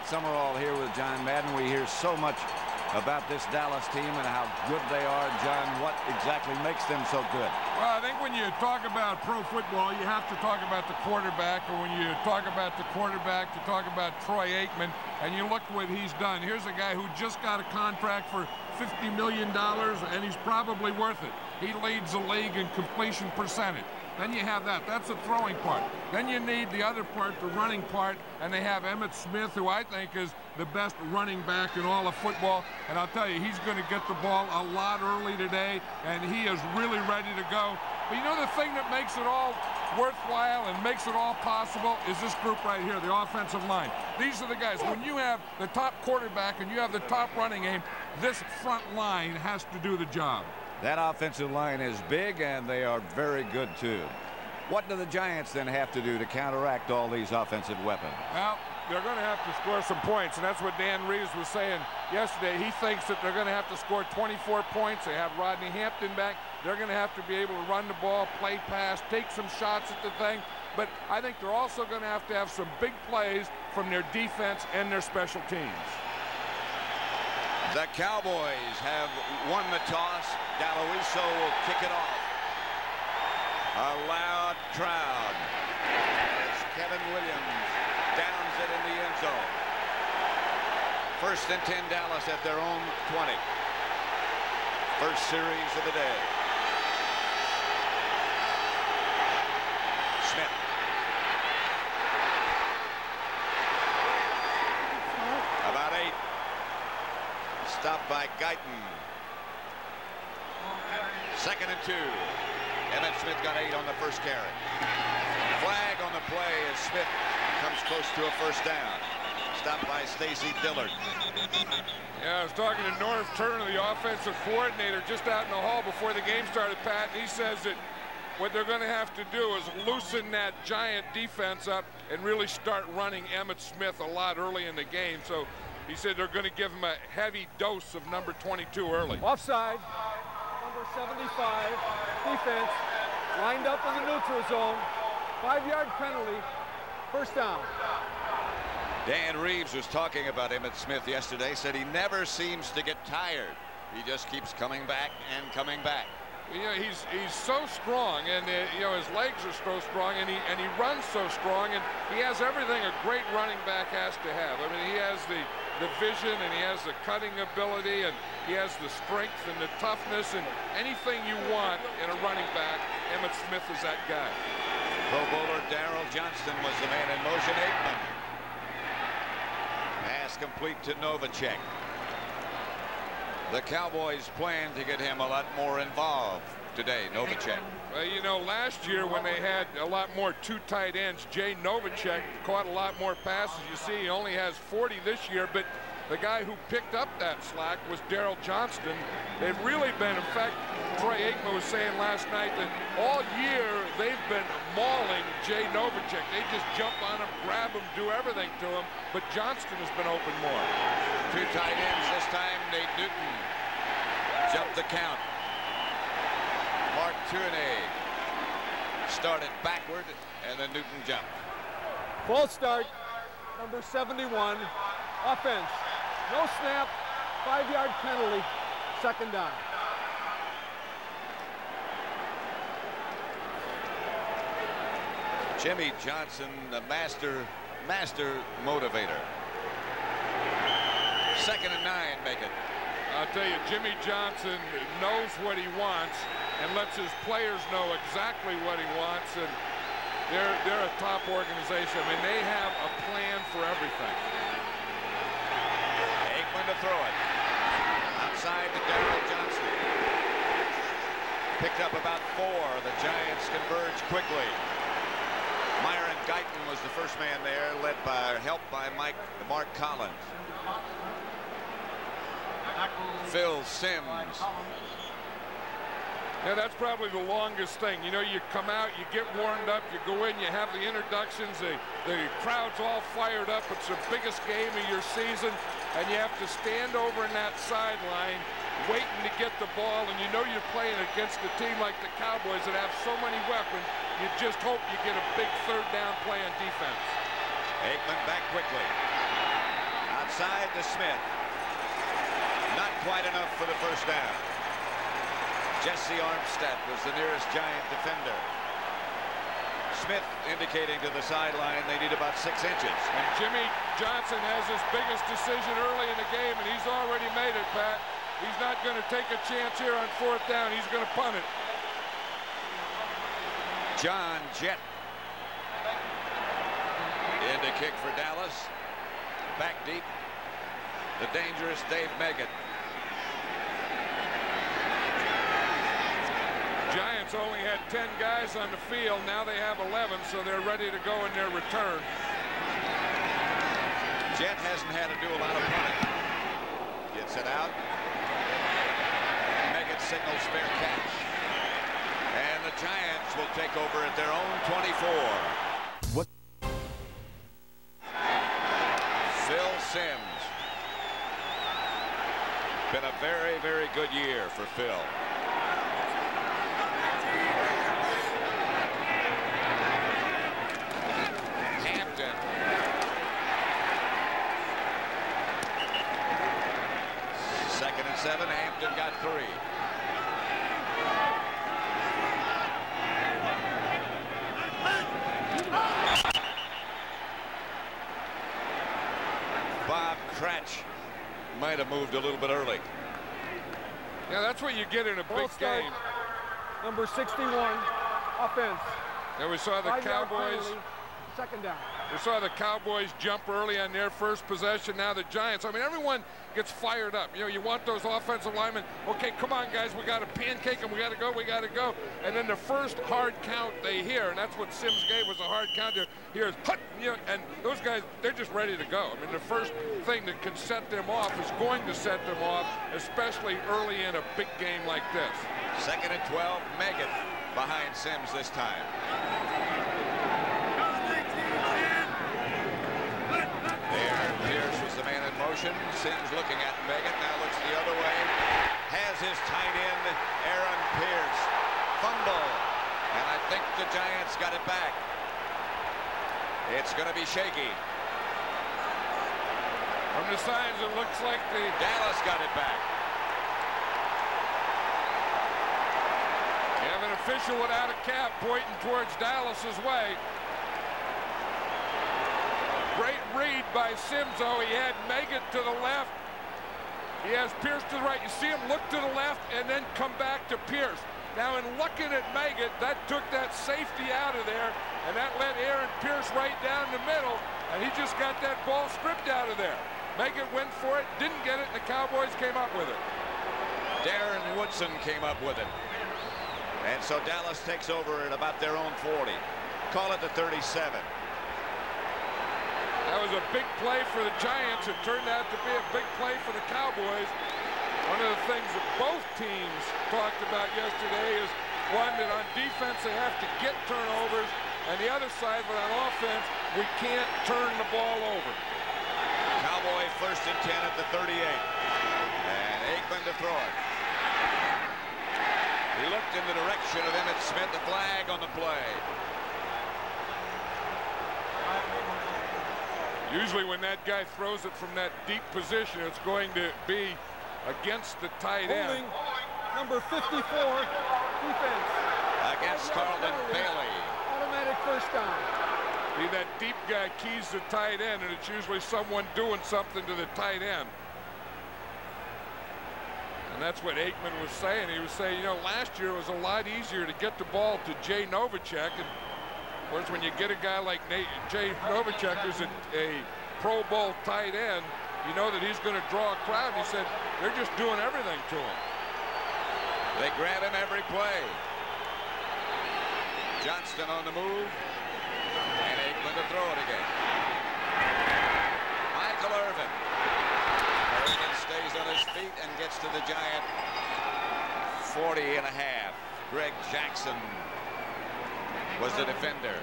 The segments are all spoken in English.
Pat Summerall here with John Madden. We hear so much about this Dallas team and how good they are. John, what exactly makes them so good? Well, I think when you talk about pro football, you have to talk about the quarterback. And when you talk about the quarterback, you talk about Troy Aikman. And you look what he's done. Here's a guy who just got a contract for $50 million, and he's probably worth it. He leads the league in completion percentage. Then you have that. That's the throwing part. Then you need the other part, the running part, and they have Emmitt Smith, who I think is the best running back in all of football. And I'll tell you, he's going to get the ball a lot early today, and he is really ready to go. But you know the thing that makes it all worthwhile and makes it all possible is this group right here, the offensive line. These are the guys. When you have the top quarterback and you have the top running game, this front line has to do the job. That offensive line is big, and they are very good, too. What do the Giants then have to do to counteract all these offensive weapons? Well, they're going to have to score some points, and that's what Dan Reeves was saying yesterday. He thinks that they're going to have to score 24 points. They have Rodney Hampton back. They're going to have to be able to run the ball, play pass, take some shots at the thing. But I think they're also going to have some big plays from their defense and their special teams. The Cowboys have won the toss. Daloiso will kick it off. A loud crowd as Kevin Williams downs it in the end zone. 1st and 10 Dallas at their own 20. First series of the day. Smith. About 8. Stopped by Guyton. 2nd and 2. Emmitt Smith got 8 on the first carry. Flag on the play as Smith comes close to a first down. Stopped by Stacy Dillard. Yeah, I was talking to Norv Turner, the offensive coordinator, just out in the hall before the game started, Pat, and he says that what they're going to have to do is loosen that Giant defense up and really start running Emmitt Smith a lot early in the game. So he said they're going to give him a heavy dose of number 22 early. Offside, number 75, defense, lined up in the neutral zone, 5-yard penalty, first down. Dan Reeves was talking about Emmitt Smith yesterday, said he never seems to get tired. He just keeps coming back and coming back. Yeah, he's so strong, and you know, his legs are so strong, and he runs so strong, and he has everything a great running back has to have. I mean, he has the vision, and he has the cutting ability, and he has the strength and the toughness, and anything you want in a running back, Emmitt Smith is that guy. Pro Bowler Darrell Johnston was the man in motion. Aikman. Pass complete to Novacek. The Cowboys plan to get him a lot more involved today, Novacek. Well, you know, last year when they had a lot more 2 tight ends, Jay Novacek caught a lot more passes. You see, he only has 40 this year, but the guy who picked up that slack was Darrell Johnston. They've really been, in fact, Troy Aikman was saying last night that all year they've been mauling Jay Novacek. They just jump on him, grab him, do everything to him, but Johnston has been open more. 2 tight ends this time. Nate Newton jumped the count. Mark Tournay started backward, and then Newton jumped. False start, number 71, offense. No snap, 5-yard penalty, second down. Jimmy Johnson, the master motivator. 2nd and 9, make it. I'll tell you, Jimmy Johnson knows what he wants and lets his players know exactly what he wants, and they're a top organization. I mean, they have a plan for everything. Aikman to throw it. Outside to Darrell Johnston. Picked up about 4. The Giants converge quickly. Myron Guyton was the first man there, helped by Mark Collins. Phil Simms. Yeah, that's probably the longest thing. You know, you come out, you get warmed up, you go in, you have the introductions, the crowd's all fired up. It's the biggest game of your season, and you have to stand over in that sideline waiting to get the ball, and you know you're playing against a team like the Cowboys that have so many weapons. You just hope you get a big 3rd down play on defense. Aikman back quickly. outside to Smith. Not quite enough for the first down. Jesse Armstead was the nearest Giant defender. Smith indicating to the sideline they need about 6 inches. And Jimmy Johnson has his biggest decision early in the game, and he's already made it, Pat. He's not going to take a chance here on 4th down. He's going to punt it. John Jett in to kick for Dallas. Back deep, the dangerous Dave Meggett. Giants only had 10 guys on the field. Now they have 11, so they're ready to go in their return. Jett hasn't had to do a lot of punting. Gets it out. Meggett signals spare catch. And the Giants will take over at their own 24. What? Phil Simms. Been a very, very good year for Phil. Hampton. Second and 7. Hampton got 3. Bob Cratch might have moved a little bit early. Yeah, that's what you get in a big game. Number 61, offense. And we saw the 5-yard Cowboys. penalty, 2nd down. We saw the Cowboys jump early on their first possession. Now the Giants. I mean, everyone gets fired up. You know, you want those offensive linemen. Okay, come on, guys. We got to pancake them. We got to go. We got to go. And then the first hard count they hear, and that's what Simms gave was a hard count. Here is hut, you know, and those guys, they're just ready to go. I mean, the first thing that can set them off is going to set them off, especially early in a big game like this. 2nd and 12. Meggett behind Simms this time. There, Pierce was the man in motion. Simms looking at Meggett, now looks the other way. Has his tight end, Aaron Pierce. Fumble. And I think the Giants got it back. It's going to be shaky. From the signs, it looks like the Dallas got it back. You have an official without a cap pointing towards Dallas's way. Great read by Simms, though. He had Meggett to the left. He has Pierce to the right. You see him look to the left and then come back to Pierce. Now, in looking at Meggett, that took that safety out of there, and that let Aaron Pierce right down the middle, and he just got that ball stripped out of there. Meggett went for it, didn't get it, and the Cowboys came up with it. Darren Woodson came up with it. And so Dallas takes over at about their own 40. Call it the 37. That was a big play for the Giants. It turned out to be a big play for the Cowboys. One of the things that both teams talked about yesterday is, one, that on defense they have to get turnovers, and the other side, but on offense, we can't turn the ball over. Cowboy 1st and 10 at the 38. And Aikman to throw it. He looked in the direction of Emmitt Smith, the flag on the play. Usually when that guy throws it from that deep position, it's going to be against the tight end. Holding number 54, defense. Against Carlton Bailey. Automatic 1st down. See, that deep guy keys the tight end, and it's usually someone doing something to the tight end. And that's what Aikman was saying. He was saying, you know, last year it was a lot easier to get the ball to Jay Novacek. And of course, when you get a guy like Jay Novacek, who's a Pro Bowl tight end, you know that he's going to draw a crowd. He said, they're just doing everything to him. They grab him every play. Johnston on the move. And Aikman to throw it again. Michael Irvin. Irvin stays on his feet and gets to the Giant 40 and a half. Greg Jackson was the defender.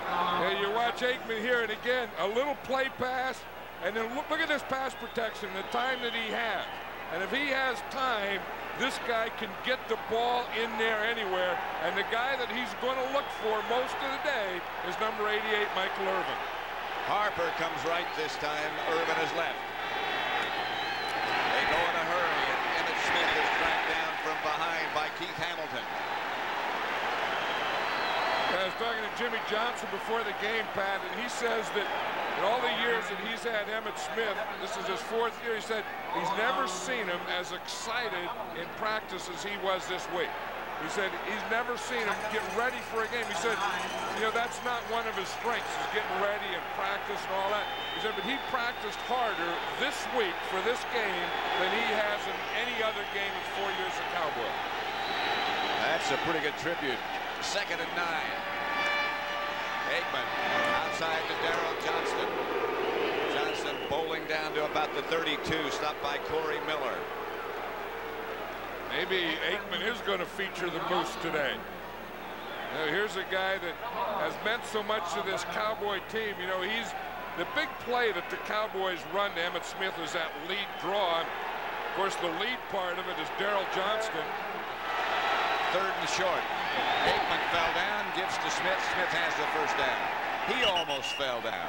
Yeah, you watch Aikman here, and again, a little play pass, and then look at this pass protection, the time that he has. And if he has time, this guy can get the ball in there anywhere. And the guy that he's going to look for most of the day is number 88, Michael Irvin. Harper comes right this time. Irvin is left. They go in a hurry, and Emmitt Smith is tracked down from behind by Keith Hamilton. I was talking to Jimmy Johnson before the game, Pat, and he says that in all the years that he's had Emmitt Smith, this is his 4th year, he said he's never seen him as excited in practice as he was this week. He said he's never seen him get ready for a game. He said, you know, that's not one of his strengths, is getting ready and practice and all that. He said, but he practiced harder this week for this game than he has in any other game in 4 years of Cowboy. That's a pretty good tribute. 2nd and 9. Aikman outside to Darrell Johnston. Johnston bowling down to about the 32, stopped by Corey Miller. Maybe Aikman is going to feature the Moose today. Now, here's a guy that has meant so much to this Cowboy team. You know, he's the big play that the Cowboys run to Emmitt Smith is that lead draw. Of course, the lead part of it is Darrell Johnston. 3rd and short. Aikman fell down, gives to Smith. Smith has the first down. He almost fell down.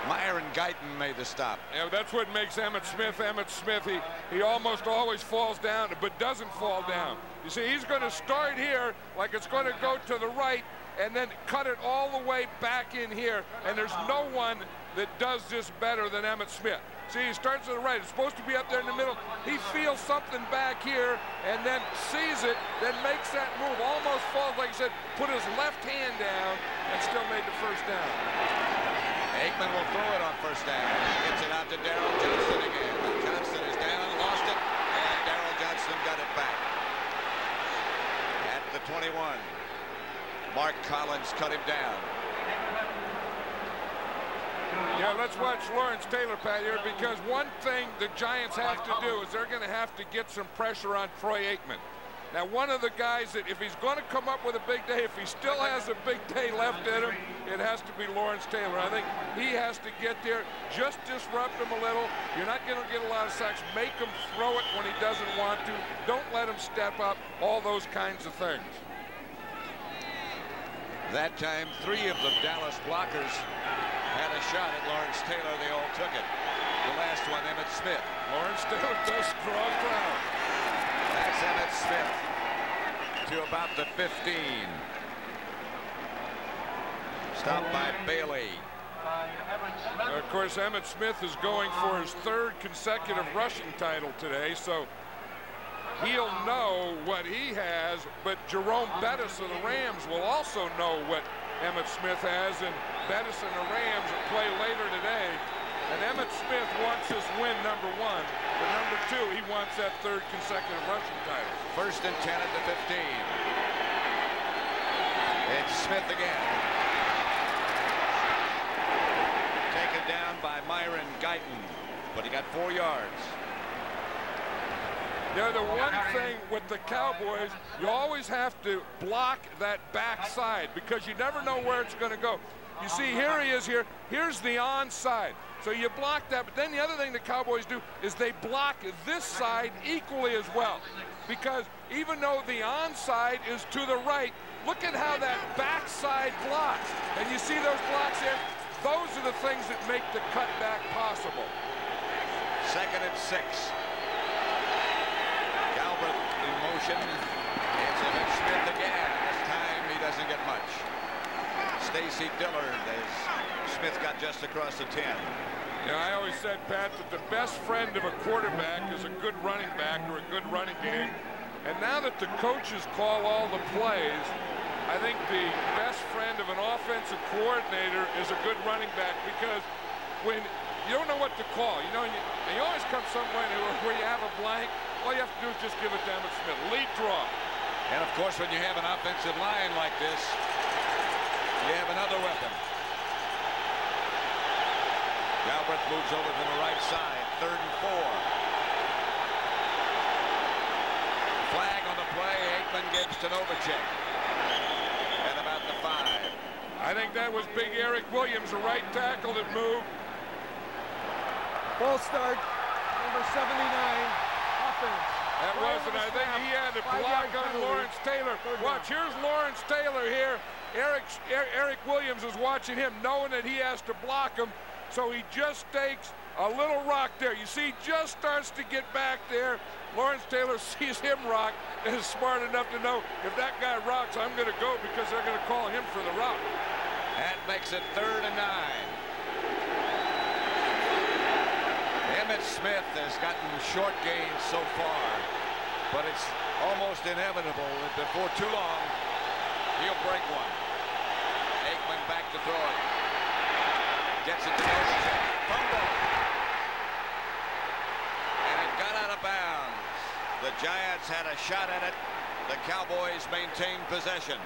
Myron Guyton made the stop. Yeah, that's what makes Emmitt Smith Emmitt Smith. He almost always falls down, but doesn't fall down. You see, he's going to start here like it's going to go to the right and then cut it all the way back in here. And there's no one that does this better than Emmitt Smith. See, he starts to the right. It's supposed to be up there in the middle. He feels something back here and then sees it, then makes that move. Almost falls, like I said, put his left hand down and still made the first down. Aikman will throw it on first down. Gets it out to Darrell Johnston again. Johnston is down, lost it, and Darrell Johnston got it back. At the 21. Mark Collins cut him down. Yeah, let's watch Lawrence Taylor, Pat, here, because one thing the Giants have to do is they're going to have to get some pressure on Troy Aikman. Now, one of the guys that if he's going to come up with a big day, if he still has a big day left in him, it has to be Lawrence Taylor. I think he has to get there, just disrupt him a little. You're not going to get a lot of sacks. Make him throw it when he doesn't want to. Don't let him step up, all those kinds of things. That time, 3 of the Dallas blockers had a shot at Lawrence Taylor. They all took it. The last one, Emmitt Smith. Lawrence Taylor does draw crowd. That's Emmitt Smith to about the 15. Stopped by Bailey. Of course, Emmitt Smith is going for his 3rd consecutive rushing title today, so he'll know what he has, but Jerome Bettis of the Rams will also know what Emmitt Smith has, and Bettis and the Rams will play later today. And Emmitt Smith wants his win, #1. But #2, he wants that 3rd consecutive rushing title. 1st and 10 at the 15. It's Smith again. Taken down by Myron Guyton, but he got 4 yards. You know, the one thing with the Cowboys, you always have to block that backside because you never know where it's going to go. You see, here he is here. Here's the onside. So you block that, but then the other thing the Cowboys do is they block this side equally as well. Because even though the onside is to the right, look at how that backside blocks. And you see those blocks there? Those are the things that make the cutback possible. 2nd and 6. Galbraith in motion. It's Emmitt Smith again. This time he doesn't get much. Stacy Dillard as Smith got just across the 10. You know, I always said, Pat, that the best friend of a quarterback is a good running back or a good running game. And now that the coaches call all the plays, I think the best friend of an offensive coordinator is a good running back, because when you don't know what to call, you know, and you always come somewhere where you have a blank, all you have to do is just give it to Emmitt Smith. Lead draw. And of course, when you have an offensive line like this, you have another weapon. Galbraith moves over to the right side. 3rd and 4. Flag on the play. Aikman gives to Novacek. At about the 5. I think that was big Eric Williams, a right tackle that moved. Full start, number 79, offense. That was, and I think he had a block on Lawrence Taylor. Watch, here's Lawrence Taylor here. Eric Williams is watching him, knowing that he has to block him, so he just takes a little rock there. You see, just starts to get back there. Lawrence Taylor sees him rock and is smart enough to know if that guy rocks, I'm going to go because they're going to call him for the rock. That makes it 3rd and 9. Emmitt Smith has gotten short gains so far, but it's almost inevitable that before too long he'll break one. Aikman back to throw it. Gets it to Novacek. Fumble. And it got out of bounds. The Giants had a shot at it. The Cowboys maintained possession.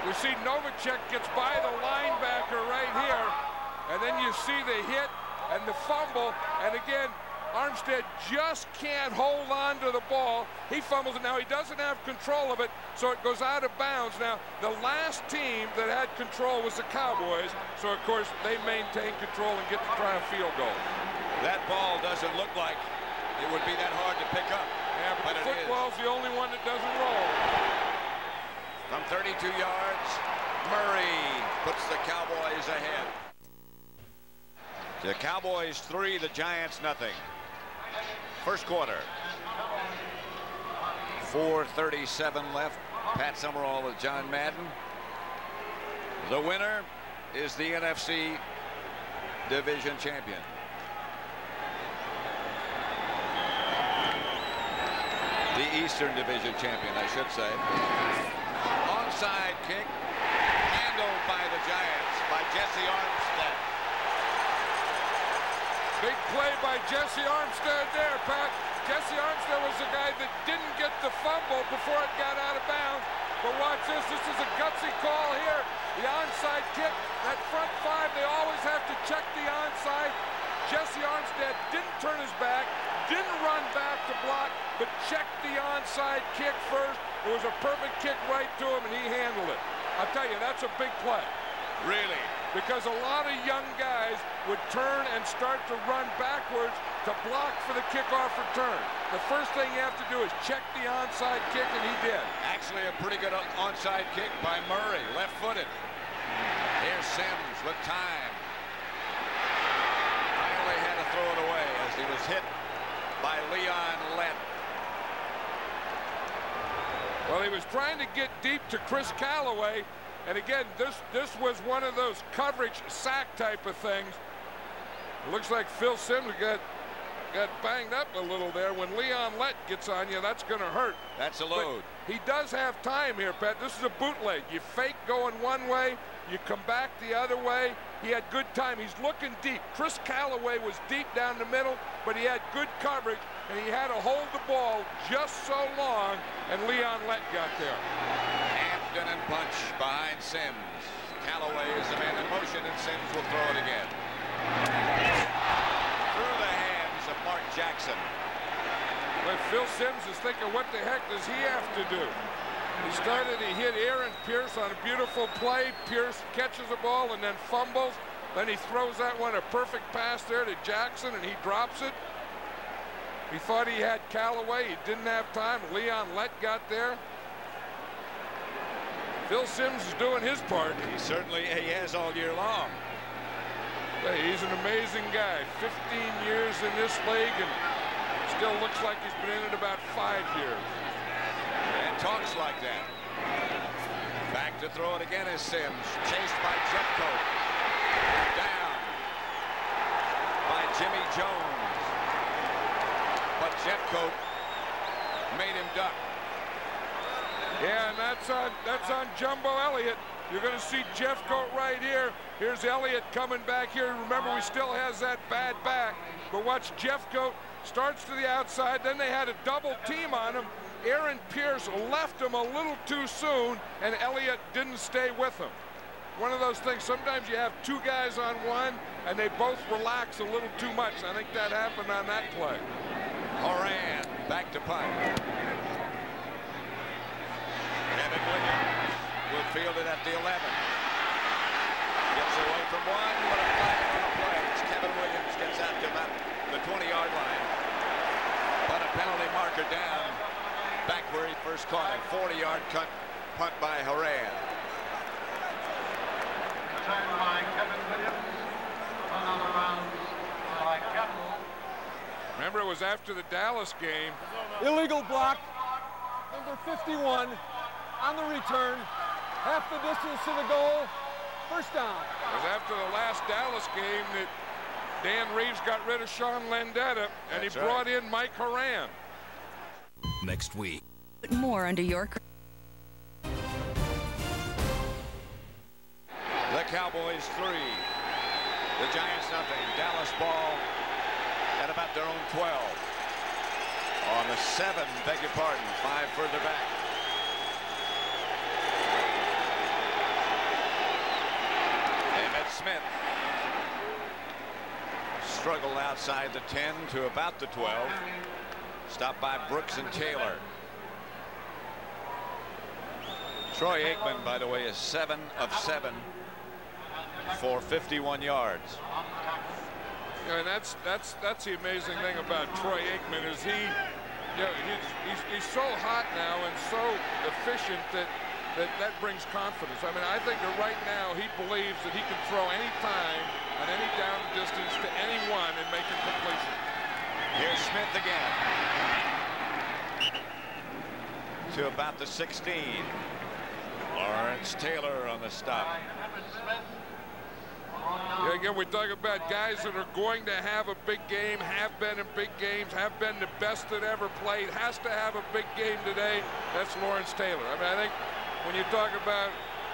We see Novacek gets by the linebacker right here, and then you see the hit and the fumble, and again, Armstead just can't hold on to the ball. He fumbles it. Now, he doesn't have control of it, so it goes out of bounds. Now, the last team that had control was the Cowboys, so, of course, they maintain control and get to try a field goal. That ball doesn't look like it would be that hard to pick up. Yeah, but the football's the only one that doesn't roll. From 32 yards, Murray puts the Cowboys ahead. The Cowboys 3, the Giants nothing. First quarter. 4:37 left. Pat Summerall with John Madden. The winner is the NFC Division Champion. The Eastern Division Champion, I should say. Onside kick, handled by the Giants, by Jesse Armstead. Big play by Jesse Armstead there, Pat. Jesse Armstead was the guy that didn't get the fumble before it got out of bounds. But watch this. This is a gutsy call here. The onside kick. That front 5, they always have to check the onside. Jesse Armstead didn't turn his back, didn't run back to block, but checked the onside kick first. It was a perfect kick right to him, and he handled it. I'll tell you, that's a big play. Really? Because a lot of young guys would turn and start to run backwards to block for the kickoff return. The first thing you have to do is check the onside kick, and he did. Actually, a pretty good onside kick by Murray, left-footed. Here's Sims with time. Finally had to throw it away as he was hit by Leon Lett. Well, he was trying to get deep to Chris Callaway. And again, this was one of those coverage sack type of things. It looks like Phil Sims got banged up a little there. When Leon Lett gets on you, that's going to hurt. That's a load. But he does have time here, Pat. This is a bootleg. You fake going one way, you come back the other way. He had good time. He's looking deep. Chris Callaway was deep down the middle, but he had good coverage, and he had to hold the ball just so long, and Leon Lett got there. Hampton and Bunch behind Sims. Callaway is the man in motion, and Sims will throw it again. Through the hands of Mark Jackson. But Phil Sims is thinking, what the heck does he have to do? He started to hit Aaron Pierce on a beautiful play. Pierce catches the ball and then fumbles. Then he throws that one, a perfect pass there to Jackson, and he drops it. He thought he had Callaway. He didn't have time. Leon Lett got there. Phil Sims is doing his part. He certainly has all year long. Hey, he's an amazing guy. 15 years in this league, and still looks like he's been in it about 5 years. And talks like that. Back to throw it again is Sims. Chased by Jeffcoat. Down by Jimmy Jones. But Jeffcoat made him duck. Yeah, and that's on Jumbo Elliott. You're going to see Jeffcoat right here. Here's Elliott coming back here. Remember, he still has that bad back. But watch, Jeffcoat starts to the outside. Then they had a double team on him. Aaron Pierce left him a little too soon, and Elliott didn't stay with him. One of those things, sometimes you have two guys on one, and they both relax a little too much. I think that happened on that play. Horan back to punt. Kevin Williams will field it at the 11. Gets away from one, but a flag on the play. Kevin Williams gets out to about 20-yard line. But a penalty marker down back where he first caught it. 40-yard punt by Horan. Returned by Kevin Williams. Another round by Kevin. Remember, it was after the Dallas game. Illegal block. Number 51 on the return. Half the distance to the goal. First down. It was after the last Dallas game that Dan Reeves got rid of Sean Landetta, and he brought in Mike Horan. Next week. Put more under your... The Cowboys 3. The Giants nothing. Dallas ball at about their own 12. On the 7, beg your pardon, 5 further back. Emmitt Smith struggled outside the 10 to about the 12. Stopped by Brooks and Taylor. Troy Aikman, by the way, is 7 of 7 for 51 yards. Yeah, and that's the amazing thing about Troy Aikman is he's so hot now and so efficient that brings confidence. I mean, I think that right now he believes that he can throw any time on any down distance to anyone and make a completion. Here's Smith again to about the 16. Lawrence Taylor on the stop. Yeah, again, we talk about guys that are going to have a big game, have been in big games, have been the best that ever played, has to have a big game today. That's Lawrence Taylor. I mean, I think when you talk about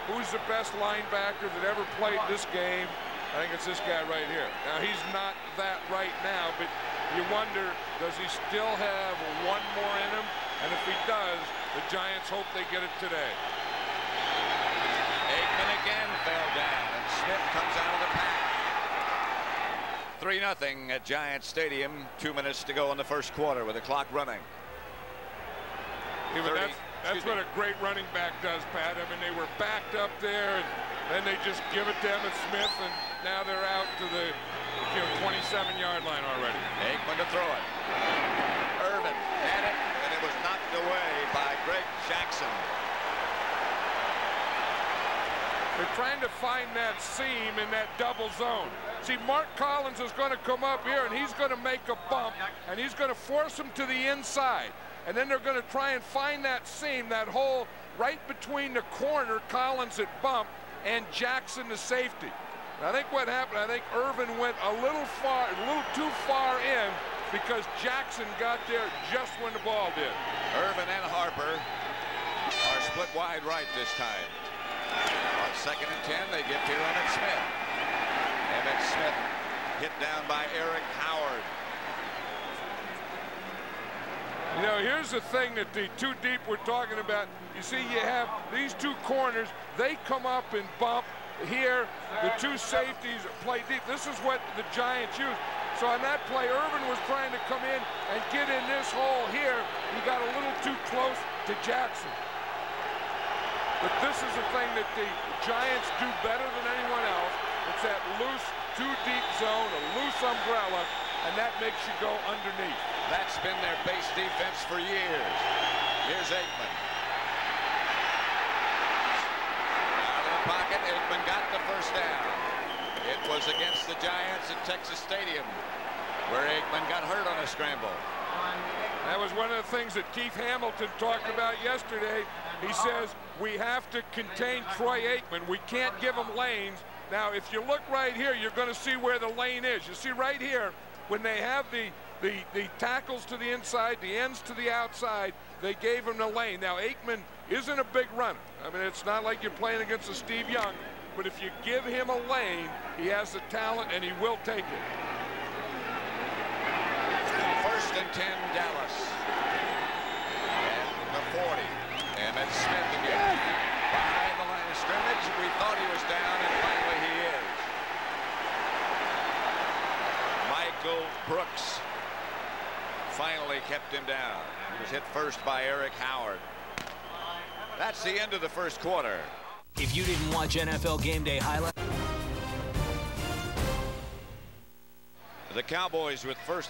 who's the best linebacker that ever played this game, I think it's this guy right here. Now, he's not that right now, but you wonder, does he still have one more in him? And if he does, the Giants hope they get it today. Aikman again fell down, and Smith comes out of the pack. 3-0 at Giants Stadium. 2 minutes to go in the first quarter with the clock running. Yeah, that's what a great running back does, Pat. I mean, they were backed up there, and then they just give it to Emmitt Smith, and now they're out to the 27-yard line already. Aikman to throw it. Irvin had it, and it was knocked away by Greg Jackson. They're trying to find that seam in that double zone. See, Mark Collins is going to come up here, and he's going to make a bump, and he's going to force him to the inside. And then they're going to try and find that seam, that hole right between the corner, Collins at bump, and Jackson the safety. And I think what happened, I think Irvin went a little too far in because Jackson got there just when the ball did. Irvin and Harper are split wide right this time. On 2nd and 10, they get to Emmitt Smith. Emmitt Smith hit down by Eric Howard. You know, here's the thing that the two deep we're talking about. You see, you have these two corners. They come up and bump. Here, the two safeties play deep. This is what the Giants use. So on that play, Irvin was trying to come in and get in this hole here. He got a little too close to Jackson. But this is the thing that the Giants do better than anyone else. It's that loose, too deep zone, a loose umbrella, and that makes you go underneath. That's been their base defense for years. Here's Aikman. Out of the pocket, Aikman got the first down. It was against the Giants at Texas Stadium, where Aikman got hurt on a scramble. That was one of the things that Keith Hamilton talked about yesterday. He says, we have to contain Troy Aikman. We can't give him lanes. Now, if you look right here, you're going to see where the lane is. You see right here, when they have the tackles to the inside, the ends to the outside, they gave him the lane. Now, Aikman isn't a big runner. I mean, it's not like you're playing against a Steve Young, but if you give him a lane, he has the talent, and he will take it. 1st and 10, Dallas. And the 40. Emmitt Smith again. Behind the line of scrimmage. We thought he was down, and finally he is. Michael Brooks finally kept him down. He was hit first by Eric Howard. That's the end of the first quarter. If you didn't watch NFL Game Day highlights. The Cowboys with for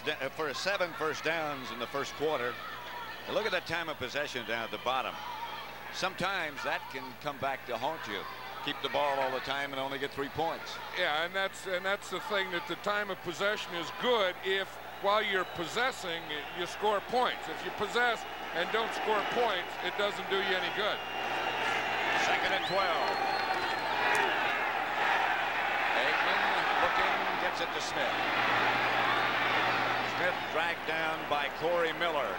7 first downs in the first quarter. And look at that time of possession down at the bottom. Sometimes that can come back to haunt you. Keep the ball all the time and only get 3 points. Yeah, and that's the thing, that the time of possession is good if while you're possessing you score points. If you possess and don't score points, it doesn't do you any good. 2nd and 12. Aikman looking, gets it to Smith. Smith dragged down by Corey Miller.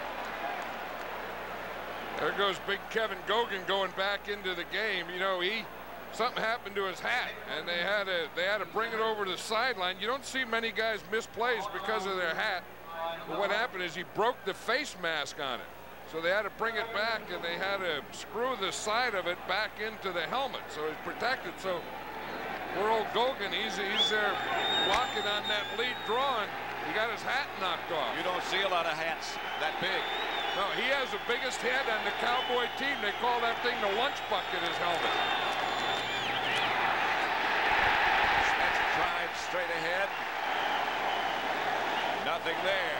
There goes big Kevin Gogan going back into the game. You know, something happened to his hat, and they had to bring it over to the sideline. You don't see many guys miss plays because of their hat. But what happened is he broke the face mask on it. So they had to bring it back, and they had to screw the side of it back into the helmet, so he's protected. So poor old Gogan, he's there blocking on that lead draw, and he got his hat knocked off. You don't see a lot of hats that big. No, he has the biggest head on the Cowboy team. They call that thing the lunch bucket, his helmet. Smith tried straight ahead. Nothing there.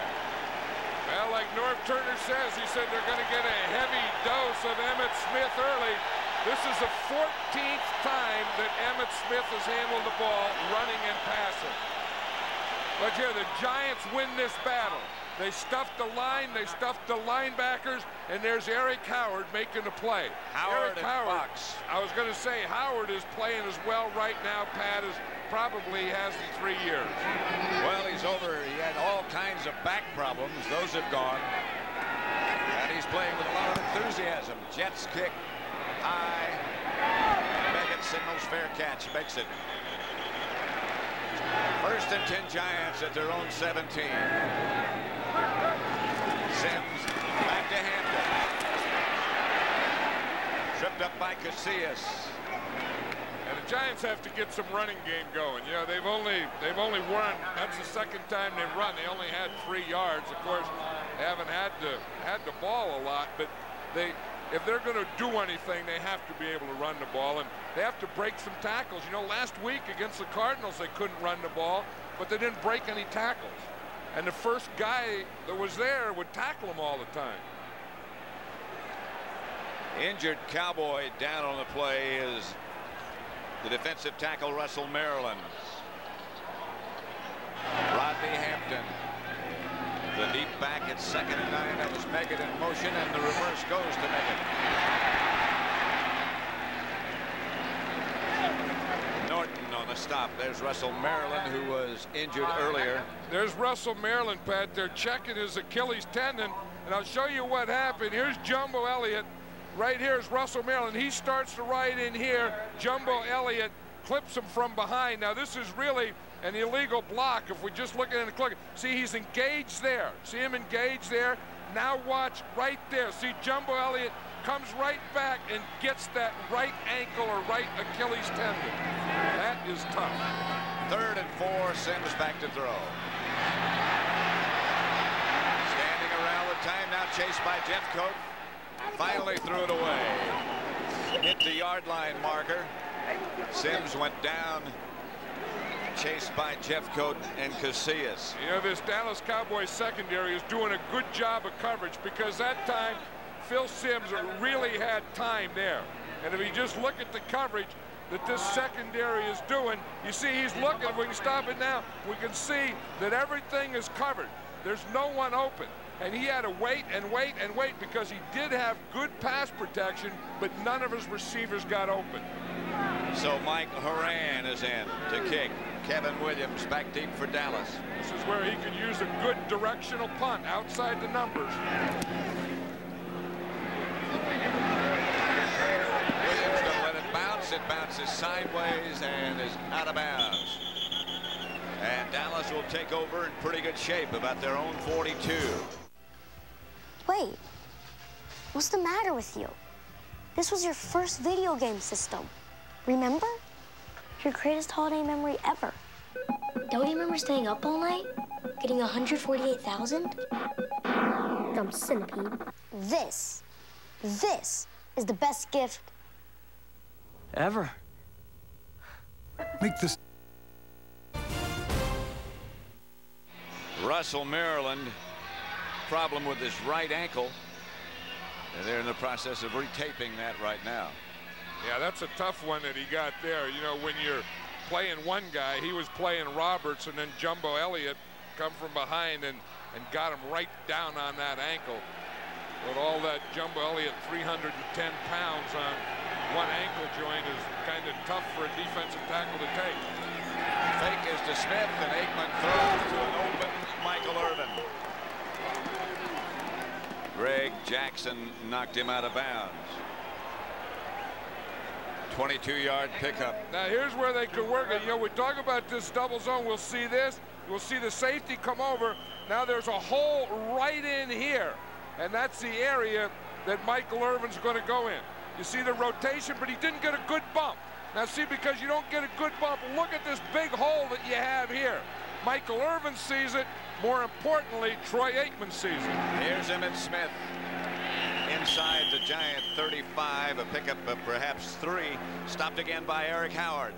Well, like Norv Turner says, he said they're going to get a heavy dose of Emmitt Smith early. This is the 14th time that Emmitt Smith has handled the ball, running and passing. But here, the Giants win this battle. They stuffed the line, they stuffed the linebackers, and there's Eric Howard making the play. Howard and Fox. I was going to say, Howard is playing as well right now, Pat, as probably has in 3 years. Well, he's over. He had all kinds of back problems. Those have gone. And he's playing with a lot of enthusiasm. Jets kick high. Megan signals fair catch. Makes it. 1st and 10 Giants at their own 17. Sims back to Hampton. Tripped up by Casillas. And the Giants have to get some running game going. You know, they've only run. That's the 2nd time they've run. They only had 3 yards. Of course, they haven't had the ball a lot, but if they're going to do anything, they have to be able to run the ball, and they have to break some tackles. You know, last week against the Cardinals, they couldn't run the ball, but they didn't break any tackles. And the first guy that was there would tackle them all the time. Injured Cowboy down on the play is the defensive tackle, Russell Maryland. Rodney Hampton. The deep back at 2nd and 9. That was Meggett in motion, and the reverse goes to Meggett. Norton on the stop. There's Russell Maryland, who was injured earlier. There's Russell Maryland, Pat. They're checking his Achilles tendon, and I'll show you what happened. Here's Jumbo Elliott. Right here is Russell Maryland. He starts to ride in here. Jumbo Elliott clips him from behind. Now, this is really an illegal block if we just look at it and click. See, he's engaged there. See him engaged there? Now watch right there. See, Jumbo Elliott comes right back and gets that right ankle or right Achilles tendon. That is tough. 3rd and 4, Sims back to throw. Standing around the time now, chased by Jeffcoat. Finally threw it away. Hit the yard line marker. Sims went down, chased by Jeffcoat and Casillas. You know, this Dallas Cowboys secondary is doing a good job of coverage, because that time Phil Sims really had time there. And if you just look at the coverage that this secondary is doing, you see he's looking. We can stop it now. We can see that everything is covered. There's no one open. And he had to wait and wait and wait, because he did have good pass protection, but none of his receivers got open. So Mike Horan is in to kick. Kevin Williams back deep for Dallas. This is where he can use a good directional punt outside the numbers. Williams gonna let it bounce. It bounces sideways and is out of bounds. And Dallas will take over in pretty good shape, about their own 42. Wait, what's the matter with you? This was your first video game system. Remember? Your greatest holiday memory ever. Don't you remember staying up all night? Getting 148,000? Dumb centipede. This is the best gift ever. Make this. Russell, Maryland, problem with his right ankle. And they're in the process of retaping that right now. Yeah, that's a tough one that he got there. You know, when you're playing one guy, he was playing Roberts, and then Jumbo Elliott come from behind and got him right down on that ankle. With all that, Jumbo Elliott, 310 pounds on one ankle joint, is kind of tough for a defensive tackle to take. Fake is to Smith, and Aikman throws to an open Michael Irvin. Greg Jackson knocked him out of bounds. 22-yard pickup. Now here's where they could work it. You know, we talk about this double zone. We'll see this. We'll see the safety come over. Now there's a hole right in here, and that's the area that Michael Irvin's going to go in. You see the rotation, but he didn't get a good bump. Now see, because you don't get a good bump, look at this big hole that you have here. Michael Irvin sees it. More importantly, Troy Aikman sees it. Here's Emmitt Smith inside the Giant 35, a pickup of perhaps 3, stopped again by Eric Howard.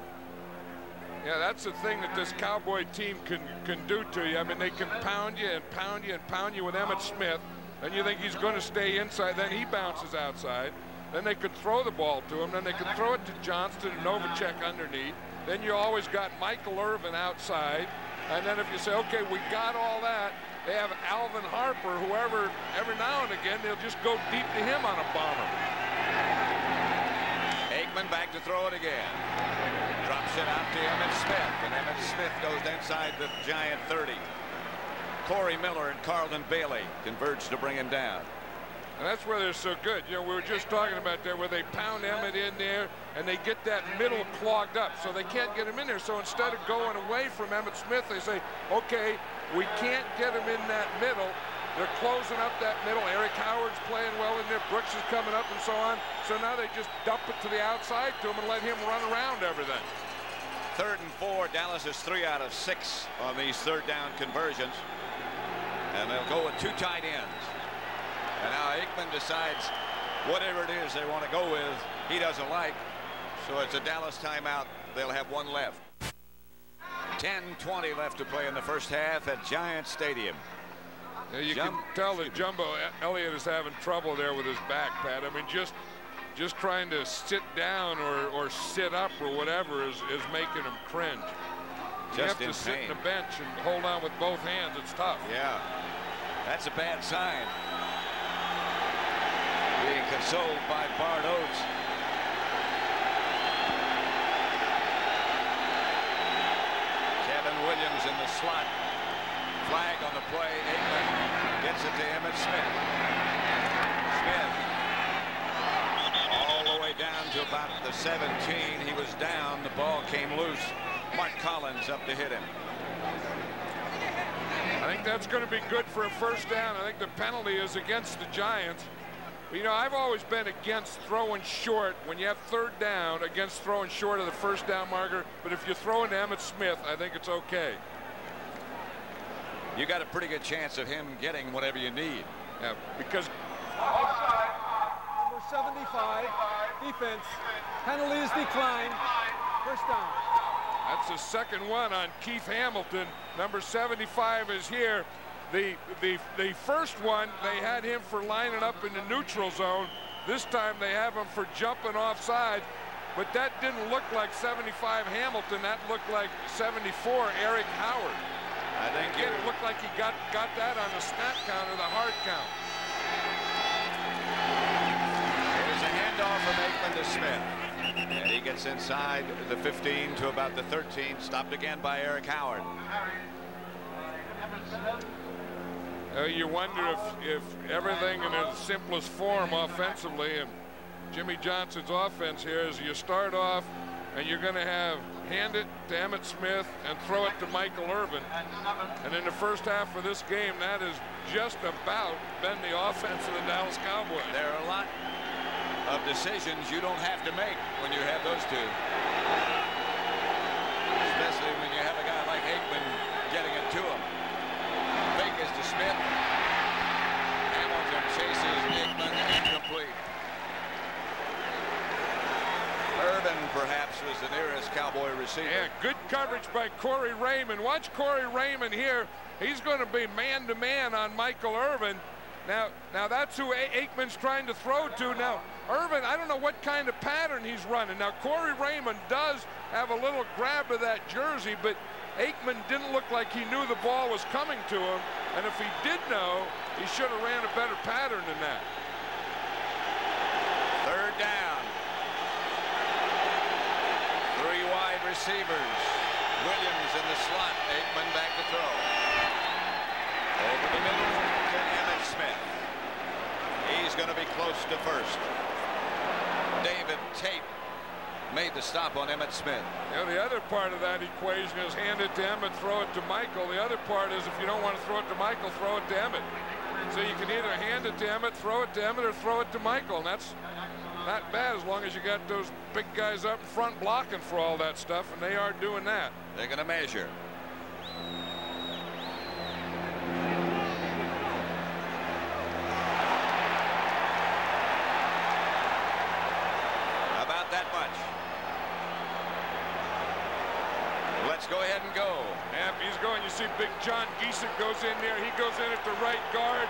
Yeah, that's the thing that this Cowboy team can do to you. I mean, they can pound you and pound you and pound you with Emmitt Smith, and you think he's going to stay inside, then he bounces outside. Then they could throw the ball to him, then they could throw it to Johnston and Novacek underneath. Then you always got Michael Irvin outside. And then if you say, okay, we got all that, they have Alvin Harper, whoever, every now and again, they'll just go deep to him on a bomber. Aikman back to throw it again. Drops it out to Emmitt Smith, and Emmitt Smith goes inside the Giant 30. Corey Miller and Carlton Bailey converge to bring him down. And that's where they're so good. You know, we were just talking about that, where they pound Emmitt in there and they get that middle clogged up, so they can't get him in there. So instead of going away from Emmitt Smith, they say, okay, we can't get him in that middle. They're closing up that middle. Eric Howard's playing well in there. Brooks is coming up and so on. So now they just dump it to the outside to him and let him run around everything. 3rd and 4. Dallas is 3 out of 6 on these 3rd down conversions. And they'll go with 2 tight ends. And now Aikman decides whatever it is they want to go with, he doesn't like. So it's a Dallas timeout. They'll have 1 left. 10:20 left to play in the first half at Giant Stadium. Yeah, you can tell that Jumbo Elliott is having trouble there with his back, Pat. I mean, just trying to sit down or sit up or whatever is making him cringe. You have to sit in the bench and hold on with both hands. It's tough. Yeah, that's a bad sign. Being consoled by Bart Oates. Kevin Williams in the slot. Flag on the play. Aikman gets it to Emmitt Smith. Smith all the way down to about the 17. He was down. The ball came loose. Mark Collins up to hit him. I think that's going to be good for a first down. I think the penalty is against the Giants. You know, I've always been against throwing short when you have 3rd down, against throwing short of the first down marker. But if you're throwing to Emmitt Smith, I think it's okay. You got a pretty good chance of him getting whatever you need. Yeah, because number 75, defense, penalties declined, first down. That's the 2nd one on Keith Hamilton. Number 75 is here. The first one, they had him for lining up in the neutral zone. This time they have him for jumping offside. But that didn't look like 75 Hamilton. That looked like 74 Eric Howard. I think again, it looked like he got that on the snap count or the hard count. Here's a handoff from Aikman to Smith. And he gets inside the 15 to about the 13. Stopped again by Eric Howard. You wonder if everything in its simplest form offensively, and Jimmy Johnson's offense here is you start off and you're going to hand it to Emmitt Smith and throw it to Michael Irvin. And in the first half of this game, that has just about been the offense of the Dallas Cowboys. There are a lot of decisions you don't have to make when you have those two. Especially when you have a guy like Aikman getting it to him. Fake is to Smith. Hamilton chases Aikman, incomplete. Irvin perhaps was the nearest Cowboy receiver. Yeah, good coverage by Corey Raymond. Watch Corey Raymond here. He's going to be man-to-man on Michael Irvin. Now that's who Aikman's trying to throw to. Now, Irvin, I don't know what kind of pattern he's running. Now, Corey Raymond does have a little grab of that jersey, but Aikman didn't look like he knew the ball was coming to him. And if he did know, he should have ran a better pattern than that. Third down. 3 wide receivers. Williams in the slot. Aikman back to throw. Over the middle to Emmitt Smith. He's going to be close to first. David Tate made the stop on Emmitt Smith. You know, the other part of that equation is hand it to Emmitt, throw it to Michael. The other part is if you don't want to throw it to Michael, throw it to Emmitt. So you can either hand it to Emmitt, throw it to Emmitt, or throw it to Michael. And that's not bad as long as you got those big guys up in front blocking for all that stuff, and they are doing that. They're going to measure. About that much. Let's go ahead and go. Yep, he's going. You see big John Giesick goes in there. He goes in at the right guard.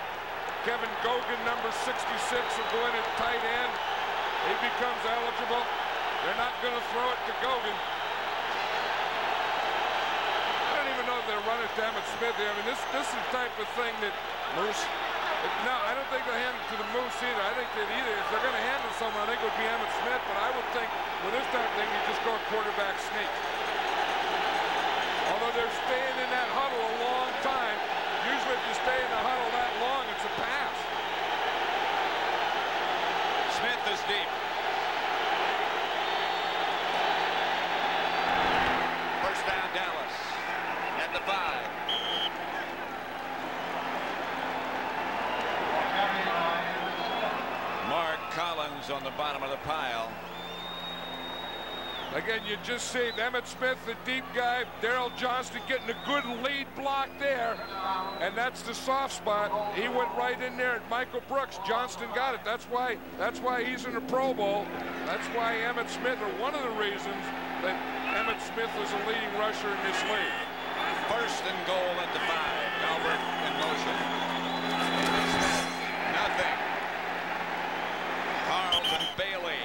Kevin Gogan, number 66, will go in at tight end. He becomes eligible. They're not going to throw it to Gogan. I don't even know if they'll run it to Emmitt Smith here. I mean, this is the type of thing that Moose. No, I don't think they'll hand it to the Moose either. I think that either, if they're going to hand it to someone, I think it would be Emmitt Smith. But I would think with this type of thing, you just go quarterback sneak. Although they're staying in that huddle a long time. Usually if you stay in the huddle that long, it's a pass. Smith is deep. First down, Dallas at the 5. Mark Collins on the bottom of the pile. Again, you just see Emmitt Smith, the deep guy, Darrell Johnston getting a good lead block there, and that's the soft spot. He went right in there at Michael Brooks. Johnston got it. That's why he's in the Pro Bowl. That's why Emmitt Smith, or one of the reasons that Emmitt Smith is a leading rusher in this league. First and goal at the 5. Albert in motion. Nothing. Carlton Bailey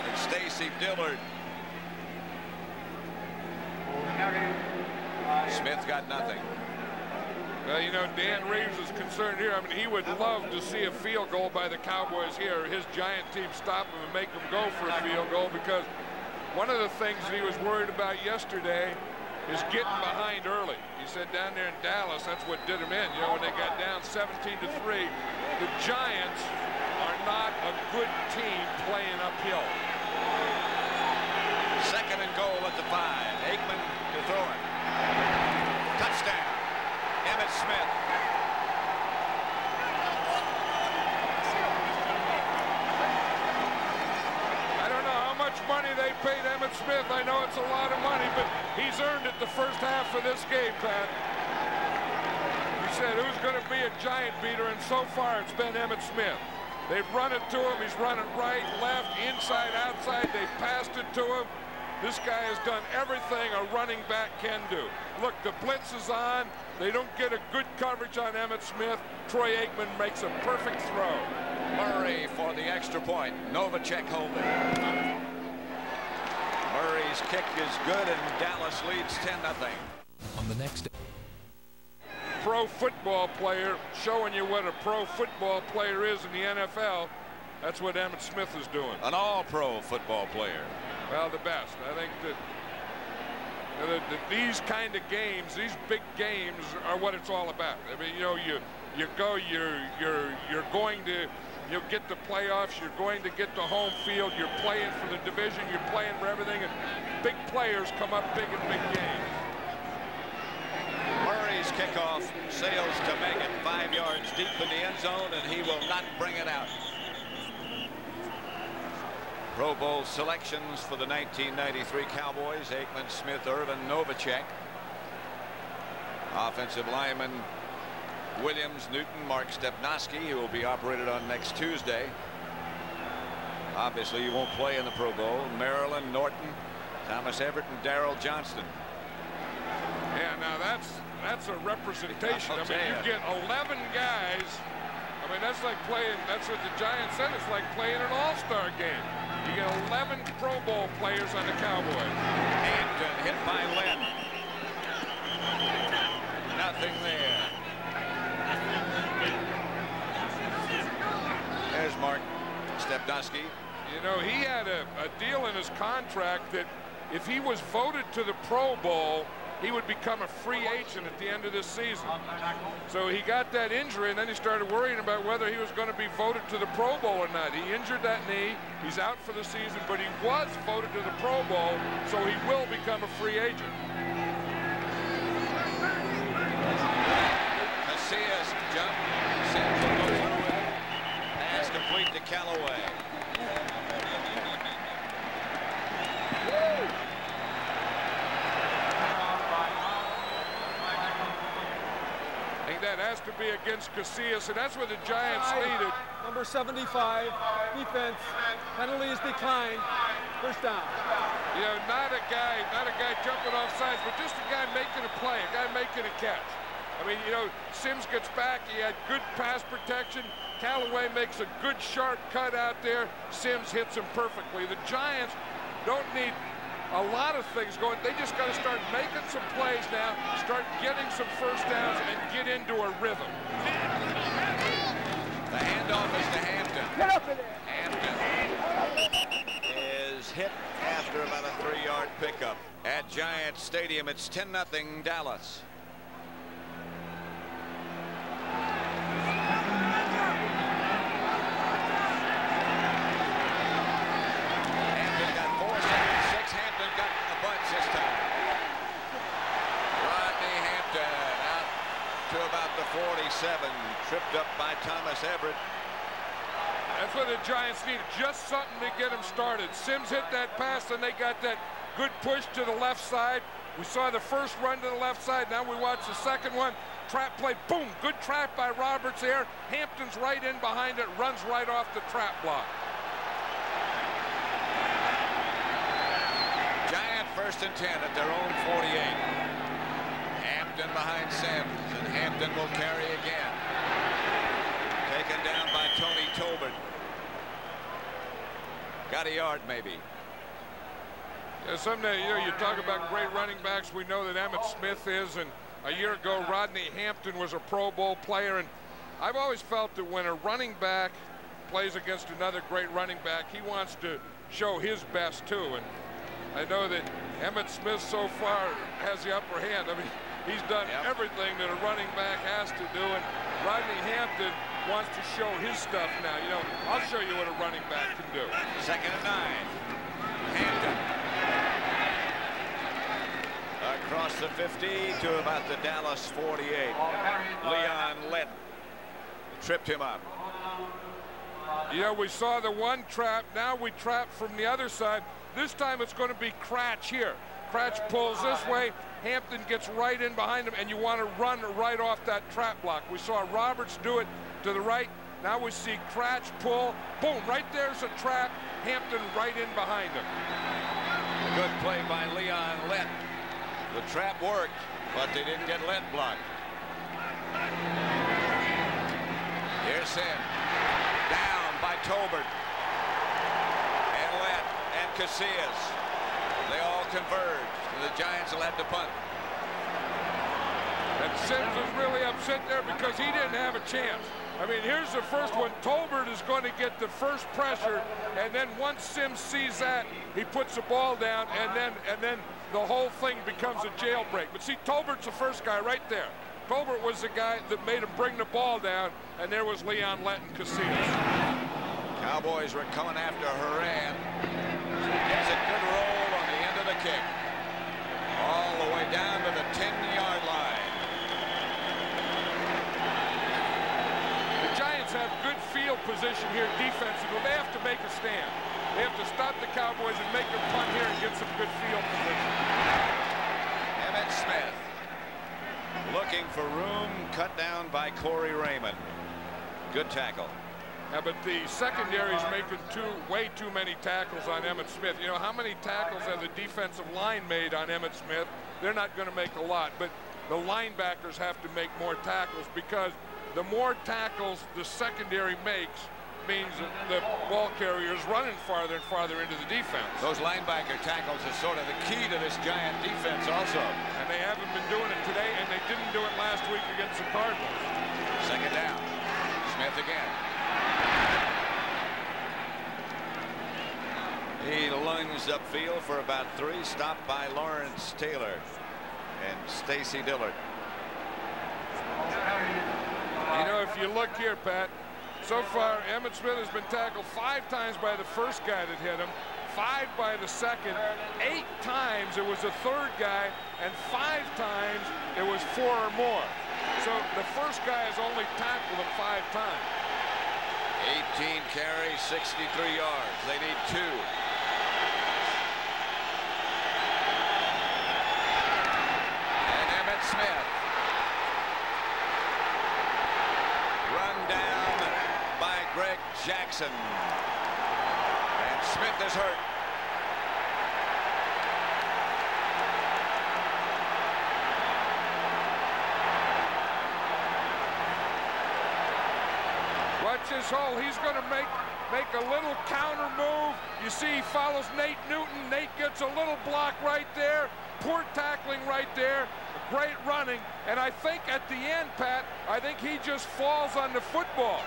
and Stacy Dillard. Smith got nothing. Well, you know, Dan Reeves is concerned here. I mean, he would love to see a field goal by the Cowboys here. His Giant team stop him and make him go for a field goal, because one of the things that he was worried about yesterday is getting behind early. He said down there in Dallas, that's what did him in. You know, when they got down 17-3, the Giants are not a good team playing uphill. Second and goal at the 5. Aikman to throw it. Touchdown. Emmitt Smith. I don't know how much money they paid Emmitt Smith. I know it's a lot of money, but he's earned it the first half of this game, Pat. He said, who's going to be a Giant beater? And so far, it's been Emmitt Smith. They've run it to him. He's running right, left, inside, outside. They've passed it to him. This guy has done everything a running back can do. Look, the blitz is on. They don't get a good coverage on Emmitt Smith. Troy Aikman makes a perfect throw. Murray for the extra point. Novacek holding. Murray's kick is good, and Dallas leads 10-0. On the next Pro football player, showing you what a pro football player is in the NFL. That's what Emmitt Smith is doing. An all-pro football player. Well, the best. I think that these kind of games, these big games, are what it's all about. I mean, you know, you go, you're going to, you'll get the playoffs, you're going to get the home field, you're playing for the division, you're playing for everything, and big players come up big in big games. Murray's kickoff sails to make it 5 yards deep in the end zone, and he will not bring it out. Pro Bowl selections for the 1993 Cowboys: Aikman, Smith, Irvin, Novacek. Offensive lineman Williams, Newton, Mark Stepnoski, who will be operated on next Tuesday. Obviously, you won't play in the Pro Bowl. Maryland, Norton, Thomas Everett, and Darrell Johnston. Yeah, now that's a representation. I mean, you get 11 guys. I mean, that's like playing. That's what the Giants said. It's like playing an all-star game. You get 11 Pro Bowl players on the Cowboys. Hampton hit by Lynn. Nothing there. There's Mark Stepnoski. You know, he had a deal in his contract that if he was voted to the Pro Bowl, he would become a free agent at the end of this season. So he got that injury, and then he started worrying about whether he was going to be voted to the Pro Bowl or not. He injured that knee. He's out for the season, but he was voted to the Pro Bowl, so he will become a free agent. Casillas jump. Sims will go through it. Pass complete to Callaway. I think that has to be against Casillas, and that's what the Giants needed. Number 75, defense. Penalty is declined. First down. You know, not a guy jumping off sides, but just a guy making a play, a guy making a catch. I mean, you know, Sims gets back. He had good pass protection. Callaway makes a good sharp cut out there. Sims hits him perfectly. The Giants don't need a lot of things going. They just got to start making some plays now, start getting some first downs, and get into a rhythm. The handoff is to Hampton. Get up in there. Hampton is hit after about a 3-yard pickup. At Giants Stadium, it's 10-0 Dallas. Hampton got 476. Hampton got a bunch this time. Rodney Hampton out to about the 47, tripped up by Thomas Everett. That's what the Giants need, just something to get them started. Sims hit that pass, and they got that good push to the left side. We saw the first run to the left side. Now we watch the second one. Trap play, boom, good trap by Roberts there. Hampton's right in behind it, runs right off the trap block. Giant 1st and 10 at their own 48. Hampton behind Sims, and Hampton will carry again. Taken down by Tony Tolbert. Got a yard, maybe. Yeah, someday, you know, you talk about great running backs. We know that Emmitt Smith is, and a year ago, Rodney Hampton was a Pro Bowl player. And I've always felt that when a running back plays against another great running back, he wants to show his best too. And I know that Emmitt Smith so far has the upper hand. I mean, he's done everything that a running back has to do, and Rodney Hampton wants to show his stuff now. You know, I'll show you what a running back can do. 2nd and 9. Hampton across the 50 to about the Dallas 48. Leon Lett tripped him up. You know, we saw the one trap. Now we trap from the other side. This time it's going to be Cratch here. Cratch pulls this way. Hampton gets right in behind him, and you want to run right off that trap block. We saw Roberts do it to the right. Now we see Cratch pull. Boom, right there's a trap. Hampton right in behind him. Good play by Leon Lett. The trap worked, but they didn't get Lett blocked. Here's Sims. Down by Tolbert. And Lett and Casillas. They all converge. The Giants will have to punt. And Sims is really upset there because he didn't have a chance. I mean, here's the first one. Tolbert is going to get the first pressure, and then once Sims sees that, he puts the ball down, and then the whole thing becomes a jailbreak. But see, Tolbert's the first guy right there. Tolbert was the guy that made him bring the ball down, and there was Leon Lett and Casillas. Cowboys were coming after Horan. Gets a good roll on the end of the kick. All the way down to the 10-yard line. The Giants have good field position here defensively. They have to make a stand. They have to stop the Cowboys and make them punt here and get some good field position. Emmitt Smith looking for room, cut down by Corey Raymond. Good tackle. Yeah, but the secondary is making way too many tackles on Emmitt Smith. You know, how many tackles have the defensive line made on Emmitt Smith? They're not going to make a lot, but the linebackers have to make more tackles, because the more tackles the secondary makes means that the ball carrier is running farther and farther into the defense. Those linebacker tackles is sort of the key to this Giant defense also. And they haven't been doing it today, and they didn't do it last week against the Cardinals. Second down. Smith again. He lunged upfield for about 3, stopped by Lawrence Taylor and Stacy Dillard. You know, if you look here, Pat, so far Emmitt Smith has been tackled 5 times by the first guy that hit him, 5 by the second, 8 times it was a third guy, and 5 times it was 4 or more. So the first guy has only tackled him 5 times. 18 carries, 63 yards. They need 2. And Emmitt Smith. Run down by Greg Jackson. And Smith is hurt. Watch this hole. He's going to make a little counter move. You see, he follows Nate Newton. Nate gets a little block right there. Poor tackling right there. Great running. And I think at the end, Pat, I think he just falls on the football.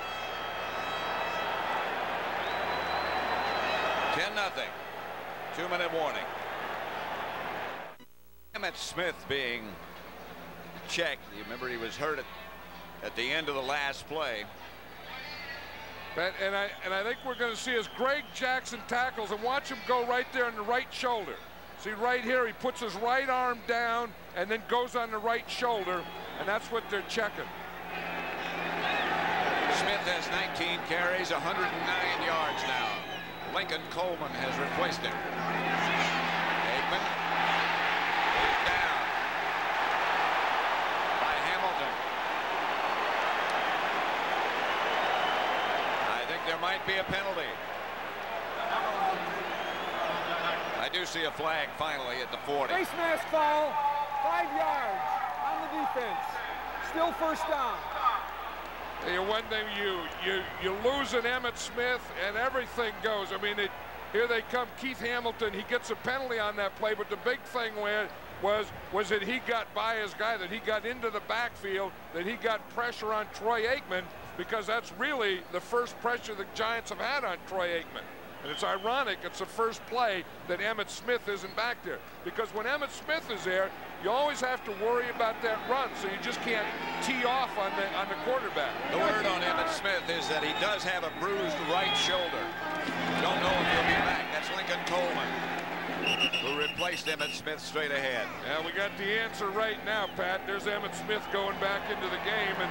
10-0. 2-minute warning. Emmitt Smith being checked. You remember he was hurt at the end of the last play. And I think we're going to see as Greg Jackson tackles, and watch him go right there on the right shoulder. See right here, he puts his right arm down and then goes on the right shoulder, and that's what they're checking. Smith has 19 carries, 109 yards now. Lincoln Coleman has replaced him. Aikman down by Hamilton. I think there might be a penalty. I do see a flag finally at the 40. Face mask foul, 5 yards on the defense. Still first down. One thing, you lose an Emmitt Smith and everything goes. I mean, here they come. Keith Hamilton, he gets a penalty on that play, but the big thing was that he got by his guy, that he got into the backfield, that he got pressure on Troy Aikman, because that's really the first pressure the Giants have had on Troy Aikman. And it's ironic, it's the first play that Emmitt Smith isn't back there. Because when Emmitt Smith is there, you always have to worry about that run, so you just can't tee off on the quarterback. The word on Emmitt Smith is that he does have a bruised right shoulder. Don't know if he'll be back. That's Lincoln Coleman, who replaced Emmitt Smith straight ahead. Yeah, we got the answer right now, Pat. There's Emmitt Smith going back into the game, and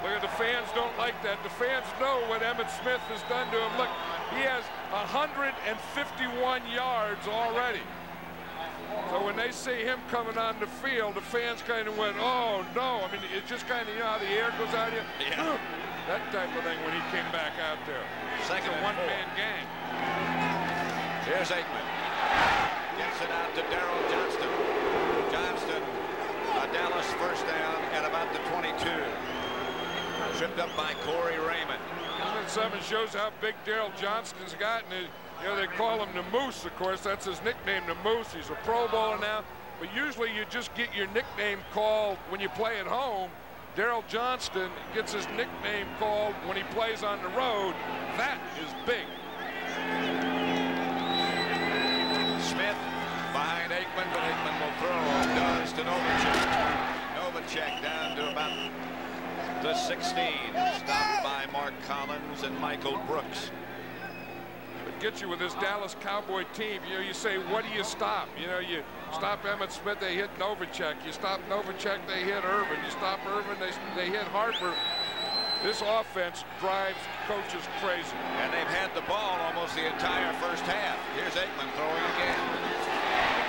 look at the fans don't like that. The fans know what Emmitt Smith has done to him. Look, he has 151 yards already. So when they see him coming on the field, the fans kind of went, oh no. I mean, it's just kind of, you know how the air goes out of you? Yeah. That type of thing when he came back out there. Second it's a one-man gang. Here's Aikman. Gets it out to Darrell Johnston. Johnston, Dallas first down at about the 22. Tripped up by Corey Raymond. Something shows how big Darrell Johnston's gotten. You know, they call him the Moose, of course. That's his nickname, the Moose. He's a Pro Bowler now. But usually you just get your nickname called when you play at home. Darrell Johnston gets his nickname called when he plays on the road. That is big. Smith behind Aikman, but Aikman will throw. Does to Novacek. Novacek down to about the 16. Stopped by Mark Collins and Michael Brooks. It gets you with this Dallas Cowboy team. You know, you say, what do you stop? You know, you stop Emmitt Smith, they hit Novacek. You stop Novacek, they hit Irvin. You stop Irvin, they hit Harper. This offense drives coaches crazy. And they've had the ball almost the entire first half. Here's Aikman throwing again.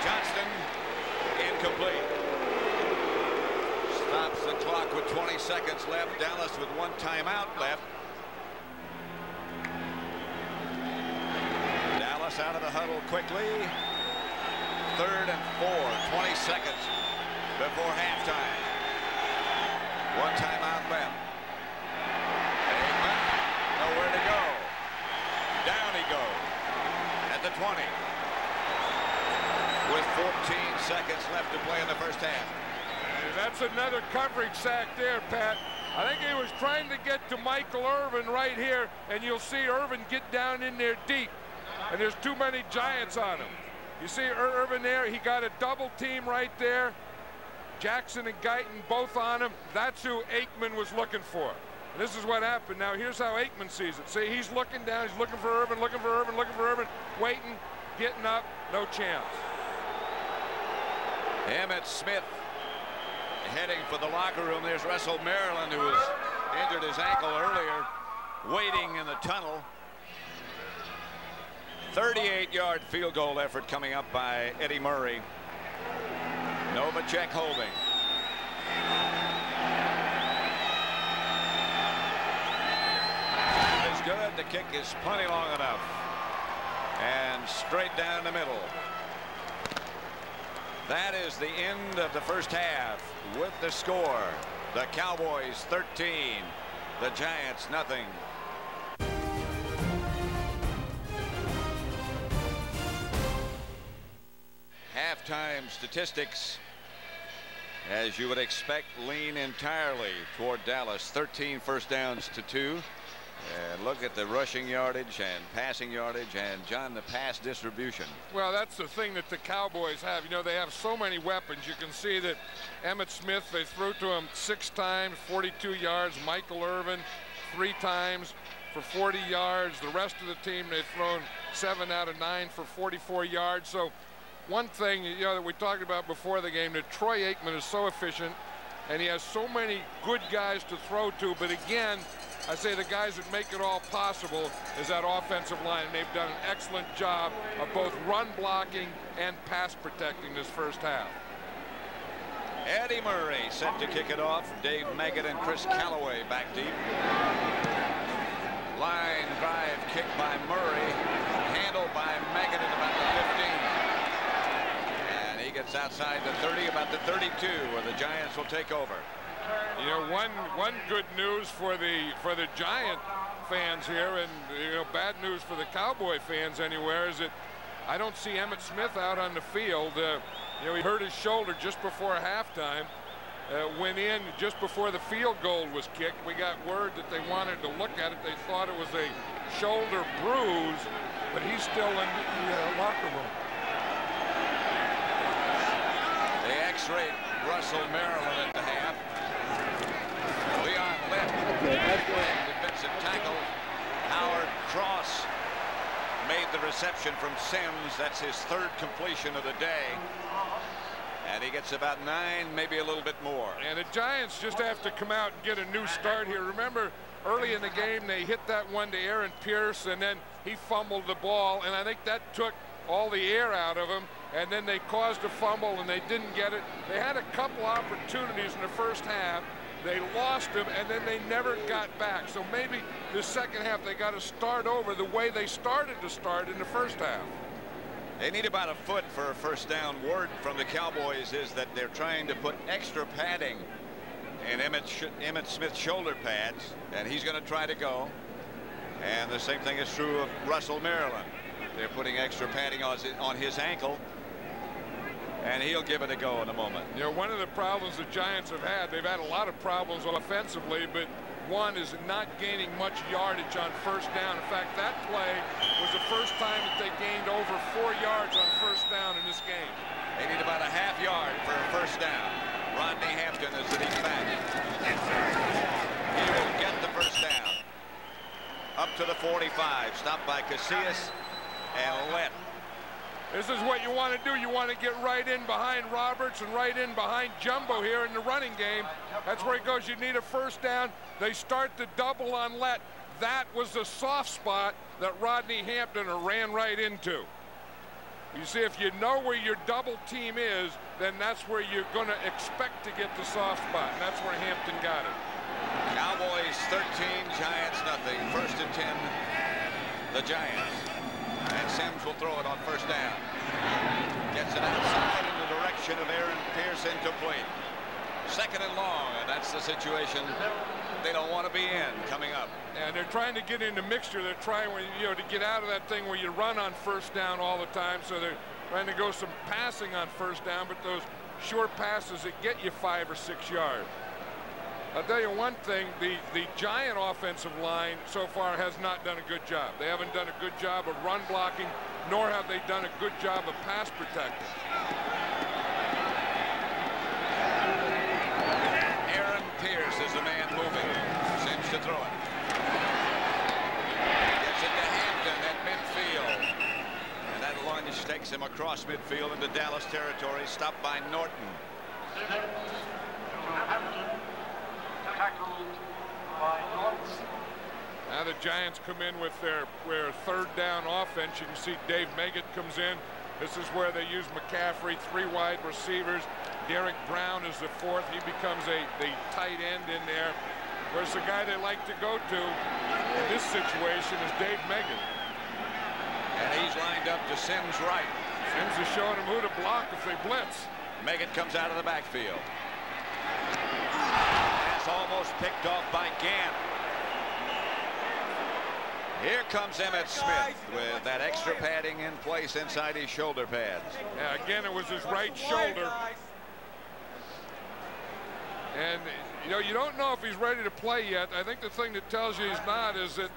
Johnston, incomplete. Stops the clock with 20 seconds left. Dallas with 1 timeout left. gets out of the huddle quickly. 3rd and 4, 20 seconds before halftime. One timeout left. Aikman, nowhere to go. Down he goes at the 20. With 14 seconds left to play in the first half. That's another coverage sack there, Pat. I think he was trying to get to Michael Irvin right here, and you'll see Irvin get down in there deep. And there's too many Giants on him. You see Irvin there, he got a double team right there. Jackson and Guyton both on him. That's who Aikman was looking for. And this is what happened. Now here's how Aikman sees it. See, he's looking down, he's looking for Irvin, looking for Irvin, looking for Irvin, waiting, getting up, no chance. Emmitt Smith heading for the locker room. There's Russell Maryland, who was injured his ankle earlier, waiting in the tunnel. 38-yard field goal effort coming up by Eddie Murray. Novacek holding. It's good. The kick is plenty long enough. And straight down the middle. That is the end of the first half with the score. The Cowboys 13, the Giants nothing. Halftime statistics, as you would expect, lean entirely toward Dallas. 13 first downs to 2. And look at the rushing yardage and passing yardage, and John, the pass distribution. Well, that's the thing that the Cowboys have. You know, they have so many weapons. You can see that Emmitt Smith, they threw to him 6 times, 42 yards. Michael Irvin 3 times for 40 yards. The rest of the team, they've thrown 7 out of 9 for 44 yards. So one thing, you know, that we talked about before the game, that Troy Aikman is so efficient, and he has so many good guys to throw to. But again, I say the guys that make it all possible is that offensive line, and they've done an excellent job of both run blocking and pass protecting this first half. Eddie Murray set to kick it off. Dave Maggott and Chris Callaway back deep. Line drive kick by Murray, handled by Maggott at about the 15. And he gets outside the 30, about the 32, where the Giants will take over. You know, one good news for the Giant fans here, and you know, bad news for the Cowboy fans anywhere, is that I don't see Emmitt Smith out on the field. You know, he hurt his shoulder just before halftime. Went in just before the field goal was kicked. We got word that they wanted to look at it. They thought it was a shoulder bruise, but he's still in the locker room. They x-rayed Russell Maryland at the half. Leon left. Defensive tackle. Howard Cross made the reception from Sims. That's his 3rd completion of the day. And he gets about 9, maybe a little bit more. And the Giants just have to come out and get a new start here. Remember, early in the game, they hit that one to Aaron Pierce, and then he fumbled the ball, and I think that took all the air out of him, and then they caused a fumble, and they didn't get it. They had a couple opportunities in the first half. They lost them, and then they never got back. So maybe the second half they got to start over the way they started to start in the first half. They need about a foot for a first down. Word from the Cowboys is that they're trying to put extra padding in Emmitt Smith's shoulder pads, and he's going to try to go. And the same thing is true of Russell Maryland. They're putting extra padding on his ankle, and he'll give it a go in a moment. You know, one of the problems the Giants have had, they've had a lot of problems offensively, but one is not gaining much yardage on first down. In fact, that play was the first time that they gained over 4 yards on first down in this game. They need about a half yard for a first down. Rodney Hampton is sitting back. He will get the first down. Up to the 45, stopped by Casillas and Lett. This is what you want to do. You want to get right in behind Roberts and right in behind Jumbo here in the running game. That's where he goes. You need a first down. They start the double on Lett. That was the soft spot that Rodney Hampton ran right into. You see, if you know where your double team is, then that's where you're going to expect to get the soft spot, and that's where Hampton got it. Cowboys 13, Giants nothing. 1st and 10, the Giants. And Sims will throw it on first down. Gets it outside in the direction of Aaron Pierce, incomplete. Second and long, and that's the situation they don't want to be in coming up. And they're trying to get in the mixture. They're trying, to get out of that thing where you run on first down all the time. So they're trying to go some passing on first down, but those short passes that get you 5 or 6 yards. I'll tell you one thing, the Giant offensive line so far has not done a good job. They haven't done a good job of run blocking, nor have they done a good job of pass protecting. Aaron Pierce is the man moving. Sims to throw it. Gets it to Hampton at midfield. And that lunge takes him across midfield into Dallas territory, stopped by Norton. Now the Giants come in with their third down offense. You can see Dave Meggett comes in. This is where they use McCaffrey, 3 wide receivers. Derek Brown is the fourth. He becomes the tight end in there. Whereas the guy they like to go to in this situation is Dave Meggett. And he's lined up to Sims' right. Sims is showing him who to block if they blitz. Meggett comes out of the backfield. That's almost picked off by Gant. Here comes Emmitt Smith with that extra padding in place inside his shoulder pads. Yeah, again, it was his right shoulder. And, you don't know if he's ready to play yet. I think the thing that tells you he's not is that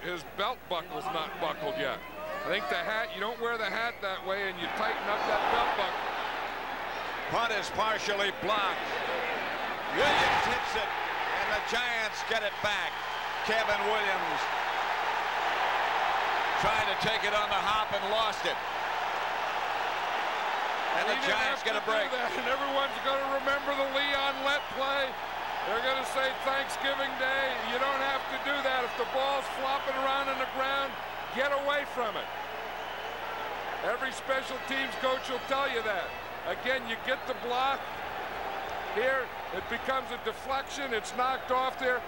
his belt buckle's not buckled yet. I think the hat, you don't wear the hat that way, and you tighten up that belt buckle. Punt is partially blocked. Williams hits it, and the Giants get it back. Kevin Williams trying to take it on the hop and lost it. And the Giants get a break. And everyone's going to remember the Leon Lett play. They're going to say Thanksgiving Day. You don't have to do that. If the ball's flopping around on the ground, get away from it. Every special teams coach will tell you that. Again, you get the block. Here, it becomes a deflection. It's knocked off there.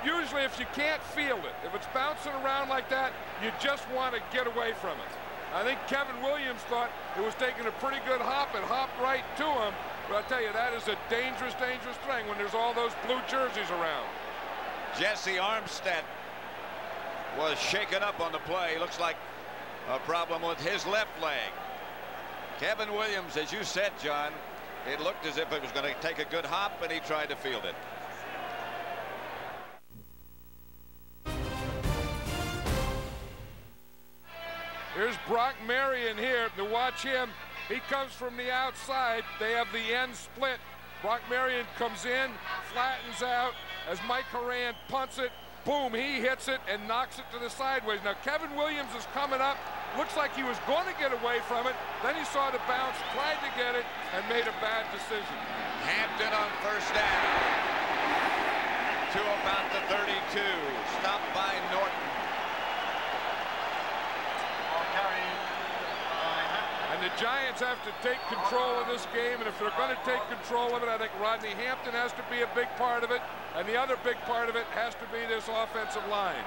Usually, if you can't field it, if it's bouncing around like that, you just want to get away from it. I think Kevin Williams thought it was taking a pretty good hop and hopped right to him. But I tell you, that is a dangerous, dangerous thing when there's all those blue jerseys around. Jesse Armstead was shaken up on the play. Looks like a problem with his left leg. Kevin Williams, as you said, John, it looked as if it was going to take a good hop, and he tried to field it. Here's Brock Marion here. To watch him, he comes from the outside. They have the end split. Brock Marion comes in, flattens out as Mike Horan punts it. Boom, he hits it and knocks it to the sideways. Now Kevin Williams is coming up. Looks like he was going to get away from it. Then he saw the bounce, tried to get it, and made a bad decision. Hampton on first down to about the 32. Stopped by Norton. And the Giants have to take control of this game, and if they're going to take control of it, I think Rodney Hampton has to be a big part of it, and the other big part of it has to be this offensive line.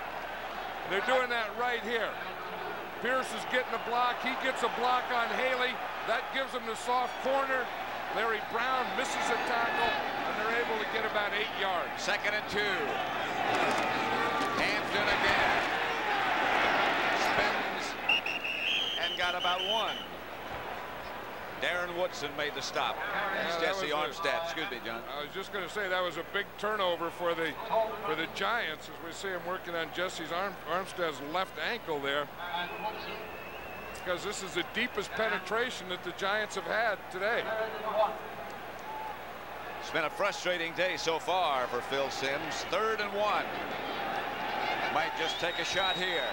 And they're doing that right here. Pierce is getting a block. He gets a block on Haley. That gives him the soft corner. Larry Brown misses a tackle, and they're able to get about 8 yards. 2nd and 2. Hampton again. Spins and got about 1. Darren Woodson made the stop. It's Jesse Armstead. Excuse me, John. I was just going to say that was a big turnover for the Giants as we see him working on Jesse's Armstead's left ankle there. Because this is the deepest penetration that the Giants have had today. It's been a frustrating day so far for Phil Sims. 3rd and 1. Might just take a shot here.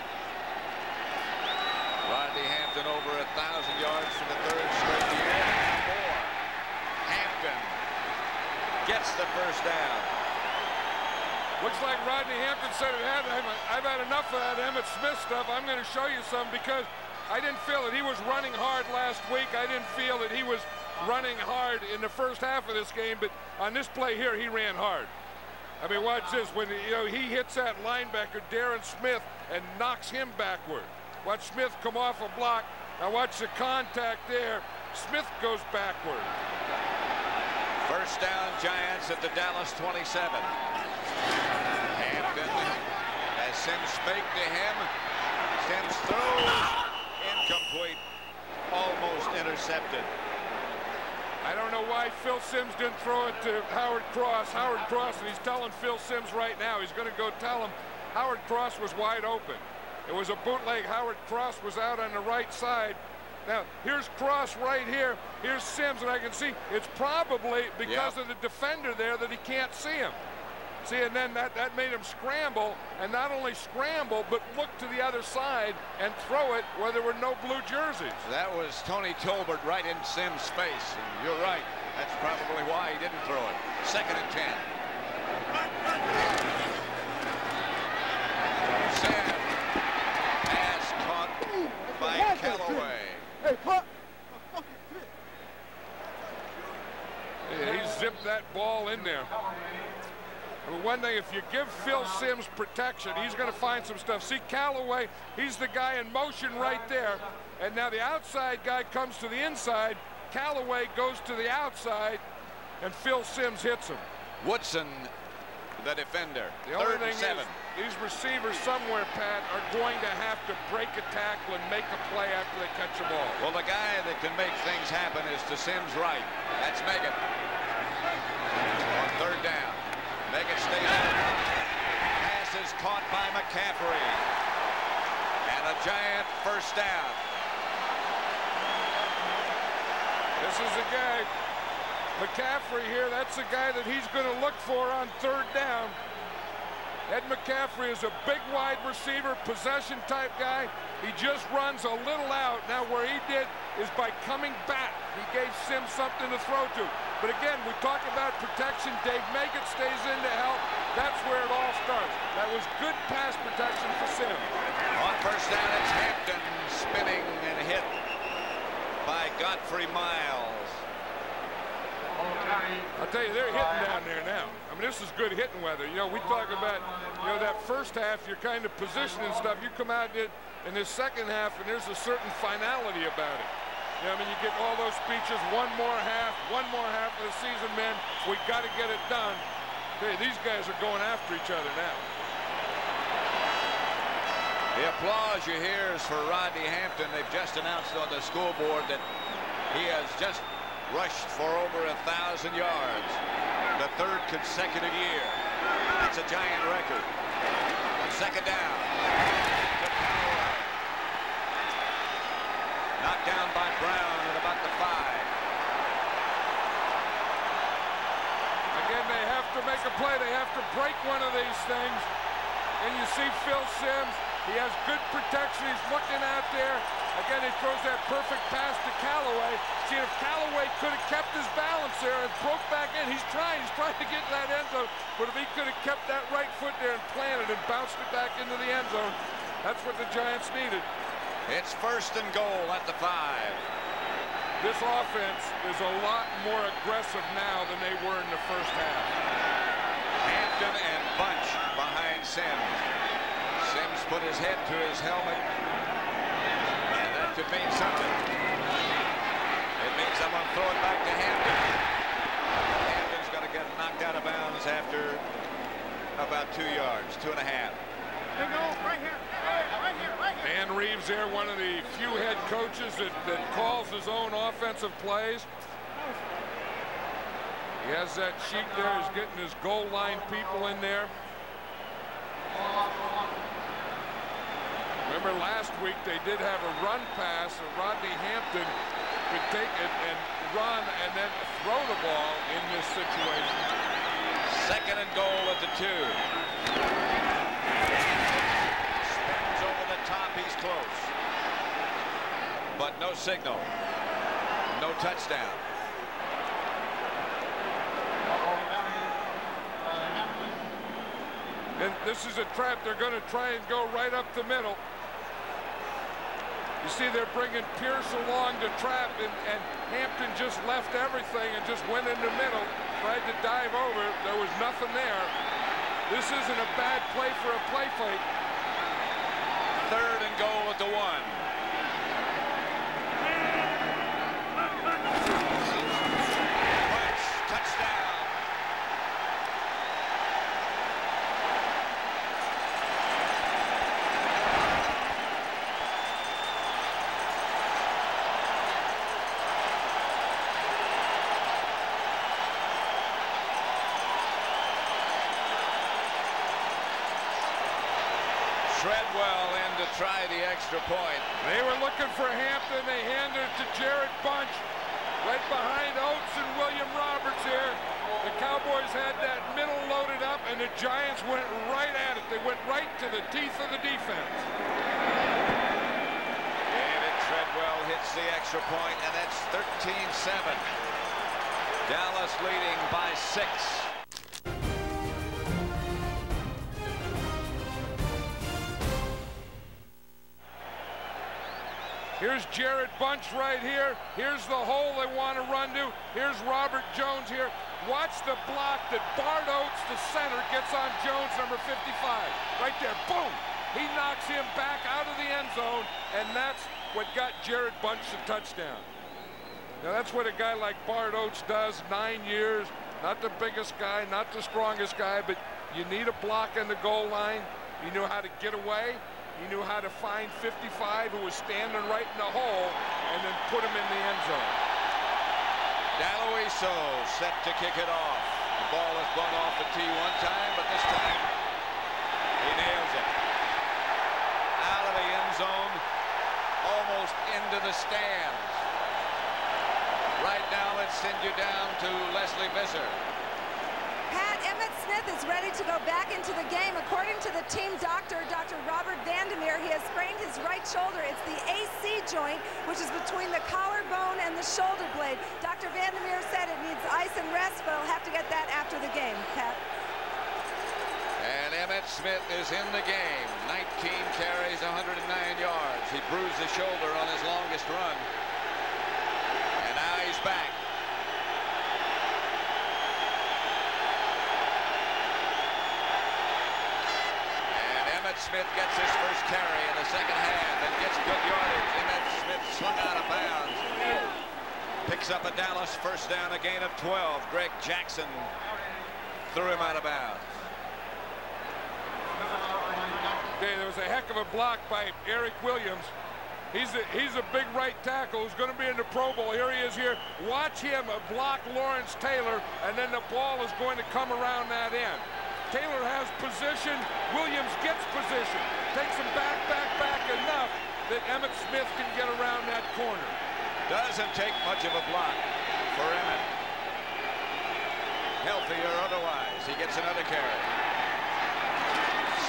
Rodney Hampton over 1,000 yards for the 3rd straight year. More. Hampton gets the first down. Looks like Rodney Hampton said, I've had enough of that Emmitt Smith stuff. I'm going to show you some because I didn't feel that he was running hard last week. I didn't feel that he was running hard in the first half of this game, but on this play here, he ran hard. I mean, watch this. When he hits that linebacker, Darren Smith, and knocks him backward. Watch Smith come off a block. Now watch the contact there. Smith goes backward. First down, Giants at the Dallas 27. Hampton as Sims fake to him. Sims throws. Incomplete. Almost intercepted. I don't know why Phil Sims didn't throw it to Howard Cross. Howard Cross, and he's telling Phil Sims right now, he's going to go tell him Howard Cross was wide open. It was a bootleg. Howard Cross was out on the right side. Now, here's Cross right here. Here's Sims, and I can see it's probably because of the defender there that he can't see him. See, and then that made him scramble, and not only scramble, but look to the other side and throw it where there were no blue jerseys. That was Tony Tolbert right in Sims' face. And you're right. That's probably why he didn't throw it. 2nd and 10. Sam. Pass caught by Callaway. Yeah, he zipped that ball in there. I mean, one thing, if you give Phil Sims protection, he's going to find some stuff. See, Callaway, he's the guy in motion right there. And now the outside guy comes to the inside. Callaway goes to the outside, and Phil Sims hits him. Woodson, the defender. The only 3rd and thing 7. is, these receivers somewhere, Pat, are going to have to break a tackle and make a play after they catch the ball. Well, the guy that can make things happen is to Sims' right. That's Megan. On 3rd down. Megan stays in. Pass is caught by McCaffrey. And a Giant first down. This is the guy, McCaffrey here, that's the guy that he's going to look for on 3rd down. Ed McCaffrey is a big wide receiver, possession type guy. He just runs a little out. Now where he did is by coming back, he gave Sims something to throw to. But again, we talk about protection. Dave Meggett stays in to help. That's where it all starts. That was good pass protection for Sims. On 1st down, it's Hampton spinning and hit by Godfrey Miles. I'll tell you, they're hitting down there now. I mean, this is good hitting weather. You know, we talk about, you know, that first half, you're kind of positioning stuff. You come out in this second half, and there's a certain finality about it. You know, I mean, you get all those speeches, one more half of the season, men. We got to get it done. Hey, these guys are going after each other now. The applause you hear is for Rodney Hampton. They've just announced on the school board that he has just rushed for over 1,000 yards. The 3rd consecutive year. That's a Giant record. 2nd down. Knocked down by Brown at about the 5. Again, they have to make a play. They have to break one of these things. And you see Phil Sims. He has good protection. He's looking out there. Again, he throws that perfect pass to Callaway. See, if Callaway could have kept his balance there and broke back in, he's trying to get in that end zone. But if he could have kept that right foot there and planted and bounced it back into the end zone, that's what the Giants needed. It's 1st and goal at the 5. This offense is a lot more aggressive now than they were in the first half. Hampton and Bunch behind Sims. Sims put his head to his helmet. And that could mean something. It means I'm going to throw it back to Hampton. Hampton's going to get knocked out of bounds after about 2 yards, 2.5. Right here. Dan Reeves there, one of the few head coaches that calls his own offensive plays. He has that sheet there. He's getting his goal line people in there. Remember last week they did have a run pass, and Rodney Hampton could take it and run and then throw the ball in this situation. 2nd and goal at the 2. Top, he's close, but no signal, no touchdown. And this is a trap. They're going to try and go right up the middle. You see, they're bringing Pierce along to trap, and Hampton just left everything and just went in the middle, tried to dive over. There was nothing there. This isn't a bad play for a play fake. 3rd and goal at the 1. Touchdown. Treadwell in to try the extra point. They were looking for Hampton. They handed it to Jared Bunch. Right behind Oates and William Roberts here. The Cowboys had that middle loaded up, and the Giants went right at it. They went right to the teeth of the defense. David Treadwell hits the extra point, and that's 13-7. Dallas leading by 6. Here's Jared Bunch right here. Here's the hole they want to run to. Here's Robert Jones here. Watch the block that Bart Oates, the center, gets on Jones, number 55. Right there, boom! He knocks him back out of the end zone, and that's what got Jared Bunch the touchdown. Now that's what a guy like Bart Oates does, 9 years. Not the biggest guy, not the strongest guy, but you need a block in the goal line. You know how to get away. He knew how to find 55, who was standing right in the hole, and then put him in the end zone. Daloiso set to kick it off. The ball is blown off the tee one time, but this time he nails it. Out of the end zone, almost into the stands. Right now, let's send you down to Leslie Visser. Pat, Emmitt Smith is ready to go back into the game. According to the team doctor, Dr. Robert Vandermeer, he has sprained his right shoulder. It's the AC joint, which is between the collarbone and the shoulder blade. Dr. Vandermeer said it needs ice and rest, but he'll have to get that after the game, Pat. And Emmitt Smith is in the game. 19 carries, 109 yards. He bruised the shoulder on his longest run. And now he's back. Smith gets his first carry in the second half and gets good yardage. Emmitt Smith slung out of bounds. Picks up a Dallas first down, a gain of 12. Greg Jackson threw him out of bounds. Okay, there was a heck of a block by Eric Williams. He's a big right tackle who's going to be in the Pro Bowl. Here he is here. Watch him block Lawrence Taylor, and then the ball is going to come around that end. Taylor has position. Williams gets position. Takes him back enough that Emmitt Smith can get around that corner. Doesn't take much of a block for Emmitt. Healthy or otherwise. He gets another carry.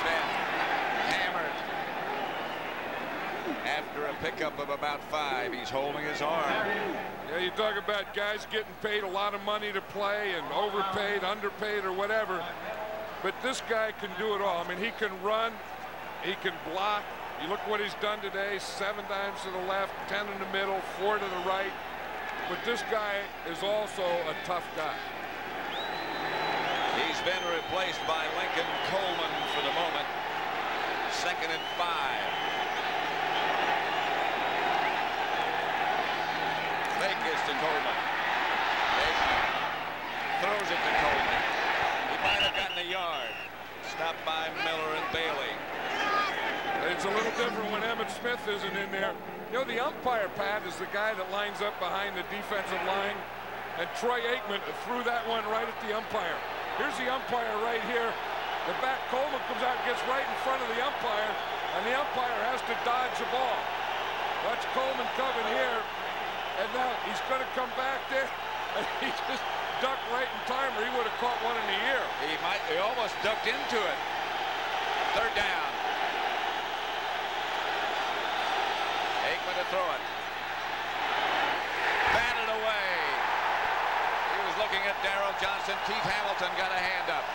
Smith hammered. After a pickup of about 5, he's holding his arm. Yeah, you talk about guys getting paid a lot of money to play and overpaid, underpaid, or whatever. But this guy can do it all. I mean, he can run, he can block. You look what he's done today, 7 times to the left, 10 in the middle, 4 to the right. But this guy is also a tough guy. He's been replaced by Lincoln Coleman for the moment. 2nd and 5. Fake is to Coleman. Throws it to Coleman. Might have gotten a yard. Stopped by Miller and Bailey. It's a little different when Emmitt Smith isn't in there. You know, the umpire, Pat, is the guy that lines up behind the defensive line. And Troy Aikman threw that one right at the umpire. Here's the umpire right here. The back Coleman comes out and gets right in front of the umpire. And the umpire has to dodge the ball. Watch Coleman coming here. And now he's going to come back there. And he just ducked right in time, or he would have caught one in the ear. He almost ducked into it. 3rd down. Aikman to throw it. Batted away. He was looking at Darrell Johnson. Keith Hamilton got a hand up.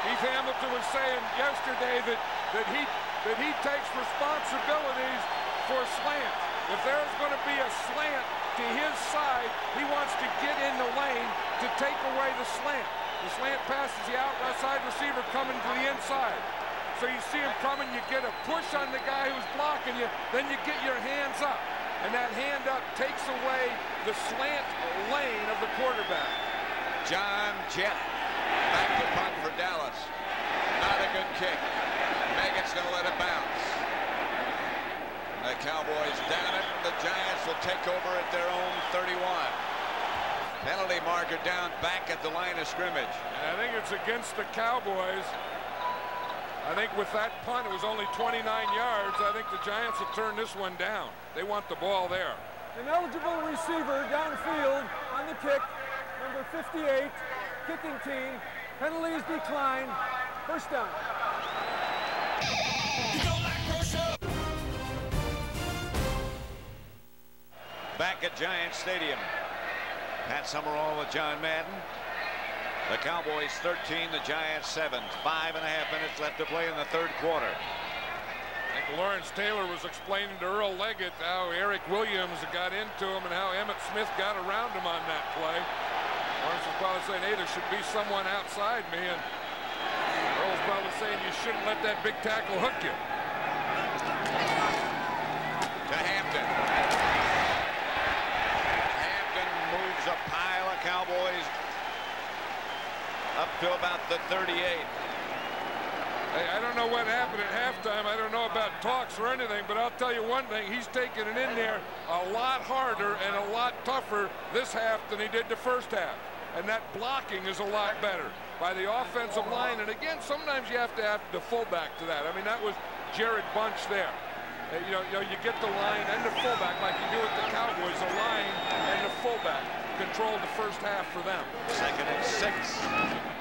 Keith Hamilton was saying yesterday that he takes responsibilities for slants. If there's going to be a slant to his side, he wants to get in the lane to take away the slant. The slant pass is the outside receiver coming to the inside. So you see him coming, you get a push on the guy who's blocking you, then you get your hands up. And that hand up takes away the slant lane of the quarterback. John Jett back to punt for Dallas. Not a good kick. Meggett's going to let it bounce. The Cowboys down it. The Giants will take over at their own 31. Penalty marker down back at the line of scrimmage. And I think it's against the Cowboys. I think with that punt, it was only 29 yards. I think the Giants will turn this one down. They want the ball there. An eligible receiver downfield on the kick, number 58, kicking team. Penalties declined. First down. Back at Giants Stadium. Pat Summerall with John Madden. The Cowboys 13, the Giants 7. 5.5 minutes left to play in the third quarter. I think Lawrence Taylor was explaining to Earl Leggett how Eric Williams got into him and how Emmitt Smith got around him on that play. Lawrence was probably saying, hey, there should be someone outside me. And Earl's probably saying you shouldn't let that big tackle hook you. To Hampton. Hampton moves a pile of Cowboys up to about the 38. I don't know what happened at halftime. I don't know about talks or anything, but I'll tell you one thing. He's taking it in there a lot harder and a lot tougher this half than he did the first half. And that blocking is a lot better by the offensive line. And again, sometimes you have to have the fullback to that. I mean, that was Jared Bunch there. You know, you get the line and the fullback like you do with the Cowboys. The line and the fullback control the first half for them. 2nd and 6.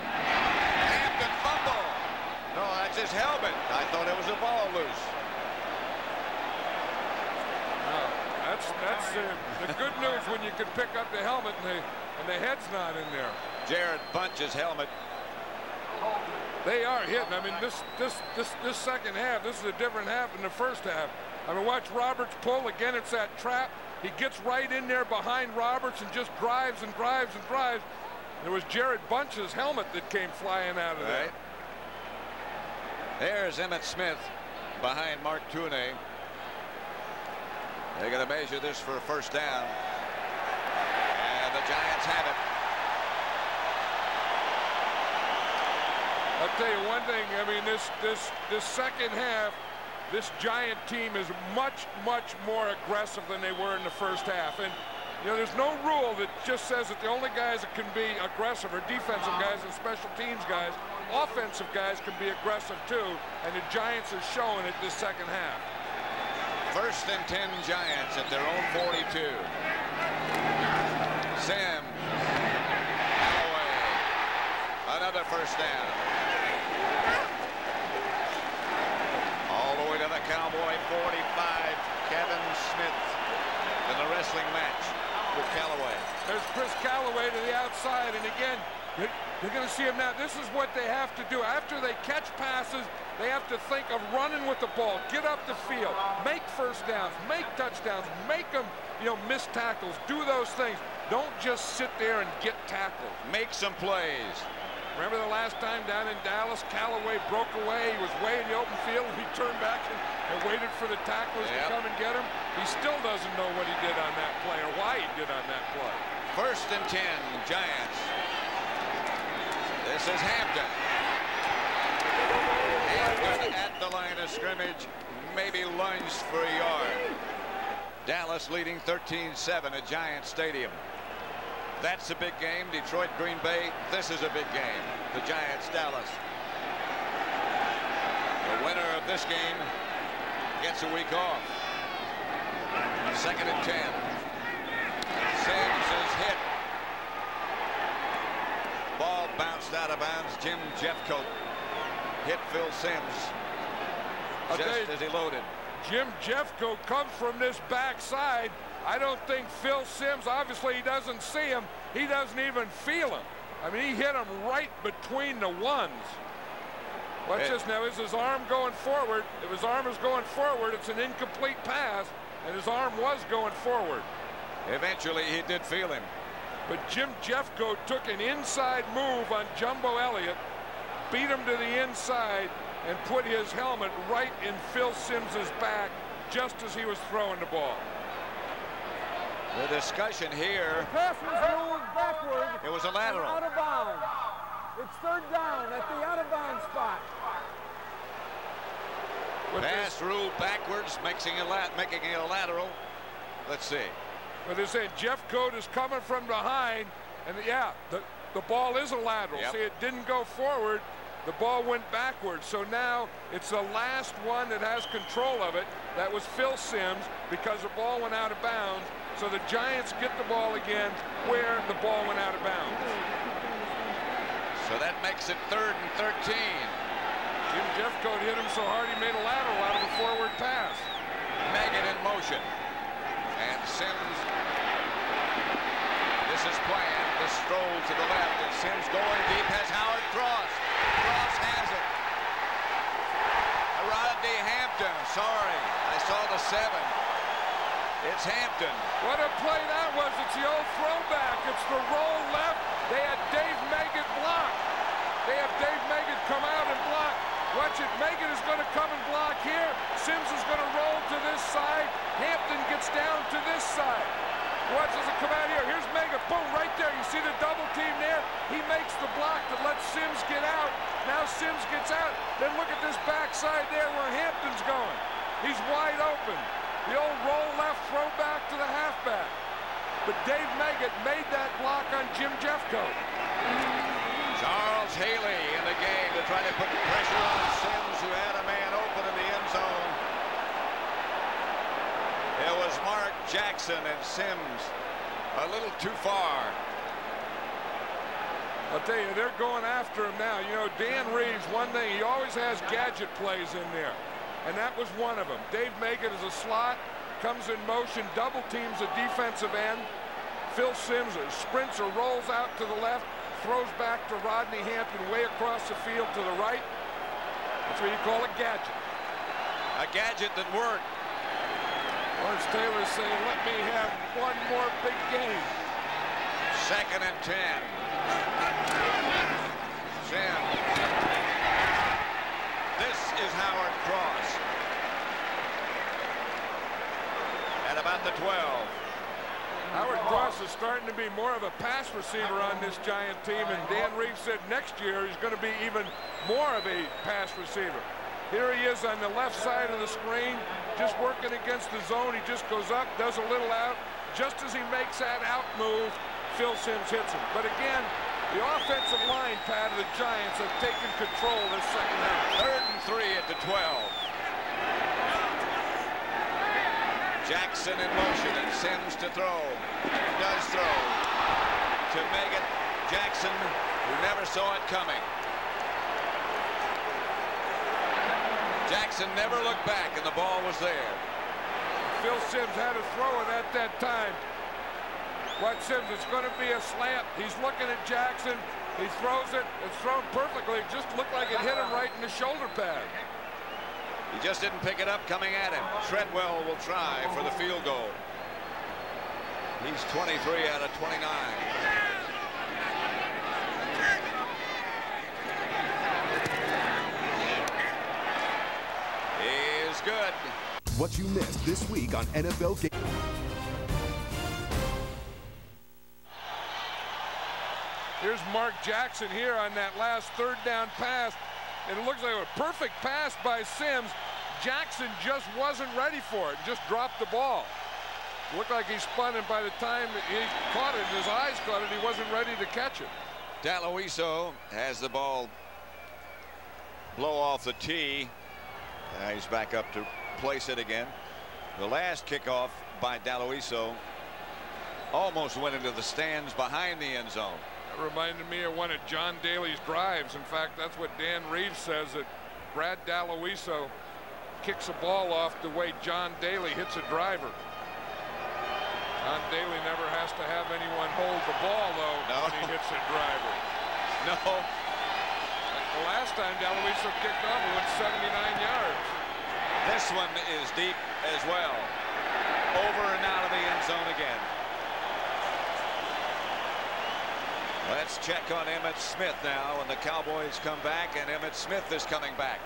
Hampton fumble. No, that's his helmet. I thought it was a ball loose. No, that's the good news when you can pick up the helmet and the head's not in there. Jared Bunch's helmet. They are hitting. I mean, this second half, this is a different half than the first half. I mean, watch Roberts pull. Again, it's that trap. He gets right in there behind Roberts and just drives and drives and drives. It was Jared Bunch's helmet that came flying out of there. There's Emmitt Smith behind Mark Tooney. They're going to measure this for a first down. And the Giants have it. I'll tell you one thing. I mean, this second half, this Giant team is much, much more aggressive than they were in the first half. And, you know, there's no rule that just says that the only guys that can be aggressive are defensive guys and special teams guys. Offensive guys can be aggressive, too. And the Giants are showing it this second half. 1st and 10 Giants at their own 42. Sims. Away. Another first down. All the way to the Cowboy 45. Kevin Smith in the wrestling match with Callaway. There's Chris Callaway to the outside. And again, you're going to see him now. This is what they have to do. After they catch passes, they have to think of running with the ball, get up the field, make first downs, make touchdowns, make them, you know, miss tackles, do those things. Don't just sit there and get tackled. Make some plays. Remember the last time down in Dallas, Callaway broke away. He was way in the open field, and he turned back and waited for the tacklers to come and get him. He still doesn't know what he did on that play or why he did on that play. 1st and 10, Giants. This is Hampton. Hampton at the line of scrimmage, maybe lunged for a yard. Dallas leading 13-7 at Giants Stadium. That's a big game. Detroit, Green Bay. This is a big game. The Giants, Dallas. The winner of this game gets a week off. 2nd and 10. Sims is hit. Ball bounced out of bounds. Jim Jeffcoat hit Phil Sims just as he loaded. Jim Jeffcoat comes from this backside. I don't think Phil Sims, obviously he doesn't see him. He doesn't even feel him. I mean, he hit him right between the ones. Watch this now. Is his arm going forward? If his arm is going forward, it's an incomplete pass, and his arm was going forward. Eventually, he did feel him. But Jim Jeffcoat took an inside move on Jumbo Elliott, beat him to the inside, and put his helmet right in Phil Simms' back just as he was throwing the ball. The discussion here. The pass was ruled backward. It was a lateral. Out of bounds. It's third down at the out of bounds spot. Pass ruled backwards, making it a lateral. Let's see. But they're saying Jeff Coat is coming from behind, and yeah, the ball is a lateral. Yep. See, it didn't go forward. The ball went backwards. So now it's the last one that has control of it. That was Phil Simms because the ball went out of bounds. So the Giants get the ball again where the ball went out of bounds. So that makes it 3rd and 13. Jim Jeffcoat hit him so hard he made a lateral out of a forward pass. Megan in motion. And Simms, this is planned. The stroll to the left, and Simms going deep has Howard Cross. Cross has it. Rodney Hampton, sorry. I saw the 7. It's Hampton. What a play that was. It's the old throwback. It's the roll left. They had Dave Meggett block. They have Dave Meggett come out and block. Watch it. Meggett is going to come and block here. Simms is going to roll to this side. Hampton gets down to this side. Watch as it come out here. Here's Meggett. Boom, right there. You see the double team there? He makes the block that lets Simms get out. Now Simms gets out. Then look at this backside there where Hampton's going. He's wide open. The old roll left, throw back to the halfback. But Dave Meggett made that block on Jim Jeffcoat. Charles Haley in the game to try to put pressure on Simms, who had a man open in the end zone. It was Mark Jackson, and Simms a little too far. I'll tell you, they're going after him now. You know, Dan Reeves, one thing, he always has gadget plays in there. And that was one of them. Dave Meggett is a slot, comes in motion, double teams a defensive end. Phil Simms sprints or rolls out to the left, throws back to Rodney Hampton way across the field to the right. That's what you call a gadget. A gadget that worked. Lawrence Taylor saying, let me have one more big game. 2nd and 10. Simms. This is Howard Cross. At about the 12. Howard Cross is starting to be more of a pass receiver on this Giant team, and Dan Reeves said next year he's going to be even more of a pass receiver. Here he is on the left side of the screen, just working against the zone. He just goes up, does a little out. Just as he makes that out move, Phil Simms hits him. But again, the offensive line, Pat, of the Giants have taken control this second half. 3rd and 3 at the 12. Jackson in motion, and Simms to throw. Does throw to Meggett. Jackson, who never saw it coming. Jackson never looked back, and the ball was there. Phil Simms had to throw it at that time. Watch Simms, it's going to be a slant. He's looking at Jackson. He throws it. It's thrown perfectly. It just looked like it hit him right in the shoulder pad. He just didn't pick it up coming at him. Treadwell will try for the field goal. He's 23 out of 29. Is good. What you missed this week on NFL Game. Here's Mark Jackson here on that last 3rd down pass. And it looks like a perfect pass by Simms. Jackson just wasn't ready for it. Just dropped the ball. Looked like he spun, and by the time he caught it, and his eyes caught it, he wasn't ready to catch it. Daloiso has the ball blow off the tee. He's back up to place it again. The last kickoff by Daloiso almost went into the stands behind the end zone. That reminded me of one of John Daly's drives. In fact, that's what Dan Reeves says, that Brad Daloiso kicks a ball off the way John Daly hits a driver. John Daly never has to have anyone hold the ball, though, when he hits a driver. No. The last time Daloiso kicked off, it went 79 yards. This one is deep as well. Over and out of the end zone again. Let's check on Emmitt Smith now, and the Cowboys come back, and Emmitt Smith is coming back.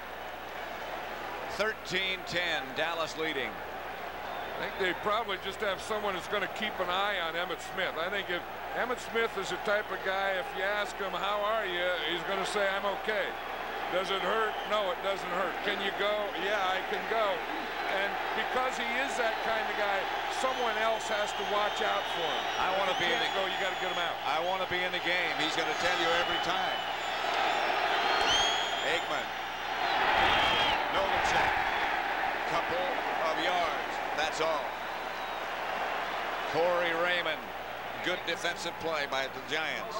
13-10, Dallas leading. I think they probably just have someone who's going to keep an eye on Emmitt Smith. I think if Emmitt Smith is the type of guy, if you ask him, how are you, he's going to say, I'm okay. Does it hurt? No, it doesn't hurt. Can you go? Yeah, I can go. And because he is that kind of guy, someone else has to watch out for him. I want to be in the go. You got to get him out. I want to be in the game. He's going to tell you every time. Aikman. Novacek. Couple of yards. That's all. Corey Raymond. Good defensive play by the Giants.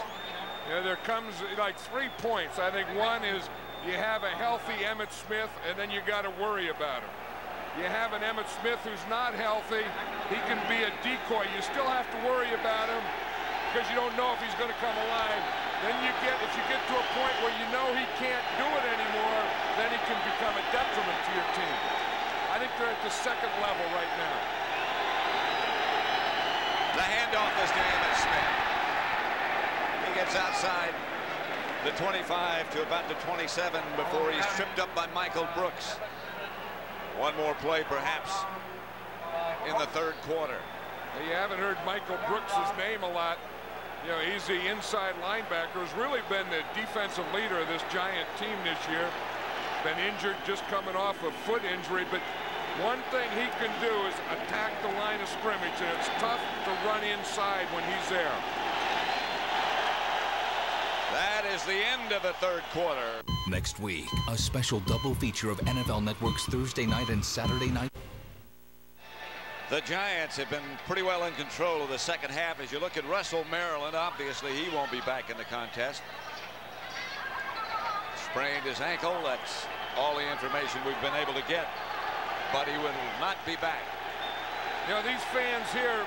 Yeah, there comes like 3 points. I think one is you have a healthy Emmitt Smith, and then you got to worry about him. You have an Emmitt Smith who's not healthy. He can be a decoy. You still have to worry about him because you don't know if he's going to come alive. Then if you get to a point where you know he can't do it anymore, then he can become a detriment to your team. I think they're at the second level right now. The handoff is to Emmitt Smith. He gets outside the 25 to about the 27 before he's tripped up by Michael Brooks. One more play, perhaps, in the third quarter. You haven't heard Michael Brooks' name a lot. You know, he's the inside linebacker, who's really been the defensive leader of this Giant team this year. Been injured, just coming off a foot injury, but one thing he can do is attack the line of scrimmage, and it's tough to run inside when he's there. That is the end of the third quarter. Next week, a special double feature of NFL Network's Thursday night and Saturday night. The Giants have been pretty well in control of the second half. As you look at Russell Maryland, obviously he won't be back in the contest. Sprained his ankle. That's all the information we've been able to get. But he will not be back. You know, these fans here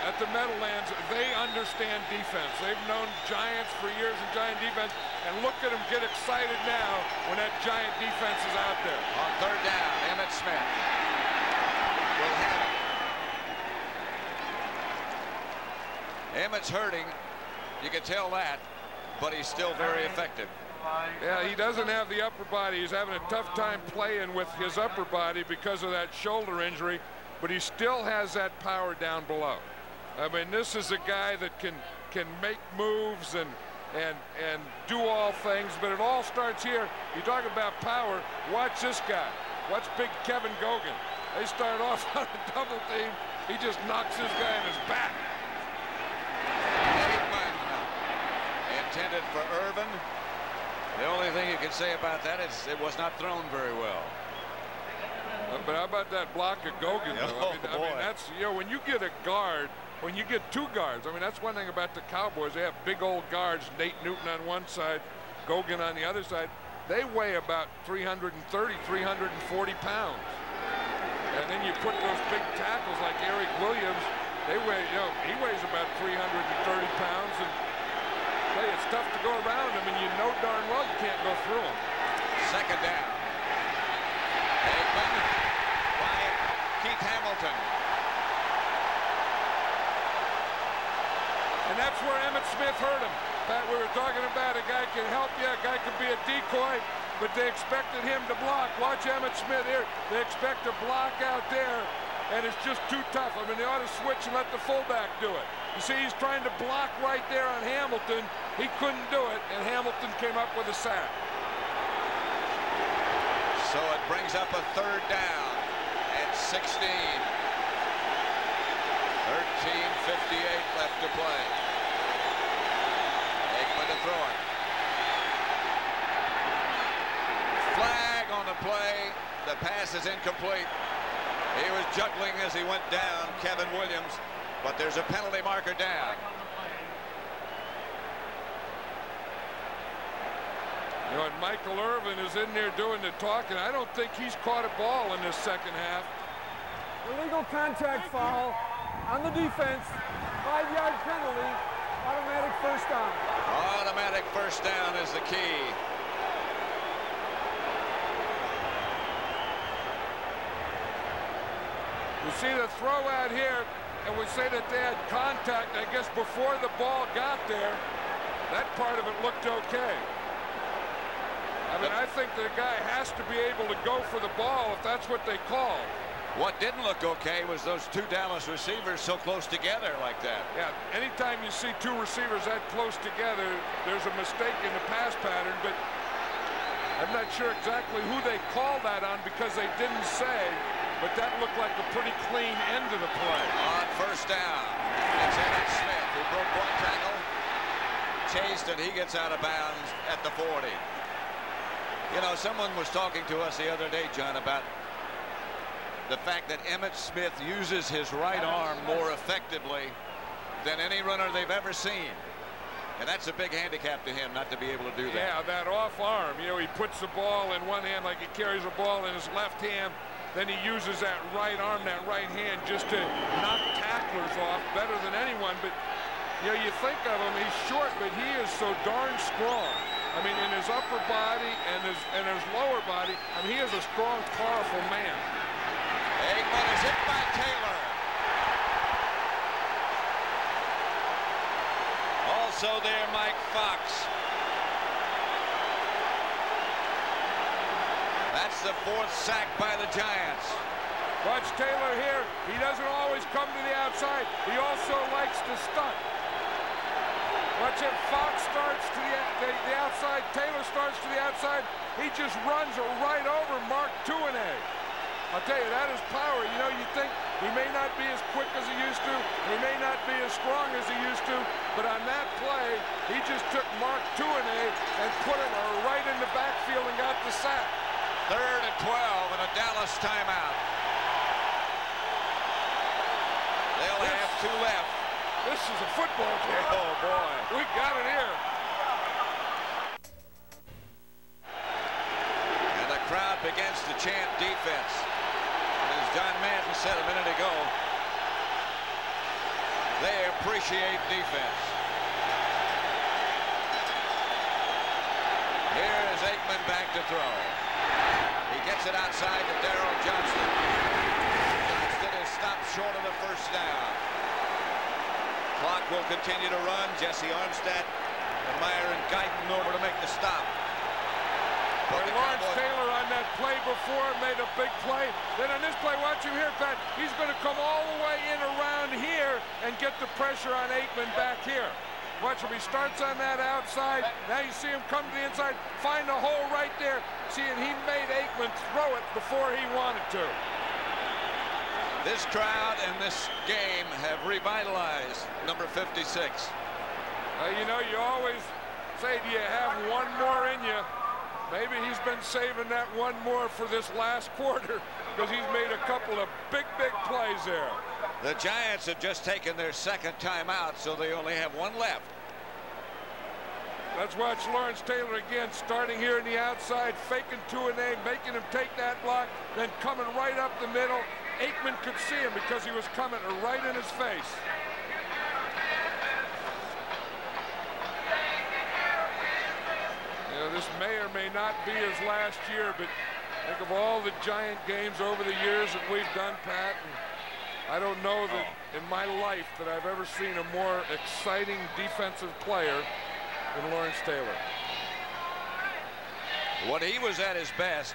at the Meadowlands, they understand defense. They've known Giants for years in Giant defense, and look at them get excited now when that Giant defense is out there. On third down, Emmitt Smith will have it. Emmitt's hurting. You can tell that, but he's still very effective. Yeah, he doesn't have the upper body. He's having a tough time playing with his upper body because of that shoulder injury, but he still has that power down below. I mean, this is a guy that can make moves and do all things, but it all starts here. You talk about power. Watch this guy. Watch big Kevin Gogan. They start off on a double team. He just knocks this guy in his back. Intended for Irvin. The only thing you can say about that is it was not thrown very well. But how about that block of Gogan, though? I mean, that's, you know, when you get a guard, when you get two guards, I mean, that's one thing about the Cowboys. They have big old guards, Nate Newton on one side, Gogan on the other side. They weigh about 330, 340 pounds. And then you put those big tackles like Eric Williams, they weigh, you know, he weighs about 330 pounds. And hey, it's tough to go around him, and you know darn well you can't go through him. Second down. Aikman by Keith Hamilton. And that's where Emmitt Smith hurt him. Pat, we were talking about a guy can help you, a guy can be a decoy, but they expected him to block. Watch Emmitt Smith here. They expect to block out there, and it's just too tough. I mean, they ought to switch and let the fullback do it. You see, he's trying to block right there on Hamilton. He couldn't do it, and Hamilton came up with a sack. So it brings up a third down at 16. 13:58 left to play. Aikman to throw it. Flag on the play. The pass is incomplete. He was juggling as he went down, Kevin Williams, but there's a penalty marker down. You know, and Michael Irvin is in there doing the talking. I don't think he's caught a ball in this second half. Illegal contact foul on the defense. 5-yard penalty. Automatic first down. Automatic first down is the key. You see the throw out here, and we say that they had contact, I guess, before the ball got there. That part of it looked okay. I mean, I think the guy has to be able to go for the ball if that's what they call. What didn't look okay was those two Dallas receivers so close together like that. Yeah, anytime you see two receivers that close together, there's a mistake in the pass pattern, but I'm not sure exactly who they called that on because they didn't say, but that looked like a pretty clean end to the play. On first down, it's Emmitt Smith who broke one tackle, chased, and he gets out of bounds at the 40. You know, someone was talking to us the other day, John, about the fact that Emmitt Smith uses his right arm more effectively than any runner they've ever seen. And that's a big handicap to him not to be able to do that. Yeah, that off arm. You know, he puts the ball in one hand like he carries the ball in his left hand. Then he uses that right arm, that right hand, just to knock tacklers off better than anyone. But, you know, you think of him, he's short, but he is so darn strong. I mean, in his upper body and his lower body, I mean, he is a strong, powerful man. Aikman is hit by Taylor. Also there, Mike Fox. That's the 4th sack by the Giants. Watch Taylor here. He doesn't always come to the outside. He also likes to stunt. Watch it. Fox starts to the outside. Taylor starts to the outside. He just runs right over Mark Tuinei. I'll tell you, that is power. You know, you think he may not be as quick as he used to. He may not be as strong as he used to. But on that play, he just took Mark Tuinei and put him right in the backfield and got the sack. 3rd and 12 and a Dallas timeout. They'll have 2 left. This is a football game. Oh, boy. We got it here. And the crowd begins to chant defense. As John Madden said a minute ago, they appreciate defense. Here is Aikman back to throw. He gets it outside to Darrell Johnston. Johnston is stopped short of the first down. Clock will continue to run. Jesse Armstead and Myron Guyton over to make the stop. Lawrence Taylor on that play before made a big play. Then on this play, watch him here, Pat. He's going to come all the way in around here and get the pressure on Aikman back here. Watch him. He starts on that outside. Now you see him come to the inside, find a hole right there. See, and he made Aikman throw it before he wanted to. This crowd and this game have revitalized number 56. You know, you always say, do you have one more in you? Maybe he's been saving that one more for this last quarter because he's made a couple of big plays there. The Giants have just taken their 2nd timeout, so they only have 1 left. Let's watch Lawrence Taylor again, starting here in the outside, faking Tuinei, making him take that block, then coming right up the middle. Aikman could see him because he was coming right in his face. You know, this may or may not be his last year, but think of all the Giant games over the years that we've done, Pat. And I don't know that in my life that I've ever seen a more exciting defensive player than Lawrence Taylor. When he was at his best,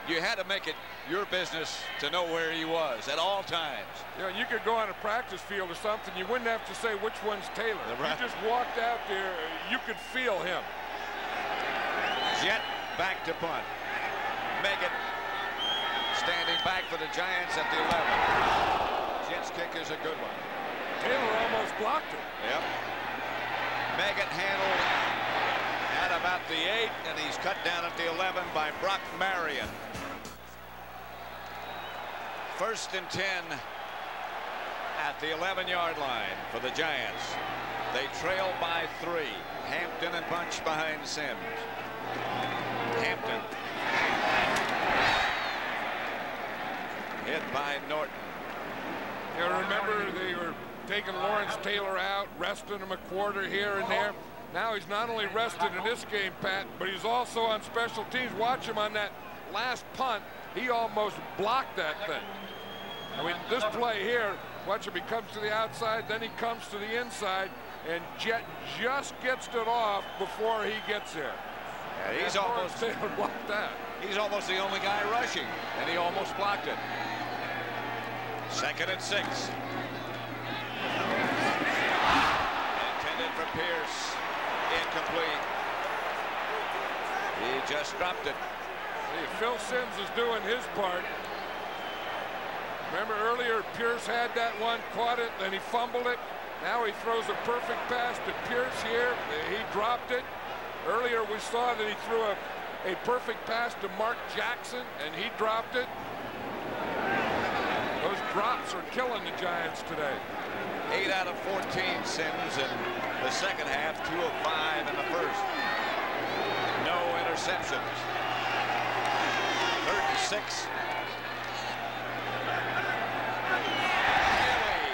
you had to make it your business to know where he was at all times. You know, you could go on a practice field or something, you wouldn't have to say which one's Taylor. Right. You just walked out there, you could feel him. Jet back to punt. Meggett standing back for the Giants at the 11. Jet's kick is a good one. Taylor almost blocked it. Yep. Meggett handled at about the 8, and he's cut down at the 11 by Brock Marion. 1st and 10 at the 11-yard line for the Giants. They trail by 3. Hampton and Bunch behind Sims. Hampton hit by Norton. You remember they were taking Lawrence Taylor out, resting him a quarter here and there. Now he's not only rested in this game, Pat, but he's also on special teams. Watch him on that last punt. He almost blocked that thing. I mean, this play here, watch him, he comes to the outside, then he comes to the inside, and Jet just gets it off before he gets there. And he's almost blocked that. He's almost the only guy rushing, and he almost blocked it. 2nd and 6. Intended for Pierce. Incomplete. He just dropped it. See, Phil Simms is doing his part. Remember earlier, Pierce had that one, caught it, then he fumbled it. Now he throws a perfect pass to Pierce here. He dropped it. Earlier we saw that he threw a perfect pass to Mark Jackson, and he dropped it. Those drops are killing the Giants today. 8 out of 14 Simms in the second half, 2 of 5 in the first. No interceptions. 3rd and 6. Haley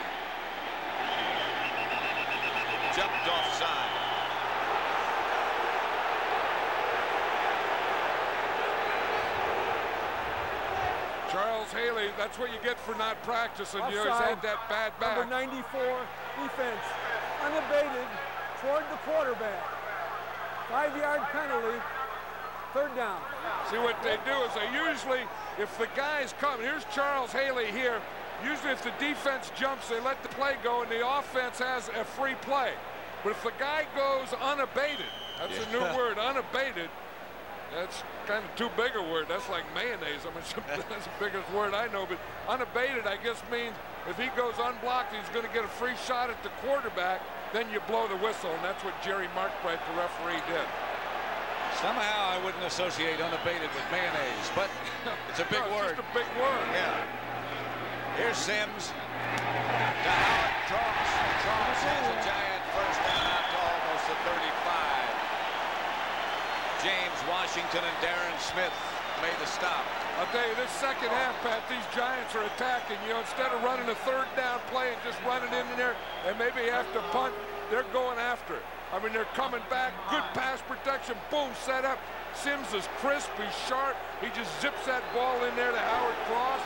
jumped offside. Charles Haley, that's what you get for not practicing. You know, he's had that bad back. Number 94, defense, unabated toward the quarterback. 5-yard penalty, 3rd down. See, what they do is they usually, if the guy's coming, here's Charles Haley here. Usually if the defense jumps, they let the play go, and the offense has a free play. But if the guy goes unabated, that's a new word, unabated, that's kind of too big a word. That's like mayonnaise. I mean, that's the biggest word I know. But unabated, I guess, means if he goes unblocked, he's going to get a free shot at the quarterback. Then you blow the whistle, and that's what Jerry Markbright, the referee, did. Somehow I wouldn't associate unabated with mayonnaise, but it's a big word. It's just a big word. Yeah. Here's Simms. To Howard Cross. Cross has a giant first down out to almost the 35. James Washington and Darren Smith made the stop. I'll tell you, this second half, Pat, these Giants are attacking. You know, instead of running a 3rd down play and just running in there and maybe have to punt, they're going after it. I mean, they're coming back, good pass protection, boom, set up. Simms is crisp, he's sharp. He just zips that ball in there to Howard Cross.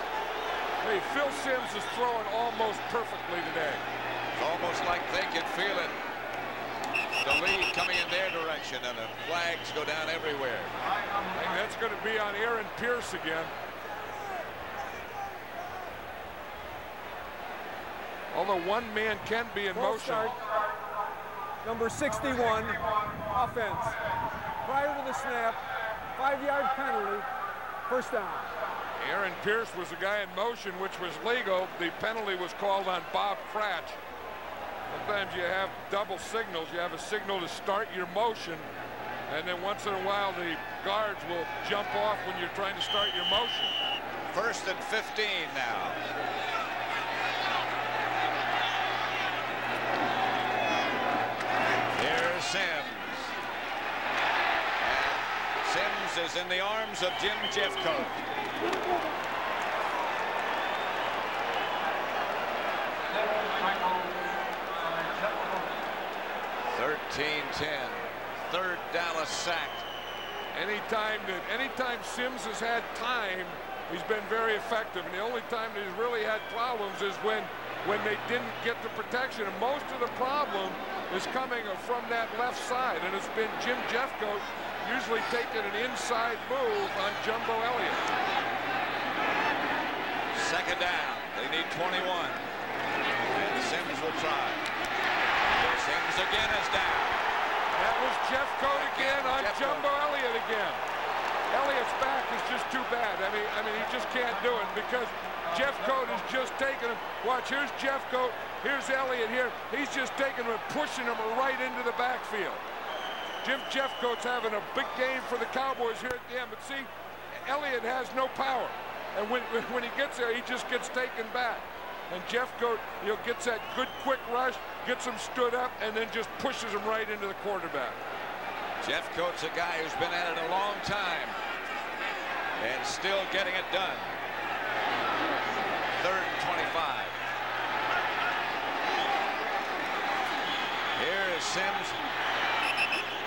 Hey, Phil Simms is throwing almost perfectly today. It's almost like they can feel it. The lead coming in their direction, and the flags go down everywhere. And that's going to be on Aaron Pierce again. Although one man can be in motion. Start. Number 61, offense. Prior to the snap, 5-yard penalty, 1st down. Aaron Pierce was the guy in motion, which was legal. The penalty was called on Bob Cratch. Sometimes you have double signals. You have a signal to start your motion, and then once in a while the guards will jump off when you're trying to start your motion. 1st and 15 now. Here's Simms. And Simms is in the arms of Jim Jeffcoat. 13-10. 3rd Dallas sacked. Anytime Simms has had time, he's been very effective. And the only time that he's really had problems is when they didn't get the protection. And most of the problem is coming from that left side. And it's been Jim Jeffcoat usually taking an inside move on Jumbo Elliott. 2nd down. They need 21. And Simms will try. Simms again is down. That was Jeffcoat again on Jumbo Elliott again. Elliott's back is just too bad. I mean, he just can't do it because Jeffcoat is just taking him. Watch, here's Jeffcoat. Here's Elliott here. He's just taking him and pushing him right into the backfield. Jim Jeffcoat's having a big game for the Cowboys here at the end. But see, Elliott has no power. And when he gets there, he just gets taken back. And Jeffcoat, gets that good quick rush, gets him stood up, and then just pushes him right into the quarterback. Jeffcoat's a guy who's been at it a long time and still getting it done. 3rd and 25. Here is Simms.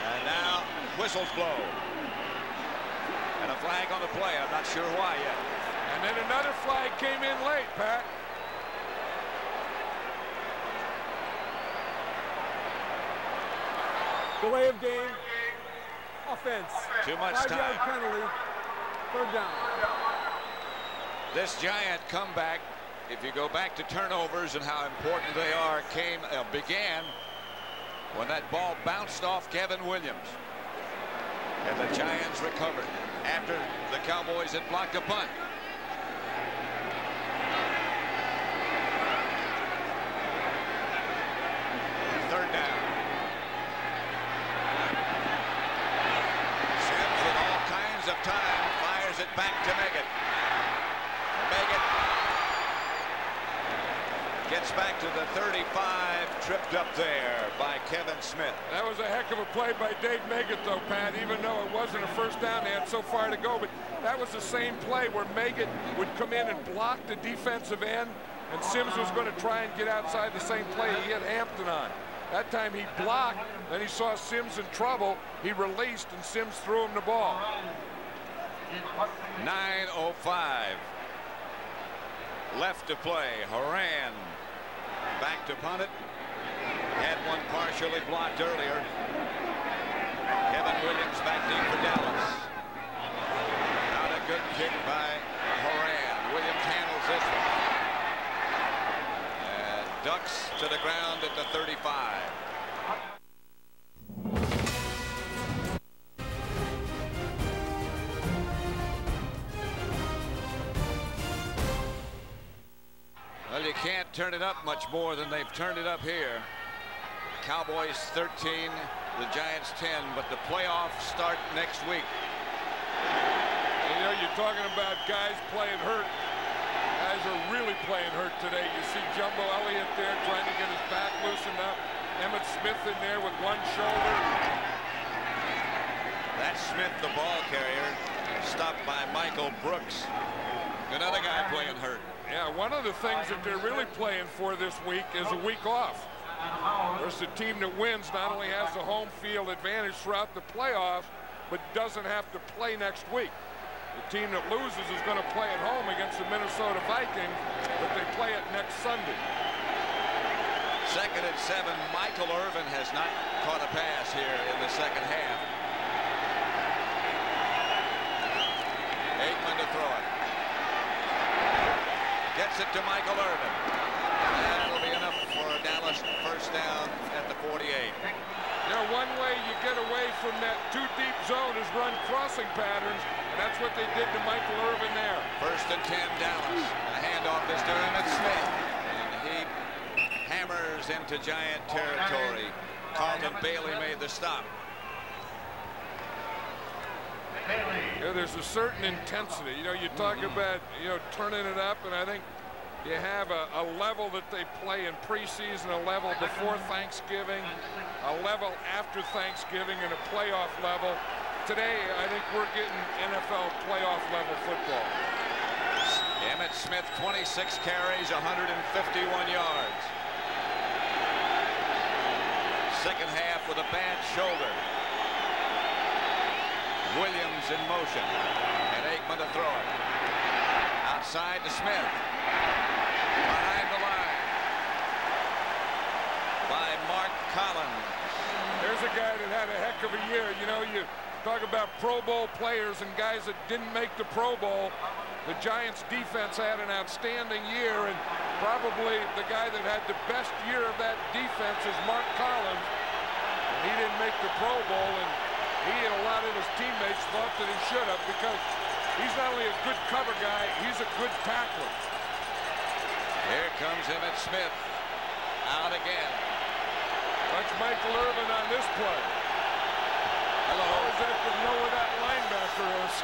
And now whistles blow. And a flag on the play. I'm not sure why yet. And then another flag came in late, Pat. Delay of game, Offense. Too much 5-yard time. penalty. 3rd down. This giant comeback, if you go back to turnovers and how important they are, began when that ball bounced off Kevin Williams. And the Giants recovered after the Cowboys had blocked a punt. Third down. Sims with all kinds of time fires it back to Meggett. Meggett gets back to the 35, tripped up there by Kevin Smith. That was a heck of a play by Dave Meggett, though, Pat, even though it wasn't a first down. They had so far to go, but that was the same play where Meggett would come in and block the defensive end, and Sims was going to try and get outside the same play he had Hampton on. That time he blocked, then he saw Sims in trouble. He released, and Sims threw him the ball. 9:05 left to play. Horan back to punt it. Had one partially blocked earlier. Kevin Williams back deep for Dallas. Not a good kick by Horan. Williams handles this one. Ducks to the ground at the 35. Well, you can't turn it up much more than they've turned it up here. Cowboys 13, the Giants 10, but the playoffs start next week. You know, you're talking about guys playing hurt. Guys are really playing hurt today. You see Jumbo Elliott there trying to get his back loosened up. Emmitt Smith in there with one shoulder. That's Smith, the ball carrier, stopped by Michael Brooks. Another guy playing hurt. Yeah, one of the things that they're really playing for this week is a week off. There's the team that wins not only has the home field advantage throughout the playoffs, but doesn't have to play next week. The team that loses is going to play at home against the Minnesota Vikings, but they play it next Sunday. 2nd and 7. Michael Irvin has not caught a pass here in the second half. Aikman to throw it. Gets it to Michael Irvin. That'll be enough for a Dallas first down at the 48. You know, one way you get away from that too-deep zone is run crossing patterns, and that's what they did to Michael Irvin there. 1st and 10, Dallas. The handoff is to Emmitt Smith, and he hammers into Giant territory. Carlton Bailey made the stop. You know, there's a certain intensity. You know, you talk about, you know, turning it up, and I think you have a level that they play in preseason, a level before Thanksgiving, a level after Thanksgiving, and a playoff level. Today, I think we're getting NFL playoff level football. Emmitt Smith, 26 carries, 151 yards. Second half with a bad shoulder. Williams in motion, and Aikman to throw it. Outside to Smith. Behind the line by Mark Collins. There's a guy that had a heck of a year. You know, you talk about Pro Bowl players and guys that didn't make the Pro Bowl. The Giants defense had an outstanding year, and probably the guy that had the best year of that defense is Mark Collins. And he didn't make the Pro Bowl, and he and a lot of his teammates thought that he should have, because he's not only a good cover guy, he's a good tackler. Here comes Emmitt Smith. Out again. Watch Michael Irvin on this play. Hello. Always have to know where that linebacker is.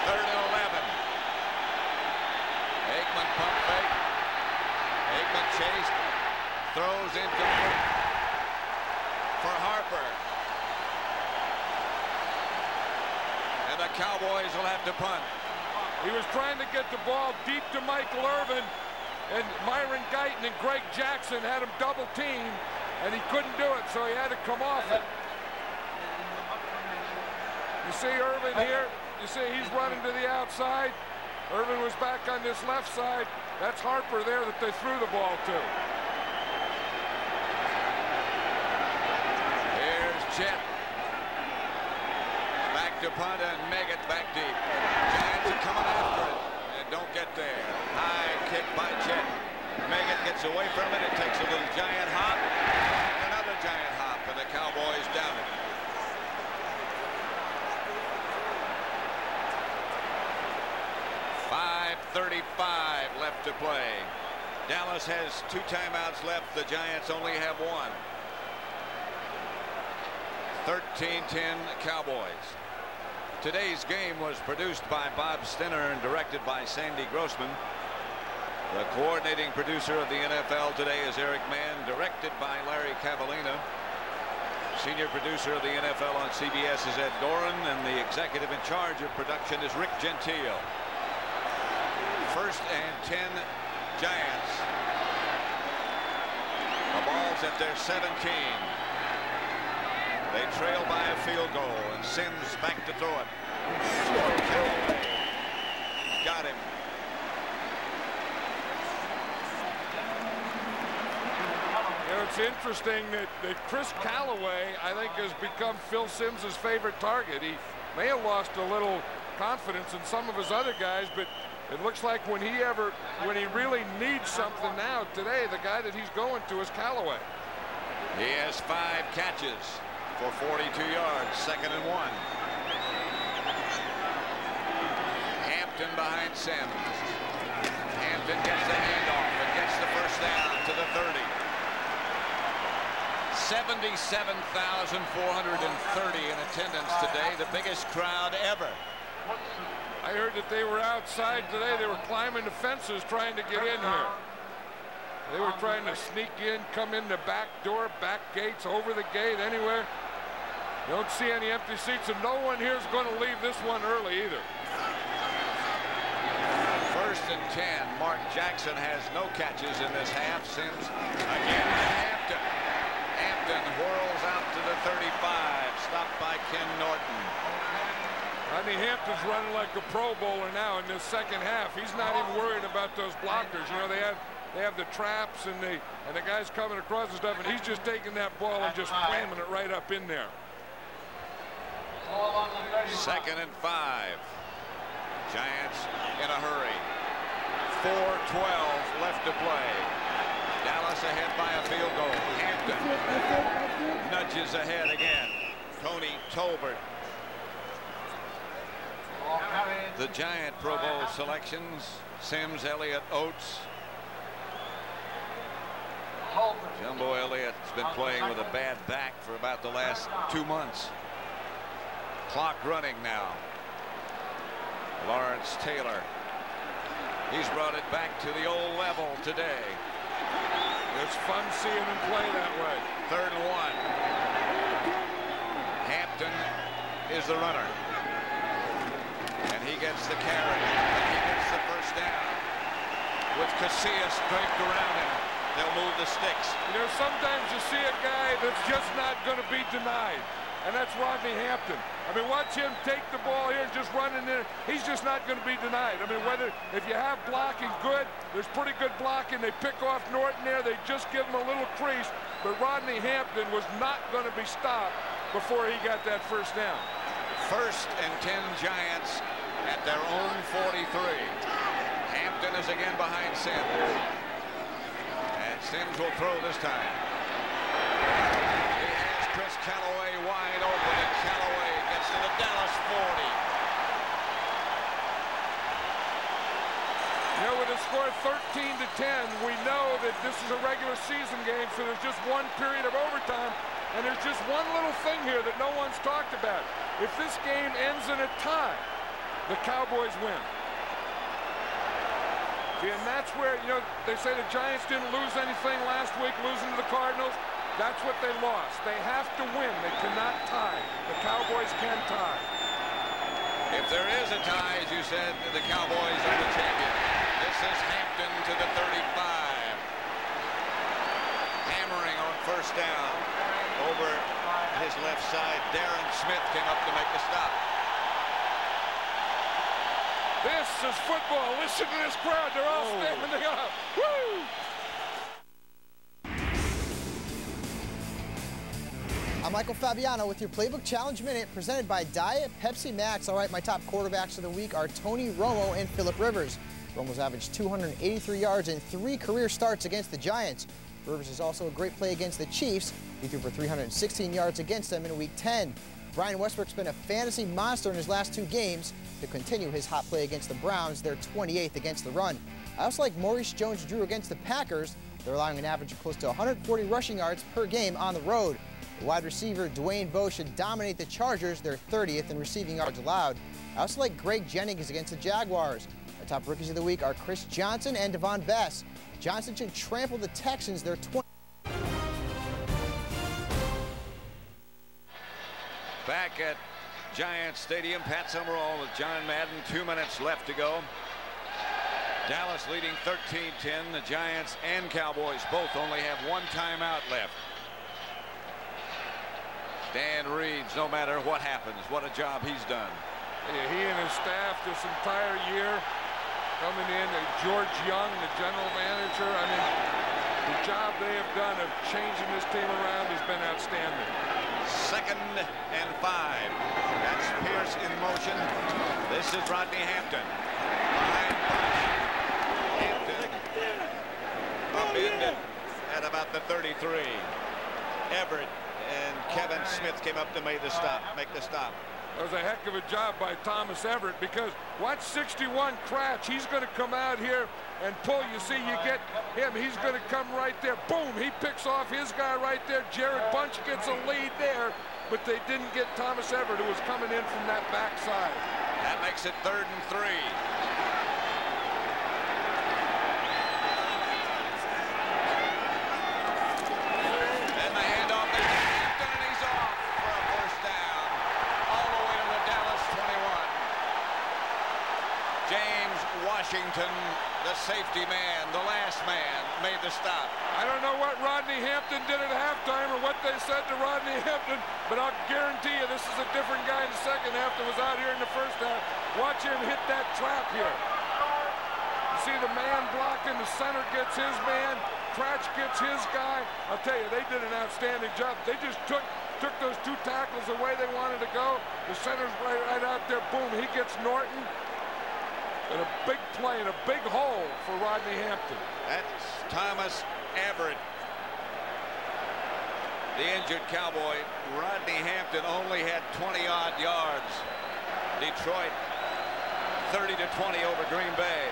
3rd and 11. Aikman pump fake. Aikman chased. Throws incomplete for Harper. And the Cowboys will have to punt. He was trying to get the ball deep to Michael Irvin, and Myron Guyton and Greg Jackson had him double teamed, and he couldn't do it, so he had to come off it. You see Irvin here? You see he's running to the outside. Irvin was back on this left side. That's Harper there that they threw the ball to. Here's Jet. to punt, and Meggett back deep. Giants are coming after it and don't get there. High kick by Chet. Meggett gets away from it. It takes a little giant hop. And another giant hop, and the Cowboys down it. .35 left to play. Dallas has 2 timeouts left. The Giants only have 1. 13-10 Cowboys. Today's game was produced by Bob Stinner and directed by Sandy Grossman. The coordinating producer of the NFL today is Eric Mann, directed by Larry Cavallina. Senior producer of the NFL on CBS is Ed Doran, and the executive in charge of production is Rick Gentile. 1st and 10 Giants. The ball's at their 17. They trail by a field goal, and Sims back to throw it. Got him. You know, it's interesting that Chris Callaway, I think, has become Phil Simms' favorite target. He may have lost a little confidence in some of his other guys, but it looks like when he really needs something now today, the guy that he's going to is Callaway. He has 5 catches for 42 yards, 2nd and 1. Hampton behind Sims. Hampton gets the handoff and gets the first down to the 30. 77,430 in attendance today, the biggest crowd ever. I heard that they were outside today. They were climbing the fences trying to get in here. They were trying to sneak in, come in the back door, back gates, over the gate, anywhere. Don't see any empty seats, and no one here is going to leave this one early either. 1st and 10. Mark Jackson has no catches in this half. Sims again to Hampton. Hampton whirls out to the 35, stopped by Ken Norton. Rodney Hampton's running like a Pro Bowler now in this second half. He's not even worried about those blockers. You know, they have the traps and the guys coming across and stuff, and he's just taking that ball and just slamming it right up in there. 2nd and 5. Giants in a hurry. 4:12 left to play. Dallas ahead by a field goal. Hampton nudges ahead again. Tony Tolbert. The Giant Pro Bowl selections: Sims, Elliott, Oates. Jumbo Elliott's been playing with a bad back for about the last 2 months. Clock running now. Lawrence Taylor. He's brought it back to the old level today. It's fun seeing him play that way. 3rd and 1. Hampton is the runner. And he gets the carry. And he gets the first down. With Casillas draped around him, they'll move the sticks. You know, sometimes you see a guy that's just not going to be denied. And that's Rodney Hampton. I mean, watch him take the ball here and just run in there. He's just not going to be denied. I mean, if you have blocking good, there's pretty good blocking. They pick off Norton there. They just give him a little crease. But Rodney Hampton was not going to be stopped before he got that first down. 1st and 10 Giants at their own 43. Hampton is again behind Sims. And Sims will throw this time. He has Chris Callaway wide open, and Callaway gets to the Dallas 40. You know, with a score 13-10, we know that this is a regular season game, so there's just one period of overtime, and there's just one little thing here that no one's talked about. If this game ends in a tie, the Cowboys win. See, and that's where, you know, they say the Giants didn't lose anything last week, losing to the Cardinals. That's what they lost. They have to win. They cannot tie. The Cowboys can tie. If there is a tie, as you said, the Cowboys are the champion. This is Hampton to the 35. Hammering on first down. Over his left side, Darren Smith came up to make the stop. This is football. Listen to this crowd. They're all standing up. Woo! I'm Michael Fabiano with your Playbook Challenge Minute presented by Diet Pepsi Max. All right, my top quarterbacks of the week are Tony Romo and Phillip Rivers. Romo's averaged 283 yards in 3 career starts against the Giants. Rivers is also a great play against the Chiefs. He threw for 316 yards against them in Week 10. Brian Westbrook's been a fantasy monster in his last 2 games to continue his hot play against the Browns. They're 28th against the run. I also like Maurice Jones-Drew against the Packers. They're allowing an average of close to 140 rushing yards per game on the road. The wide receiver Dwayne Bowe should dominate the Chargers. They're 30th in receiving yards allowed. I also like Greg Jennings against the Jaguars. My top rookies of the week are Chris Johnson and Devon Bess. Johnson should trample the Texans. They're 20. Back at Giants Stadium, Pat Summerall with John Madden. 2 minutes left to go. Dallas leading 13-10. The Giants and Cowboys both only have 1 timeout left. Dan Reeves, no matter what happens, what a job he's done. Yeah, he and his staff this entire year coming in. George Young, the general manager. I mean, the job they have done of changing this team around has been outstanding. 2nd and 5. That's Pierce in motion. This is Rodney Hampton. Behind Bush. Hampton upended at about the 33. Everett and Kevin Smith came up to make the stop. That was a heck of a job by Thomas Everett, because watch 61 Cratch. He's going to come out here and pull. You see, you get him. He's going to come right there. Boom. He picks off his guy right there. Jared Bunch gets a lead there, but they didn't get Thomas Everett, who was coming in from that backside. That makes it 3rd and 3. And the handoff is Hampton, and he's off for a first down. All the way to the Dallas 21. James Washington, the safety man, the last man, made the stop. I don't know what Rodney Hampton did at halftime or what they said to Rodney Hampton, but I'll guarantee you this is a different guy in the second half that was out here in the first half. Watch him hit that trap here. You see the man blocking, the center gets his man, Cratch gets his guy. I'll tell you, they did an outstanding job. They just took those 2 tackles the way they wanted to go. The center's right out there. Boom, he gets Norton. And a big play and a big hole for Rodney Hampton. That's Thomas Everett. The injured Cowboy. Rodney Hampton only had 20-odd yards. Detroit 30-20 over Green Bay.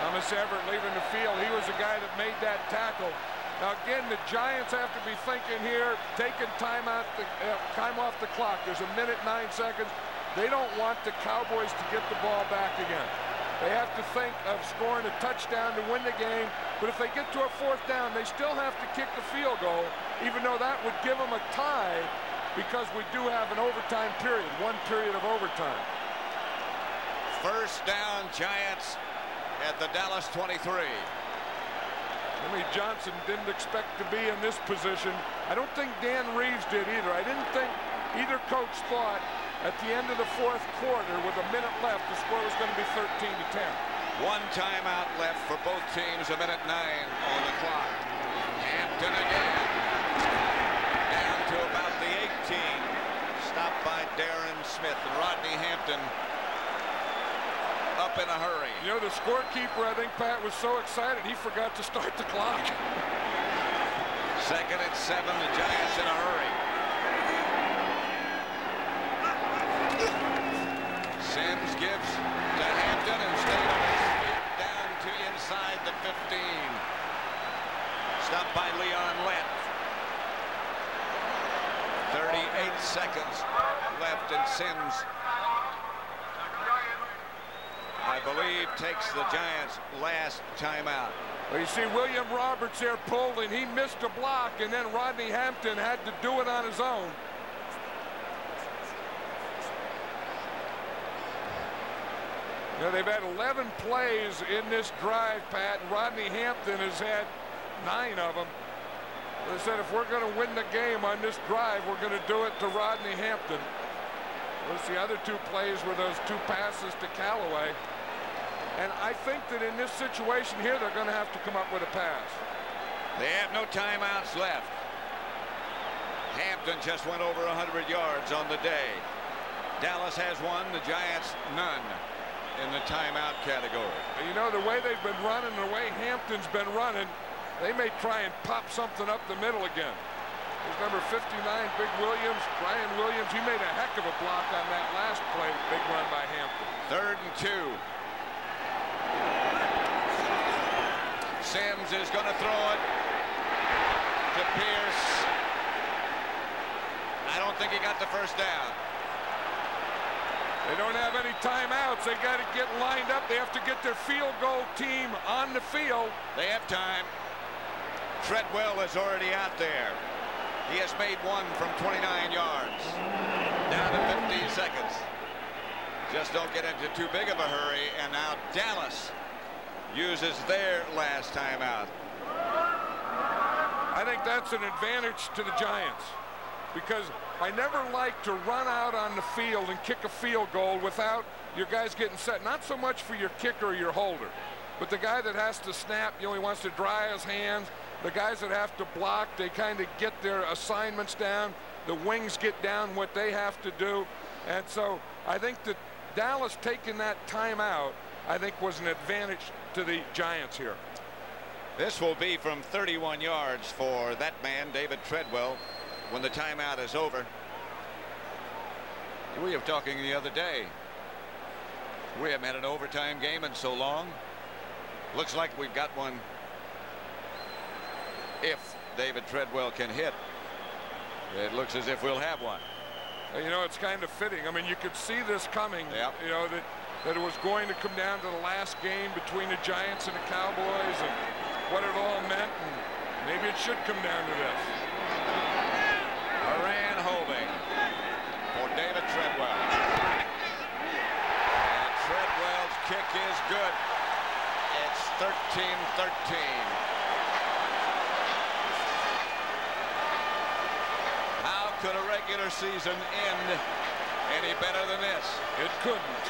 Thomas Everett leaving the field. He was the guy that made that tackle. Now again, the Giants have to be thinking here, taking time off the clock. There's 1 minute 9 seconds. They don't want the Cowboys to get the ball back again. They have to think of scoring a touchdown to win the game. But if they get to a 4th down, they still have to kick the field goal, even though that would give them a tie, because we do have an overtime period, 1 period of overtime. First down, Giants at the Dallas 23. Jimmy Johnson didn't expect to be in this position. I don't think Dan Reeves did either. I didn't think either coach thought at the end of the 4th quarter, with 1 minute left, the score was going to be 13-10. 1 timeout left for both teams, 1 minute 9 on the clock. Hampton again. Down to about the 18. Stopped by Darren Smith, and Rodney Hampton up in a hurry. You know, the scorekeeper, I think Pat was so excited he forgot to start the clock. 2nd and 7, the Giants in a hurry. Sims gives to Hampton and stayed on his feet down to inside the 15. Stopped by Leon Lett. 38 seconds left, and Sims, I believe, takes the Giants' last timeout. Well, you see William Roberts there pulled, and he missed a block, and then Rodney Hampton had to do it on his own. You know, they've had 11 plays in this drive, Pat, and Rodney Hampton has had 9 of them. They said if we're going to win the game on this drive, we're going to do it to Rodney Hampton. Whereas the other 2 plays were those 2 passes to Callaway. And I think that in this situation here, they're going to have to come up with a pass. They have no timeouts left. Hampton just went over 100 yards on the day. Dallas has one, the Giants none in the timeout category. And you know, the way they've been running, the way Hampton's been running, they may try and pop something up the middle again. There's number 59, Big Williams, Brian Williams. He made a heck of a block on that last play, big run by Hampton. 3rd and 2. Sims is going to throw it to Pierce. I don't think he got the first down. They don't have any timeouts. They got to get lined up. They have to get their field goal team on the field. They have time. Treadwell is already out there. He has made one from 29 yards. Down to 15 seconds. Just don't get into too big of a hurry. And now Dallas uses their last timeout. I think that's an advantage to the Giants, because I never like to run out on the field and kick a field goal without your guys getting set. Not so much for your kicker or your holder, but the guy that has to snap, he wants to dry his hands. The guys that have to block, they kind of get their assignments down. The wings get down what they have to do. And so I think that Dallas taking that timeout, I think, was an advantage to the Giants here. This will be from 31 yards for that man, David Treadwell, when the timeout is over. We were talking the other day. We haven't had an overtime game in so long. Looks like we've got one if David Treadwell can hit. It looks as if we'll have one. You know, it's kind of fitting. I mean, you could see this coming. Yep. You know, that it was going to come down to the last game between the Giants and the Cowboys and what it all meant. And maybe it should come down to this. Moran holding for David Treadwell. And Treadwell's kick is good. It's 13-13. How could a regular season end any better than this? It couldn't.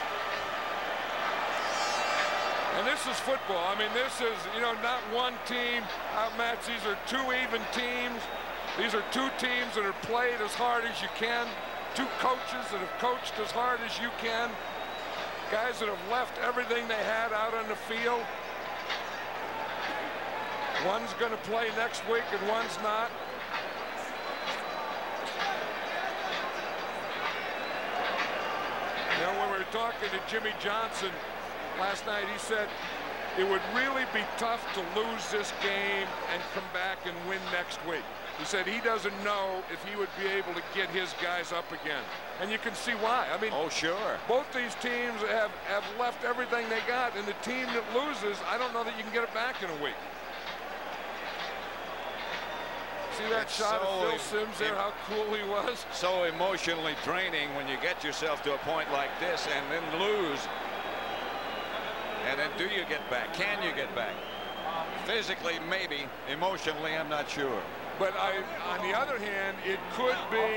And this is football. I mean, this is, you know, not one team outmatched. These are two even teams. These are two teams that have played as hard as you can. Two coaches that have coached as hard as you can. Guys that have left everything they had out on the field. One's going to play next week and one's not. You know, when we were talking to Jimmy Johnson last night, he said it would really be tough to lose this game and come back and win next week. He said he doesn't know if he would be able to get his guys up again. And you can see why. I mean, oh, sure. Both these teams have left everything they got, and the team that loses, I don't know that you can get it back in a week. See that shot of Phil Simms there, how cool he was? So emotionally draining when you get yourself to a point like this and then lose. And then do you get back? Can you get back? Physically, maybe. Emotionally, I'm not sure. But on the other hand, it could be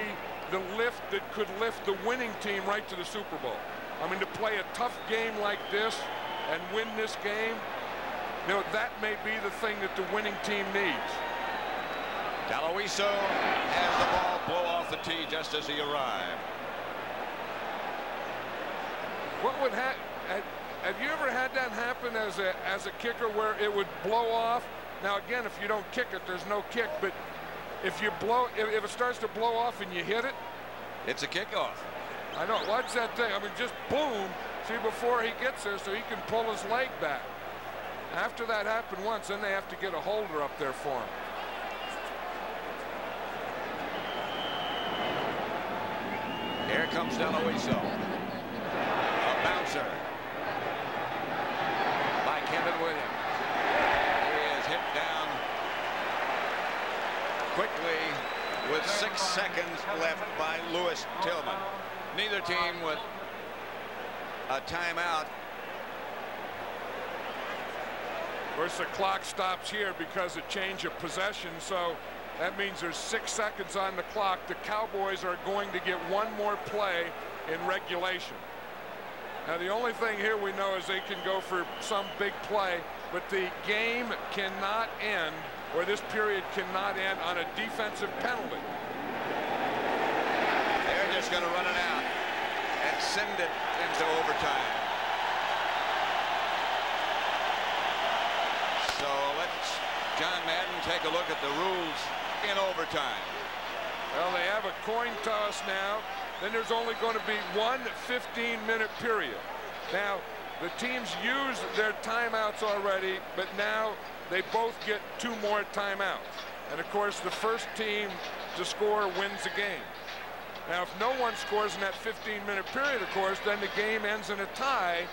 the lift that could lift the winning team right to the Super Bowl. I mean, to play a tough game like this and win this game, you know, that may be the thing that the winning team needs. Daloiso has the ball blow off the tee just as he arrived. What would have you ever had that happen as a kicker where it would blow off? Now again, if you don't kick it, there's no kick. But if you if it starts to blow off and you hit it, it's a kickoff. I know. What's that thing? I mean, just boom. See, before he gets there, so he can pull his leg back. After that happened once, then they have to get a holder up there for him. Here comes Daloiso. A bouncer by Kevin Williams. He is hit down quickly with 6 seconds left by Lewis Tillman. Neither team with a timeout. Of course, the clock stops here because of change of possession, so that means there's 6 seconds on the clock. The Cowboys are going to get one more play in regulation. Now, the only thing here we know is they can go for some big play, but the game cannot end, or this period cannot end, on a defensive penalty. just going to run it out and send it into overtime. So let's John Madden take a look at the rules in overtime. Well, they have a coin toss now. Then there's only going to be one 15-minute period. Now, the teams use their timeouts already, but now they both get 2 more timeouts. And, of course, the first team to score wins the game. Now, if no one scores in that 15-minute period, of course, then the game ends in a tie.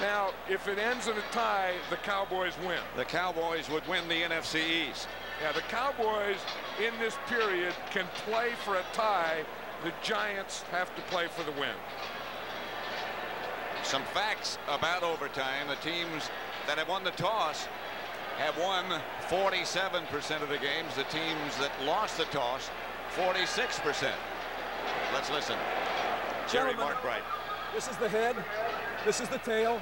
Now, if it ends in a tie, the Cowboys win. The Cowboys would win the NFC East. Yeah, the Cowboys in this period can play for a tie. The Giants have to play for the win. Some facts about overtime. The teams that have won the toss have won 47% of the games. The teams that lost the toss, 46%. Let's listen. Jerry Markbright. This is the head. This is the tail.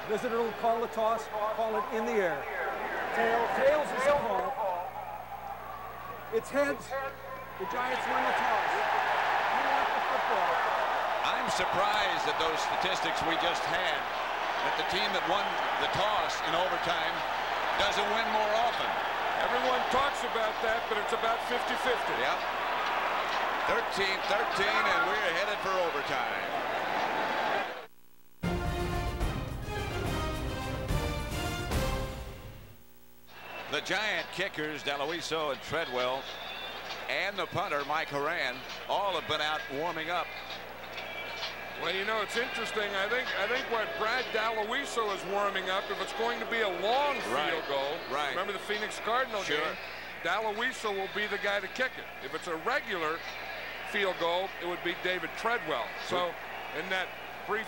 Visitor will call the toss. Call it in the air. Tails is the call. It's heads. The Giants win the toss. You want the football. I'm surprised at those statistics we just had, that the team that won the toss in overtime doesn't win more often. Everyone talks about that, but it's about 50-50. Yep. 13-13, and we're headed for overtime. The Giant kickers, DeLuiso and Treadwell, and the punter, Mike Horan, all have been out warming up. Well, you know, it's interesting. I think what Brad DeLuiso is warming up, if it's going to be a long field goal, remember the Phoenix Cardinal game, DeLuiso will be the guy to kick it. If it's a regular field goal, it would be David Treadwell. So in that brief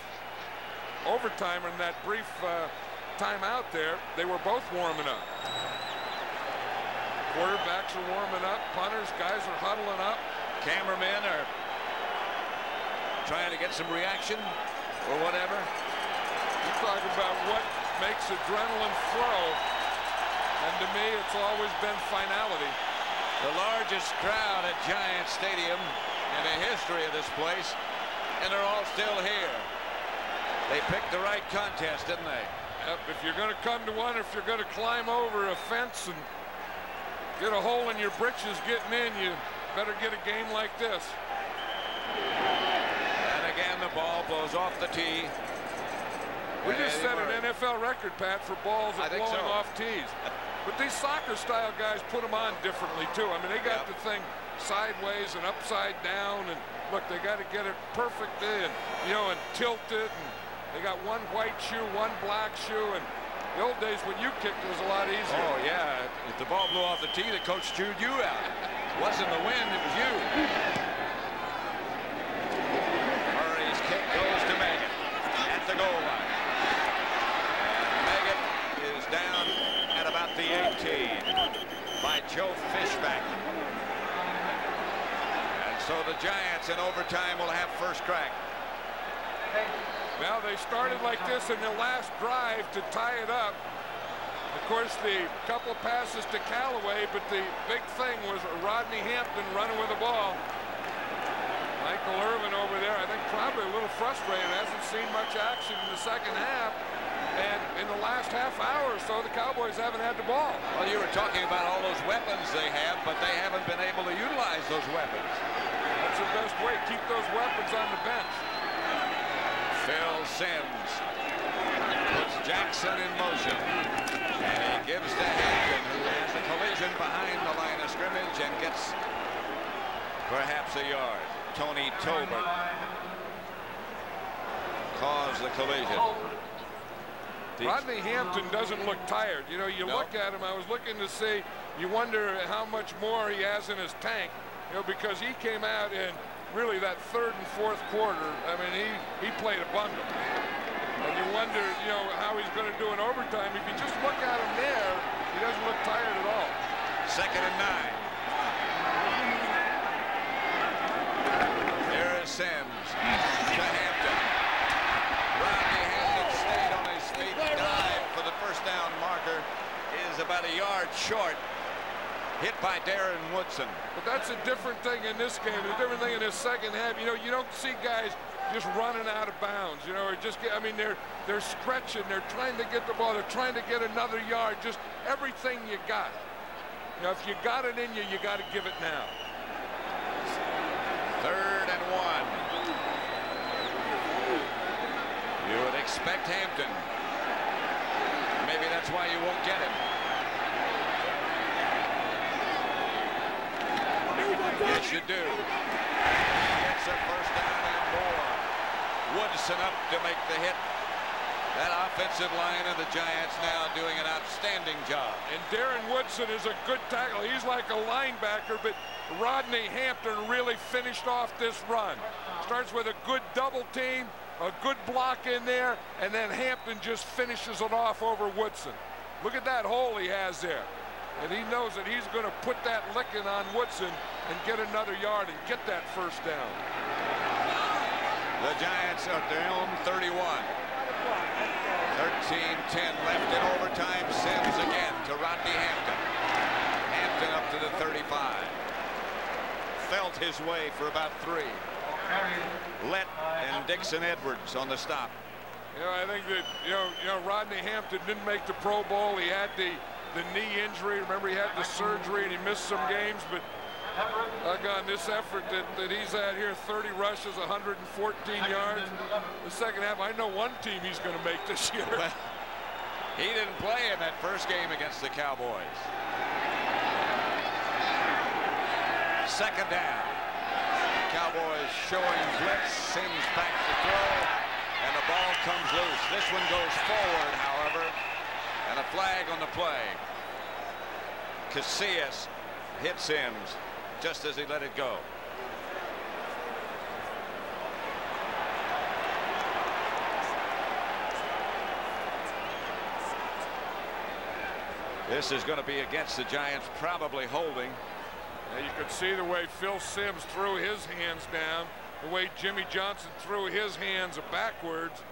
overtime, in that brief timeout there, they were both warming up. Quarterbacks are warming up. Punters, guys are huddling up. Cameramen are trying to get some reaction or whatever. You talk about what makes adrenaline flow, and to me, it's always been finality. The largest crowd at Giant Stadium in the history of this place, and they're all still here. They picked the right contest, didn't they? Yep, if you're going to come to one, if you're going to climb over a fence and get a hole in your britches getting in, you better get a game like this. And again, the ball blows off the tee. We just set an NFL record, Pat, for balls that blowing off tees. But these soccer-style guys put them on differently, too. I mean, they got the thing sideways and upside down, and look, they got to get it perfectly and, you know, and tilt it. And they got one white shoe, one black shoe, and the old days when you kicked it was a lot easier. Oh, yeah. If the ball blew off the tee, the coach chewed you out. It wasn't the wind, it was you. Murray's kick goes to Megan at the goal line. And Megan is down at about the 18 by Joe Fishback. And so the Giants in overtime will have first crack. Well, they started like this in the last drive to tie it up. Of course, the couple of passes to Callaway, but the big thing was Rodney Hampton running with the ball. Michael Irvin over there, I think probably a little frustrated. Hasn't seen much action in the second half. And in the last half hour or so, the Cowboys haven't had the ball. Well, you were talking about all those weapons they have, but they haven't been able to utilize those weapons. That's the best way. Keep those weapons on the bench. Phil Simms puts Jackson in motion, and he gives to Hampton, who has a collision behind the line of scrimmage and gets perhaps a yard. Tony Tolbert caused the collision. Rodney Hampton doesn't look tired. You know, you look at him, I was looking to see, you wonder how much more he has in his tank, you know, because he came out in really that third and fourth quarter. I mean, he played a bundle. And you wonder, you know, how he's going to do in overtime. If you just look at him there, he doesn't look tired at all. 2nd and 9. Here is Simms to Hampton. Rodney Hampton stayed on his feet. Dive for the first down marker is about a yard short. hit by Darren Woodson. But that's a different thing in this game. A different thing in this second half. You know, you don't see guys just running out of bounds, you know, or just get, I mean, they're stretching, they're trying to get the ball, they're trying to get another yard, just everything you got. You know, if you got it in you, you got to give it now. 3rd and 1. You would expect Hampton. Maybe that's why you won't get it. Yes, you do. It's a first down and more. Woodson up to make the hit. That offensive line of the Giants now doing an outstanding job. And Darren Woodson is a good tackle. He's like a linebacker, but Rodney Hampton really finished off this run. Starts with a good double team, a good block in there, and then Hampton just finishes it off over Woodson. Look at that hole he has there. And he knows that he's going to put that licking on Woodson and get another yard and get that first down. The Giants are their own 31. 13-10 left in overtime. Sims again to Rodney Hampton. Hampton up to the 35. Felt his way for about 3. Lett and Dixon Edwards on the stop. You know, I think that you know Rodney Hampton didn't make the Pro Bowl. He had the knee injury. Remember, he had the surgery and he missed some games, but on this effort that he's at here, 30 rushes, 114 yards. The second half, I know one team he's going to make this year. Well, he didn't play in that first game against the Cowboys. Second down. Cowboys showing blitz. Sims back to throw, and the ball comes loose. This one goes forward, however, and a flag on the play. Casillas hit Sims just as he let it go. This is going to be against the Giants, probably holding. Now you can see the way Phil Sims threw his hands down, the way Jimmy Johnson threw his hands backwards.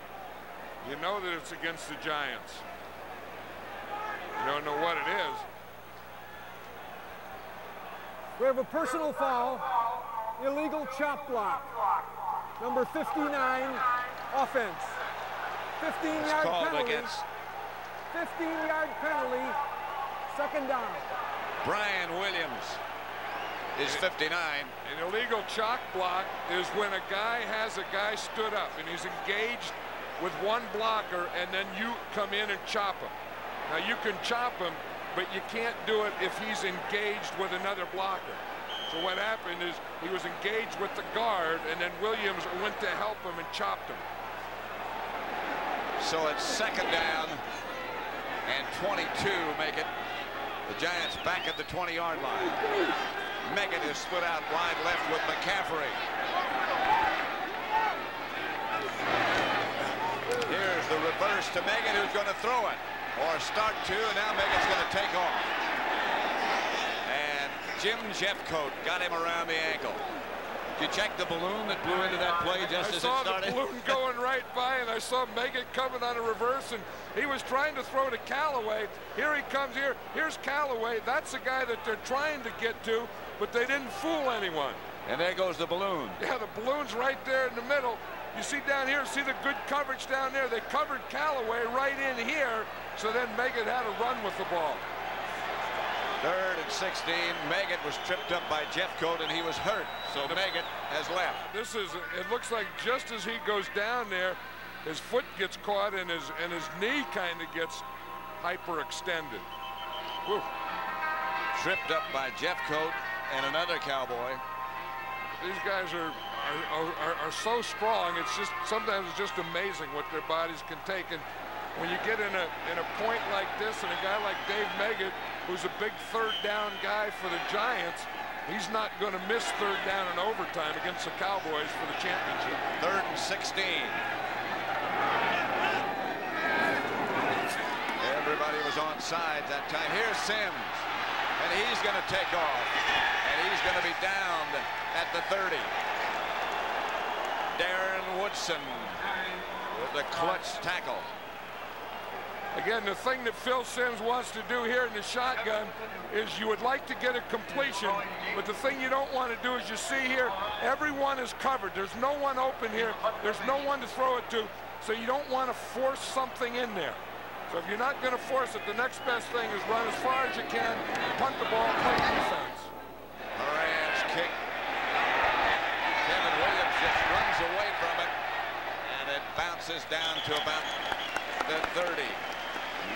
You know that it's against the Giants. You don't know what it is. We have a personal foul, illegal chop block. Number 59, offense. 15-yard penalty. 15-yard penalty, second down. Brian Williams is 59. An illegal chalk block is when a guy has a guy stood up and he's engaged with one blocker, and then you come in and chop him. Now you can chop him, but you can't do it if he's engaged with another blocker. So what happened is he was engaged with the guard, and then Williams went to help him and chopped him. So it's second down and 22 make it. The Giants back at the 20-yard line. Megan is split out wide left with McCaffrey. Here's the reverse to Megan, who's going to throw it. Or start to, and now Megan's going to take off. And Jim Jeffcoat got him around the ankle. Did you check the balloon that blew into that play just as it started? I saw the balloon going right by, and I saw Megan coming on a reverse, and he was trying to throw to Callaway. Here he comes here. Here's Callaway. That's the guy that they're trying to get to, but they didn't fool anyone. And there goes the balloon. Yeah, the balloon's right there in the middle. You see down here, see the good coverage down there. They covered Callaway right in here, so then Megan had to run with the ball. 3rd and 16. Megan was tripped up by Jeffcoat, and he was hurt, so Megan has left. This is, it looks like just as he goes down there, his foot gets caught and his knee kind of gets hyperextended. Whew. Tripped up by Jeffcoat and another Cowboy. These guys are so strong. It's just sometimes it's just amazing what their bodies can take. And when you get in a point like this, and a guy like Dave Meggett, who's a big third down guy for the Giants, he's not going to miss third down in overtime against the Cowboys for the championship. 3rd and 16. Everybody was on sides that time. Here's Sims, and he's going to take off, and he's going to be downed at the 30. Darren Woodson with a clutch tackle. Again, the thing that Phil Simms wants to do here in the shotgun is you would like to get a completion, but the thing you don't want to do is you see here, everyone is covered. There's no one open here. There's no one to throw it to, so you don't want to force something in there. So if you're not going to force it, the next best thing is run as far as you can, punt the ball, play defense. Moran's kick. Kevin Williams just runs away from it, and it bounces down to about the 30.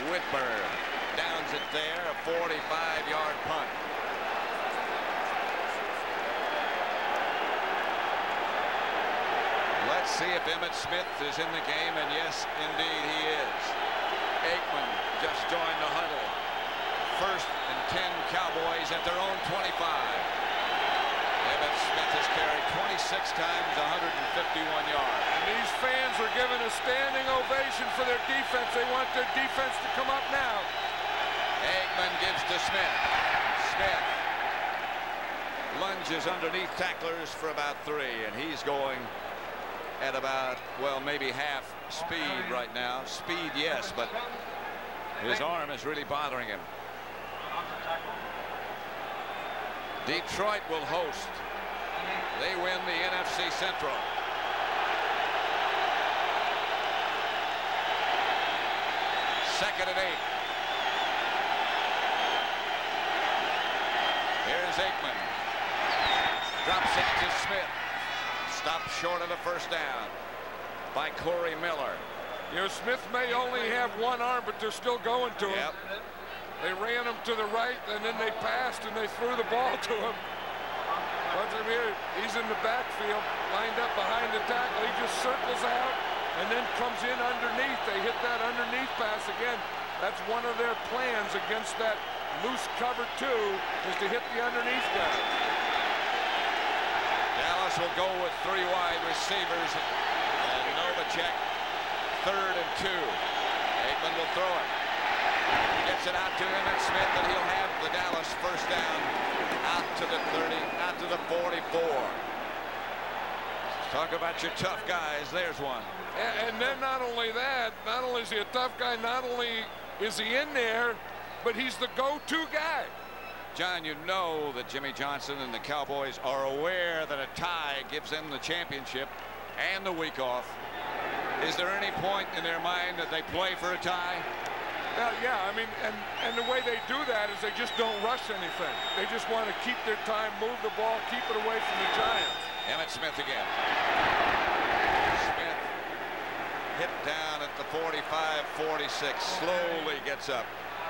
Whitmer downs it there, a 45-yard punt. Let's see if Emmitt Smith is in the game, and yes, indeed he is. Aikman just joined the huddle. 1st and 10 Cowboys at their own 25. Emmitt Smith has carried 26 times, 151 yards. And these fans are giving a standing ovation for their defense. They want their defense to come up now. Aikman gives to Smith. Smith lunges underneath tacklers for about 3, and he's going at about, well, maybe half speed right now. Speed, yes, but his arm is really bothering him. Detroit will host. They win the NFC Central. Second and 8. Here's Aikman. Drops it to Smith. Stopped short of the first down by Corey Miller. You know, Smith may only have one arm, but they're still going to him. They ran him to the right, and then they passed, and they threw the ball to him. Watch him here. He's in the backfield, lined up behind the tackle. He just circles out and then comes in underneath. They hit that underneath pass again. That's one of their plans against that loose cover 2, is to hit the underneath guy. Dallas will go with 3 wide receivers, and Novacek 3rd and 2. Aikman will throw it. He gets it out to Emmitt Smith, and he'll have the Dallas first down out to the 30, out to the 44. Talk about your tough guys. There's one. And then not only that, not only is he a tough guy, not only is he in there, but he's the go-to guy. John, you know that Jimmy Johnson and the Cowboys are aware that a tie gives them the championship and the week off. Is there any point in their mind that they play for a tie? Yeah, I mean, and the way they do that is they just don't rush anything. They just want to keep their time, move the ball, keep it away from the Giants. Emmitt Smith again. Smith hit down at the 45-46, slowly gets up.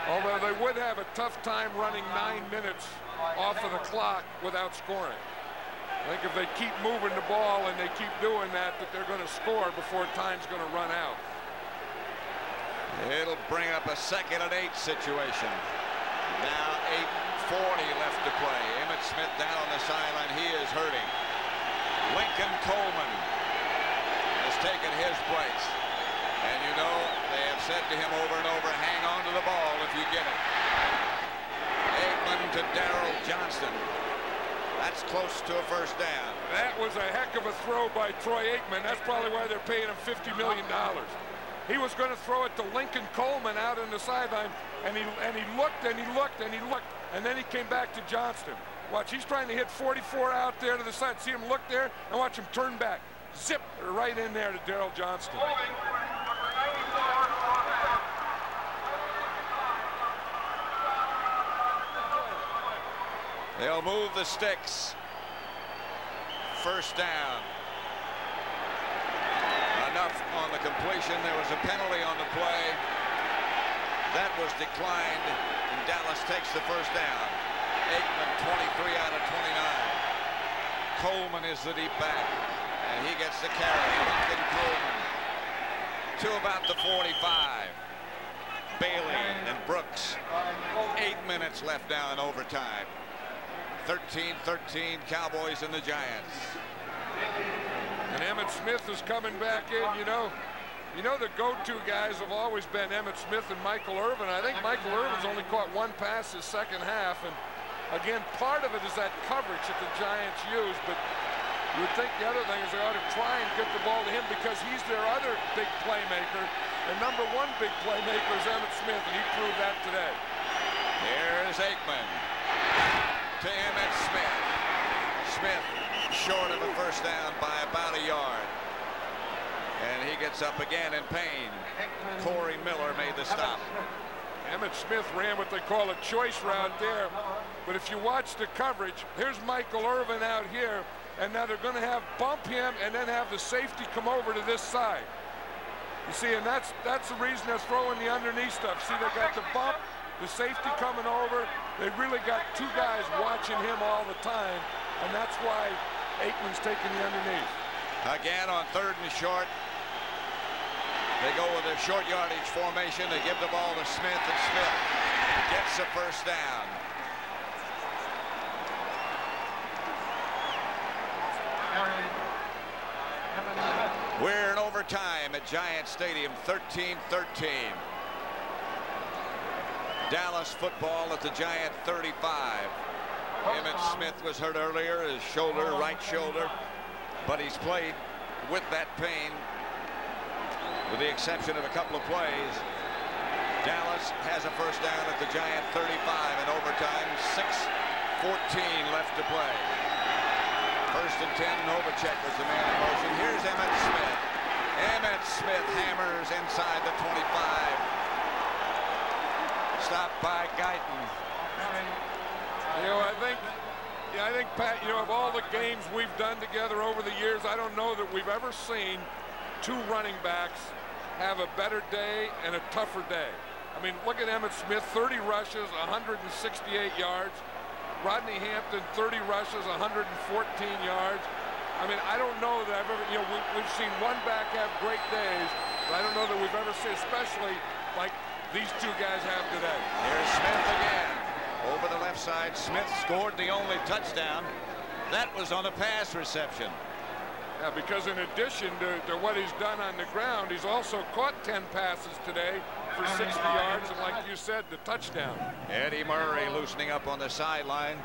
Although they would have a tough time running 9 minutes off of the clock without scoring. I think if they keep moving the ball and they keep doing that they're going to score before time's going to run out. It'll bring up a 2nd and 8 situation. Now 8:40 left to play. Emmitt Smith down on the sideline. He is hurting. Lincoln Coleman has taken his place. And you know, they have said to him over and over, hang on to the ball if you get it. Aikman to Darrell Johnston. That's close to a first down. That was a heck of a throw by Troy Aikman. That's probably why they're paying him $50 million. He was going to throw it to Lincoln Coleman out on the sideline, and he looked and he looked and he looked, and then he came back to Johnston. Watch, he's trying to hit 44 out there to the side. See him look there, and watch him turn back. Zip right in there to Darrell Johnston. They'll move the sticks. First down. Enough on the completion. There was a penalty on the play. That was declined, and Dallas takes the first down. Aikman 23 out of 29. Coleman is the deep back, and he gets the carry. Lincoln Coleman to about the 45. Bailey and Brooks. 8 minutes left now in overtime. 13-13 Cowboys and the Giants. And Emmitt Smith is coming back in. You know the go-to guys have always been Emmitt Smith and Michael Irvin. I think Michael Irvin's only caught 1 pass his second half, and again, part of it is that coverage that the Giants use, but You would think the other thing is they ought to try and get the ball to him because he's their other big playmaker. And number one big playmaker is Emmitt Smith, and he proved that today. Here's Aikman to Emmitt Smith. Smith short of a first down by about a yard. And he gets up again in pain. Corey Miller made the stop. Emmitt Smith ran what they call a choice route there. But if you watch the coverage, here's Michael Irvin out here. And now they're going to have bump him and then have the safety come over to this side. You see, and that's the reason they're throwing the underneath stuff. See, they got the bump, the safety coming over. They really got two guys watching him all the time, and that's why Aikman's taking the underneath. Again on 3rd and short. They go with a short yardage formation. They give the ball to Smith, and Smith gets the first down. We're in overtime at Giant Stadium, 13-13. Dallas football at the Giant 35. Emmitt Smith was hurt earlier, his shoulder, right shoulder, but he's played with that pain, with the exception of a couple of plays. Dallas has a first down at the Giant 35 in overtime, 6:14 left to play. 1st and 10, Novacek was the man in motion. Here's Emmitt Smith. Emmitt Smith hammers inside the 25. Stopped by Guyton. You know, I think, Pat, you know, of all the games we've done together over the years, I don't know that we've ever seen two running backs have a better day and a tougher day. I mean, look at Emmitt Smith, 30 rushes, 168 yards. Rodney Hampton, 30 rushes, 114 yards. I mean, I don't know that I've ever, you know, we've seen one back have great days, but I don't know that we've ever seen, especially like these two guys have today. Here's Smith again. Over the left side, Smith scored the only touchdown. That was on a pass reception. Yeah, because in addition to what he's done on the ground, he's also caught 10 passes today for 60 yards, and like you said, the touchdown. Eddie Murray loosening up on the sideline.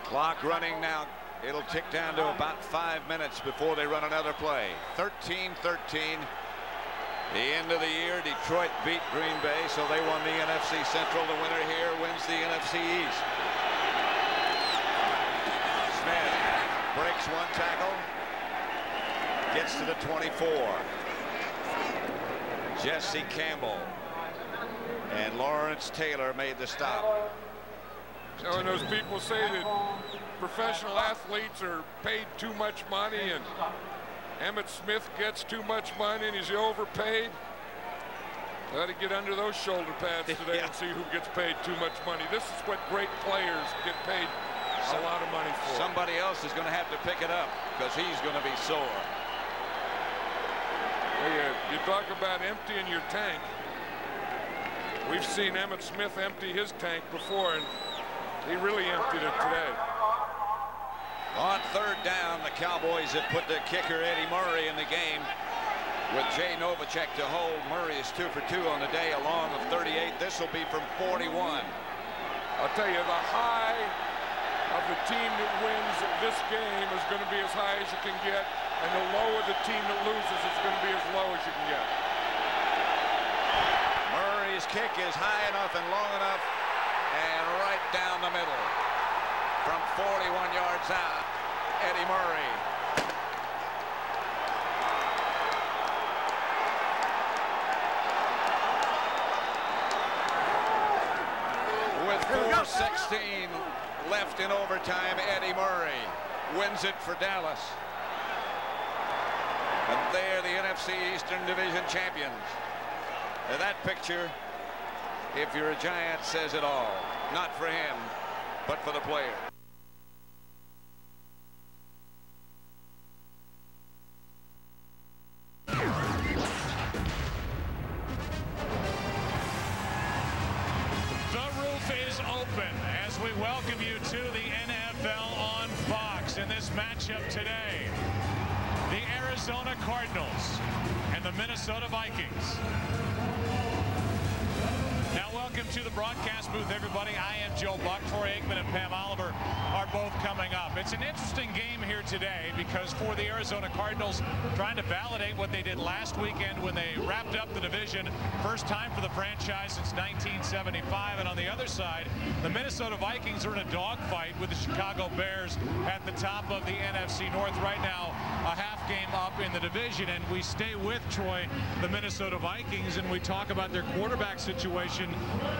Clock running now. It'll tick down to about 5 minutes before they run another play. 13-13. The end of the year, Detroit beat Green Bay, so they won the NFC Central. The winner here wins the NFC East. Smith breaks one tackle. Gets to the 24. Jesse Campbell and Lawrence Taylor made the stop. So when those people say that professional athletes are paid too much money and Emmitt Smith gets too much money and he's overpaid, they ought to get under those shoulder pads today and see who gets paid too much money. This is what great players get paid a lot of money for. Somebody else is going to have to pick it up because he's going to be sore. You talk about emptying your tank. We've seen Emmitt Smith empty his tank before, and he really emptied it today. On 3rd down, the Cowboys have put the kicker Eddie Murray in the game with Jay Novacek to hold. Murray is 2 for 2 on the day, a long of 38. This will be from 41. I'll tell you, the high of the team that wins this game is going to be as high as you can get, and the low of the team that loses is going to be as low as you can get. Murray's kick is high enough and long enough and right down the middle. From 41 yards out, Eddie Murray. With 4:16 left in overtime, Eddie Murray wins it for Dallas. And they're the NFC Eastern Division champions. And that picture, if you're a Giant, says it all. Not for him, but for the player. The roof is open as we welcome you to the NFL on Fox in this matchup today. The Arizona Cardinals and the Minnesota Vikings. Now welcome to the broadcast booth, everybody. I am Joe Buck. Troy Aikman and Pam Oliver are both coming up. It's an interesting game here today because for the Arizona Cardinals, trying to validate what they did last weekend when they wrapped up the division. First time for the franchise since 1975. And on the other side, the Minnesota Vikings are in a dogfight with the Chicago Bears at the top of the NFC North right now, a half game up in the division. And we stay with Troy, the Minnesota Vikings, and we talk about their quarterback situation.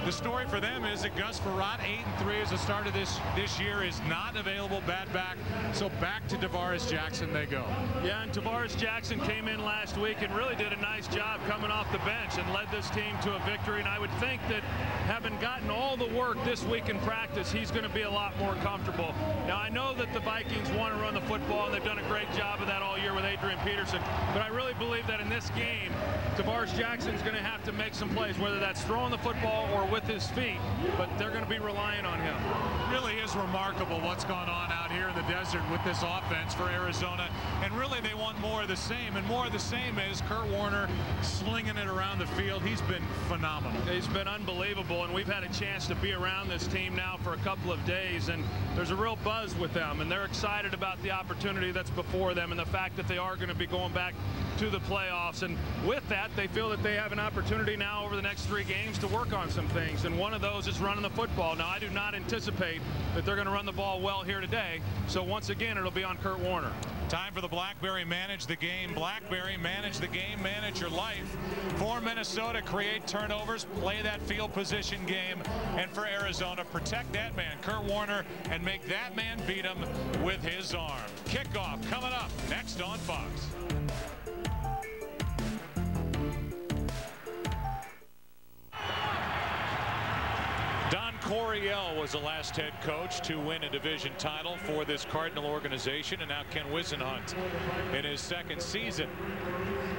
The story for them is that Gus Frerotte, 8-3 as the start of this year, is not available, bad back, so back to Tavares Jackson they go. Yeah, and Tavares Jackson came in last week and really did a nice job coming off the bench and led this team to a victory. And I would think that having gotten all the work this week in practice, he's going to be a lot more comfortable. Now, I know that the Vikings want to run the football, and they've done a great job of that all year with Adrian Peterson, but I really believe that in this game, Tavares Jackson's going to have to make some plays, whether that's throwing the football or with his feet, but they're going to be relying on him. Really is remarkable what's gone on out here in the desert with this offense for Arizona, and really they want more of the same, and more of the same is Kurt Warner slinging it around the field. He's been phenomenal. He's been unbelievable, and we've had a chance to be around this team now for a couple of days, and there's a real buzz with them, and they're excited about the opportunity that's before them and the fact that they are going to be going back to the playoffs. And with that, they feel that they have an opportunity now over the next 3 games to work on some things, and one of those is running the football. Now, I do not anticipate that they're going to run the ball well here today, so once again it'll be on Kurt Warner. Time for the BlackBerry Manage the Game. BlackBerry, manage the game, manage your life. For Minnesota, create turnovers, play that field position game, and for Arizona, protect that man, Kurt Warner, and make that man beat him with his arm. Kickoff coming up next on Fox. Don Coryell was the last head coach to win a division title for this Cardinal organization, and now Ken Whisenhunt, in his 2nd season,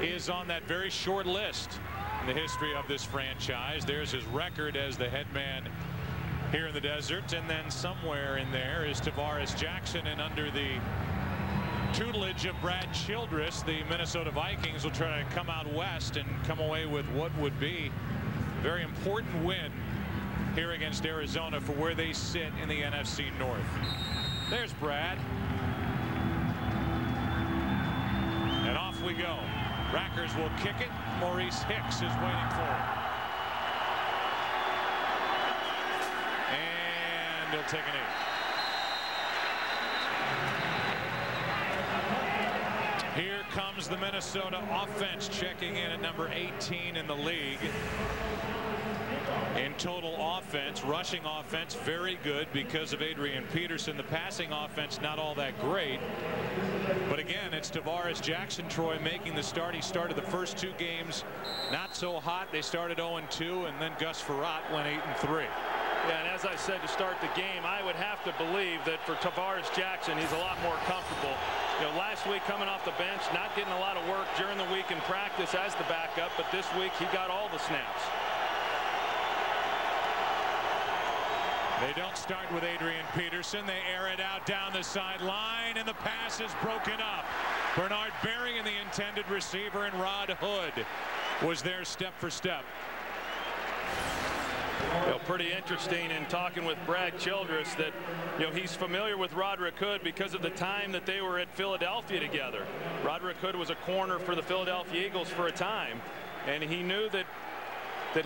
is on that very short list in the history of this franchise. There's his record as the head man here in the desert, and then somewhere in there is Tavares Jackson, and under the tutelage of Brad Childress, the Minnesota Vikings will try to come out west and come away with what would be a very important win here against Arizona for where they sit in the NFC North. There's Brad. And off we go. Rackers will kick it. Maurice Hicks is waiting for it. And he'll take an 8. Here comes the Minnesota offense, checking in at number 18 in the league. In total offense, rushing offense very good because of Adrian Peterson. The passing offense not all that great. But again, it's Tavares Jackson, Troy, making the start. He started the first 2 games not so hot. They started 0-2, and then Gus Frerotte went 8-3. Yeah, and as I said to start the game, I would have to believe that for Tavares Jackson, he's a lot more comfortable. You know, last week coming off the bench, not getting a lot of work during the week in practice as the backup, but this week he got all the snaps. They don't start with Adrian Peterson. They air it out down the sideline, and the pass is broken up. Bernard Berry and the intended receiver, and Rod Hood was there step for step. You know, pretty interesting in talking with Brad Childress that, you know, he's familiar with Roderick Hood because of the time that they were at Philadelphia together. Roderick Hood was a corner for the Philadelphia Eagles for a time, and he knew that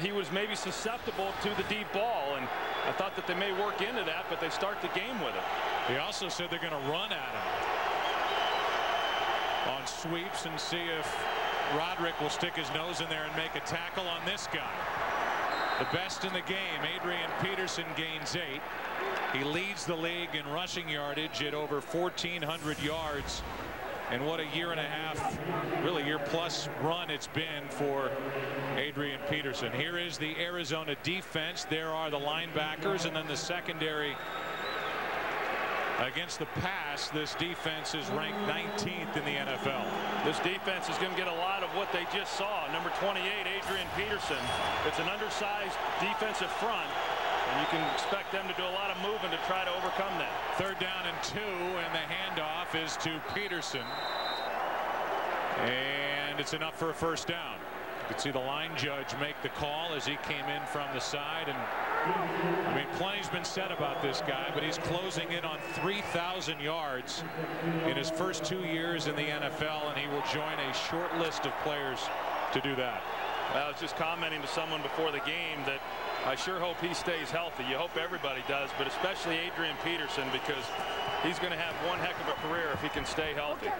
he was maybe susceptible to the deep ball, and I thought that they may work into that, but they start the game with it. He also said they're going to run at him on sweeps and see if Roderick will stick his nose in there and make a tackle on this guy. The best in the game, Adrian Peterson, gains 8. He leads the league in rushing yardage at over 1,400 yards. And what a year-and-a-half, really year-plus run it's been for Adrian Peterson. Here is the Arizona defense. There are the linebackers, and then the secondary against the pass. This defense is ranked 19th in the NFL. This defense is going to get a lot of what they just saw. Number 28, Adrian Peterson. It's an undersized defensive front, and you can expect them to do a lot of moving to try to overcome that. 3rd down and 2, and the handoff is to Peterson. And it's enough for a 1st down. You could see the line judge make the call as he came in from the side. And I mean, plenty's been said about this guy, but he's closing in on 3,000 yards in his first 2 years in the NFL, and he will join a short list of players to do that. I was just commenting to someone before the game that I sure hope he stays healthy. You hope everybody does, but especially Adrian Peterson, because he's going to have one heck of a career if he can stay healthy.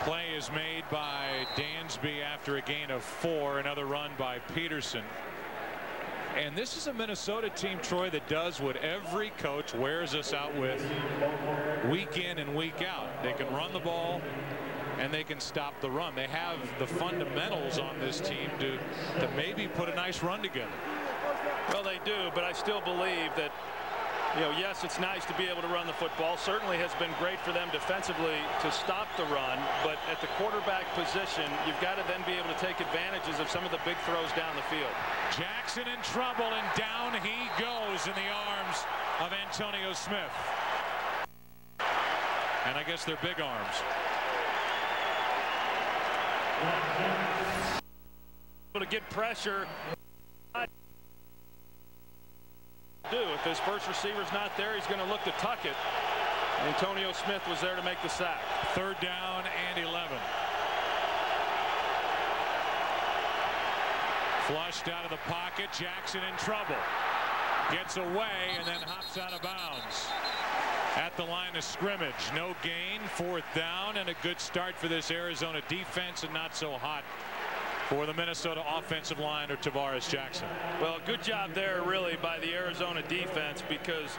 Play is made by Dansby after a gain of 4. Another run by Peterson. And this is a Minnesota team, Troy, that does what every coach wears us out with week in and week out. They can run the ball and they can stop the run. They have the fundamentals on this team to maybe put a nice run together. Well, they do, but I still believe that, you know, yes, it's nice to be able to run the football. Certainly has been great for them defensively to stop the run, but at the quarterback position, you've got to then be able to take advantages of some of the big throws down the field. Jackson in trouble, and down he goes in the arms of Antonio Smith. And I guess they're big arms. Able to get pressure. If his first receiver's not there, he's going to look to tuck it. Antonio Smith was there to make the sack. 3rd down and 11. Flushed out of the pocket. Jackson in trouble. Gets away and then hops out of bounds at the line of scrimmage. No gain. 4th down, and a good start for this Arizona defense, and not so hot for the Minnesota offensive line or Tavares Jackson. Well, good job there really by the Arizona defense, because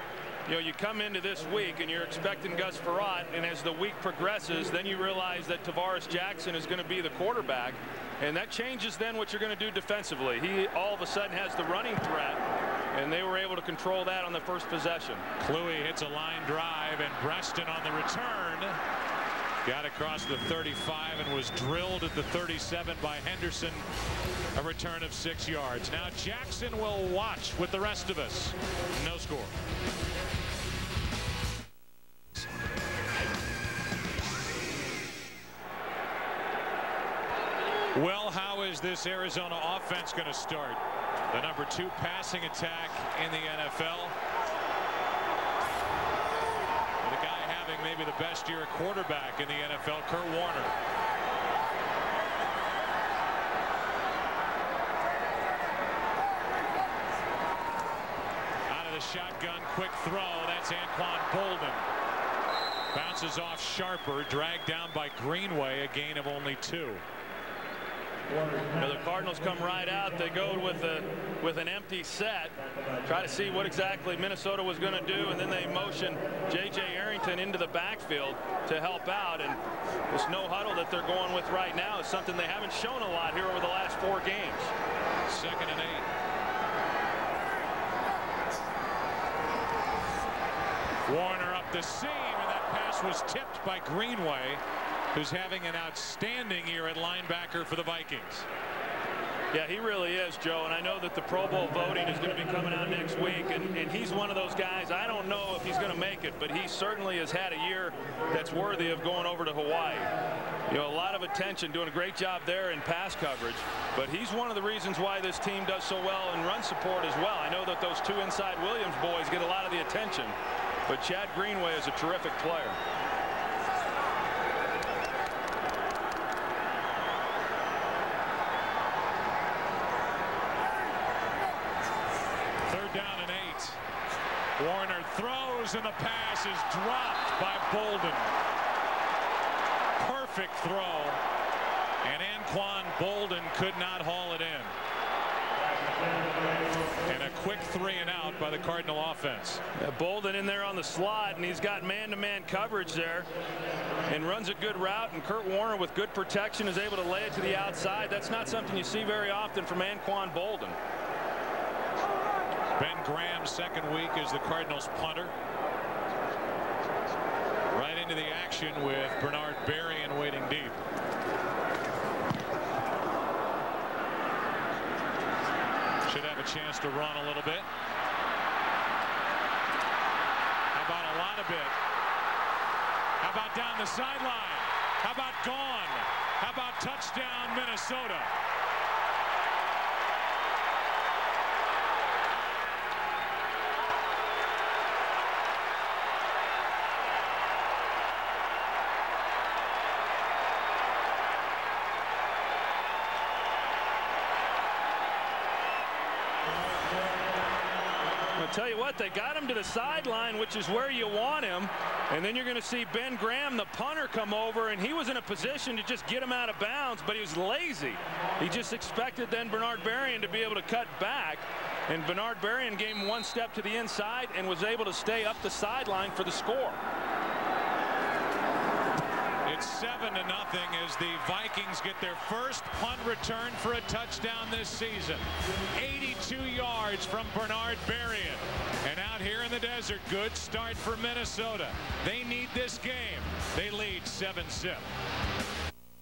you know, you come into this week and you're expecting Gus Frerotte, and as the week progresses, then you realize that Tavares Jackson is going to be the quarterback, and that changes then what you're going to do defensively. He all of a sudden has the running threat, and they were able to control that on the first possession. Kluwe hits a line drive, and Breston on the return got across the 35 and was drilled at the 37 by Henderson. A return of 6 yards. Now Jackson will watch with the rest of us. No score. Well, how is this Arizona offense going to start? The number 2 passing attack in the NFL. Maybe the best year at quarterback in the NFL, Kurt Warner. Out of the shotgun, quick throw. That's Anquan Bolden. Bounces off Sharper, dragged down by Greenway, a gain of only 2. Now the Cardinals come right out. They go with an empty set, try to see what exactly Minnesota was going to do, and then they motion J.J. Arrington into the backfield to help out. And this no huddle that they're going with right now is something they haven't shown a lot here over the last 4 games. 2nd and 8. Warner up the seam, and that pass was tipped by Greenway, who's having an outstanding year at linebacker for the Vikings. Yeah, he really is, Joe, and I know that the Pro Bowl voting is going to be coming out next week, and he's one of those guys. I don't know if he's going to make it, but he certainly has had a year that's worthy of going over to Hawaii. You know, a lot of attention, doing a great job there in pass coverage, but he's one of the reasons why this team does so well in run support as well. I know that those 2 inside Williams boys get a lot of the attention, but Chad Greenway is a terrific player. Warner throws, and the pass is dropped by Bolden. Perfect throw, and Anquan Bolden could not haul it in. And a quick 3 and out by the Cardinal offense. Yeah, Bolden in there on the slot, and he's got man-to-man coverage there and runs a good route, and Kurt Warner with good protection is able to lay it to the outside. That's not something you see very often from Anquan Bolden. Ben Graham's 2nd week as the Cardinals punter. Right into the action with Bernard Berrien waiting deep. Should have a chance to run a little bit. How about a lot of it? How about down the sideline? How about gone? How about touchdown Minnesota? tell you what, they got him to the sideline, which is where you want him. And then you're going to see Ben Graham, the punter, come over, and he was in a position to just get him out of bounds, but he was lazy. He just expected then Bernard Berrien to be able to cut back. And Bernard Berrien gave him one step to the inside and was able to stay up the sideline for the score. It's 7-0 as the Vikings get their first punt return for a touchdown this season. 82 yards from Bernard Berrien. And out here in the desert, good start for Minnesota. They need this game. They lead 7-0.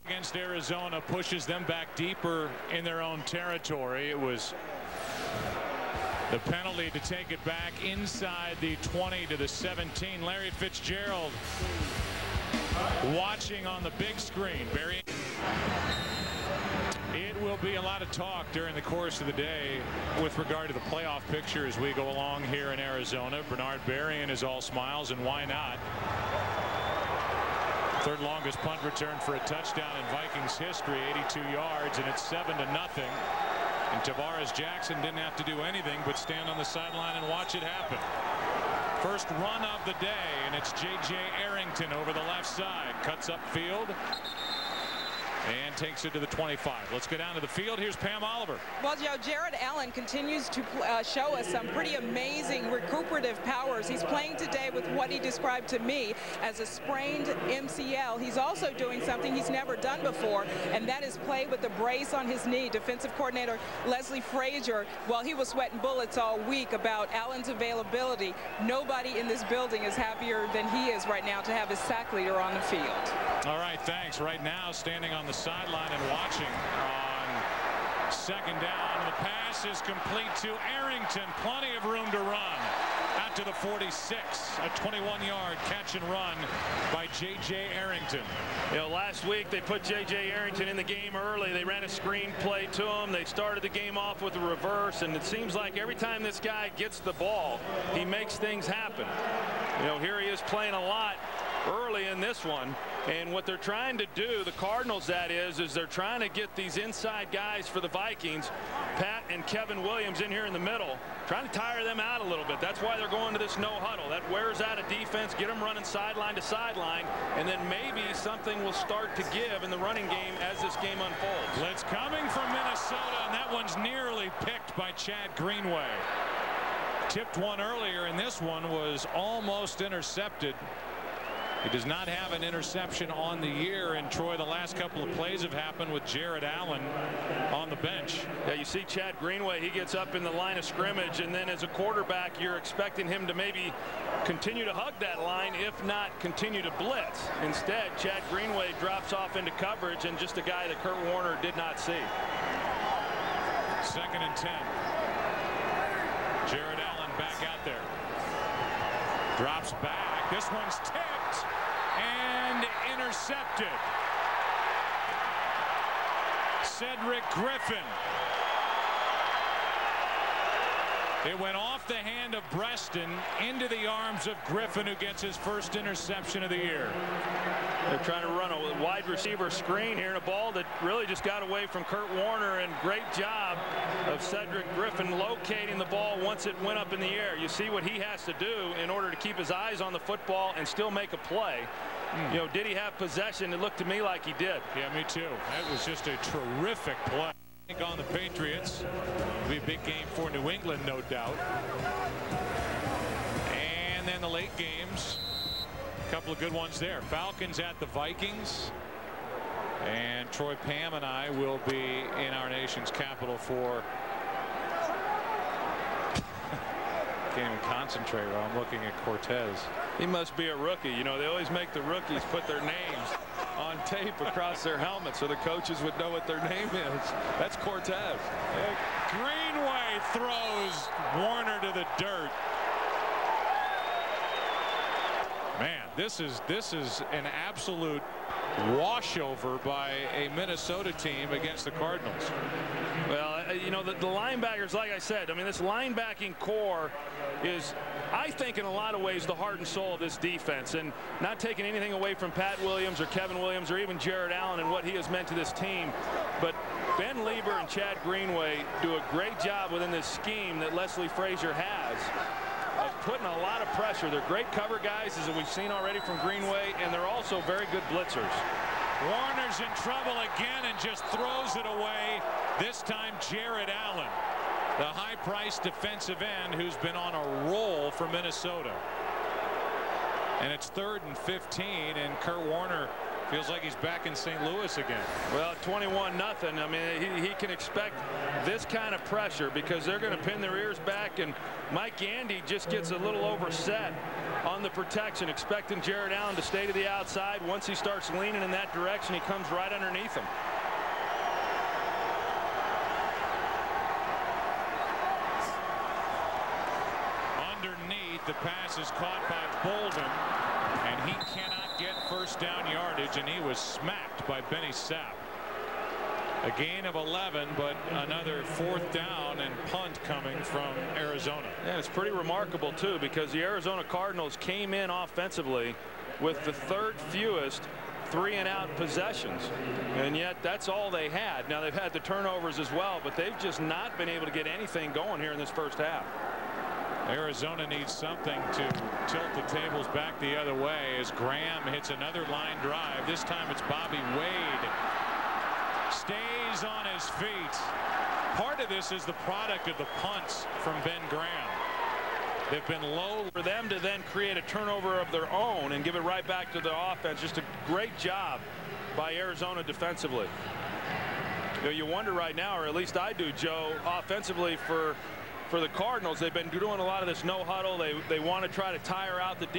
Against Arizona, pushes them back deeper in their own territory. It was the penalty to take it back inside the 20 to the 17. Larry Fitzgerald watching on the big screen. Berrien. It will be a lot of talk during the course of the day with regard to the playoff picture as we go along here in Arizona. Bernard Berrien is all smiles, and why not? Third longest punt return for a touchdown in Vikings history, 82 yards, and it's 7-0. And Tavares Jackson didn't have to do anything but stand on the sideline and watch it happen. First run of the day, and it's J.J. Arrington over the left side. Cuts upfield and takes it to the 25. Let's go down to the field. Here's Pam Oliver. Well, Joe, Jared Allen continues to show us some pretty amazing recuperative powers. He's playing today with what he described to me as a sprained MCL. He's also doing something he's never done before, and that is play with the brace on his knee. Defensive coordinator Leslie Frazier, well, he was sweating bullets all week about Allen's availability. Nobody in this building is happier than he is right now to have his sack leader on the field. All right, thanks. Right now, standing on the sideline and watching on second down. The pass is complete to Arrington. Plenty of room to run. Out to the 46. A 21-yard catch and run by J.J. Arrington. You know, last week they put J.J. Arrington in the game early. They ran a screen play to him. They started the game off with a reverse, and it seems like every time this guy gets the ball, he makes things happen. You know, here he is playing a lot early in this one, and what they're trying to do, the Cardinals that is they're trying to get these inside guys for the Vikings, Pat and Kevin Williams in here in the middle, trying to tire them out a little bit. That's why they're going to this no huddle. That wears out a defense, get them running sideline to sideline, and then maybe something will start to give in the running game as this game unfolds. Blitz coming from Minnesota, and that one's nearly picked by Chad Greenway. Tipped one earlier, and this one was almost intercepted. He does not have an interception on the year, and Troy, the last couple of plays have happened with Jared Allen on the bench. Yeah, you see Chad Greenway, he gets up in the line of scrimmage, and then as a quarterback, you're expecting him to maybe continue to hug that line, if not continue to blitz. Instead, Chad Greenway drops off into coverage, and just a guy that Kurt Warner did not see. 2nd and 10. Jared Allen back out there. Drops back. This one's tipped and intercepted. Cedric Griffin. It went off the hand of Breston into the arms of Griffin, who gets his first interception of the year. They're trying to run a wide receiver screen here, and a ball that really just got away from Kurt Warner, and great job of Cedric Griffin locating the ball once it went up in the air. You see what he has to do in order to keep his eyes on the football and still make a play. You know, did he have possession? It looked to me like he did. Yeah, me too. That was just a terrific play. On the Patriots. It'll be a big game for New England, no doubt. And then the late games, a couple of good ones there. Falcons at the Vikings, and Troy, Pam and I will be in our nation's capital for can't even concentrate while I'm looking at Cortez. He must be a rookie. You know, they always make the rookies put their names on tape across their helmets so the coaches would know what their name is. That's Cortez. Greenway throws Warner to the dirt. Man, this is an absolute washover by a Minnesota team against the Cardinals. Well, you know, the linebackers, like I said, I mean, this linebacking core is, I think, in a lot of ways, the heart and soul of this defense. And not taking anything away from Pat Williams or Kevin Williams or even Jared Allen and what he has meant to this team. But Ben Lieber and Chad Greenway do a great job within this scheme that Leslie Frazier has putting a lot of pressure. They're great cover guys, as we've seen already from Greenway, and they're also very good blitzers. Warner's in trouble again and just throws it away. This time Jared Allen, the high-priced defensive end who's been on a roll for Minnesota. And it's 3rd and 15, and Kurt Warner feels like he's back in St. Louis again. Well, 21-0. I mean, he can expect this kind of pressure because they're going to pin their ears back, and Mike Gandy just gets a little overset on the protection, expecting Jared Allen to stay to the outside. Once he starts leaning in that direction, he comes right underneath him. Underneath, the pass is caught by Bolden, and he cannot get first down yardage, and he was smacked by Benny Sapp. A gain of 11, but another 4th down and punt coming from Arizona. Yeah, it's pretty remarkable too, because the Arizona Cardinals came in offensively with the 3rd fewest 3-and-out possessions, and yet that's all they had. Now they've had the turnovers as well, but they've just not been able to get anything going here in this first half. Arizona needs something to tilt the tables back the other way as Graham hits another line drive. This time it's Bobby Wade. Stays on his feet. Part of this is the product of the punts from Ben Graham. They've been low for them to then create a turnover of their own and give it right back to the offense. Just a great job by Arizona defensively. You wonder right now, or at least I do, Joe, offensively for the Cardinals, they've been doing a lot of this no huddle. They want to try to tire out the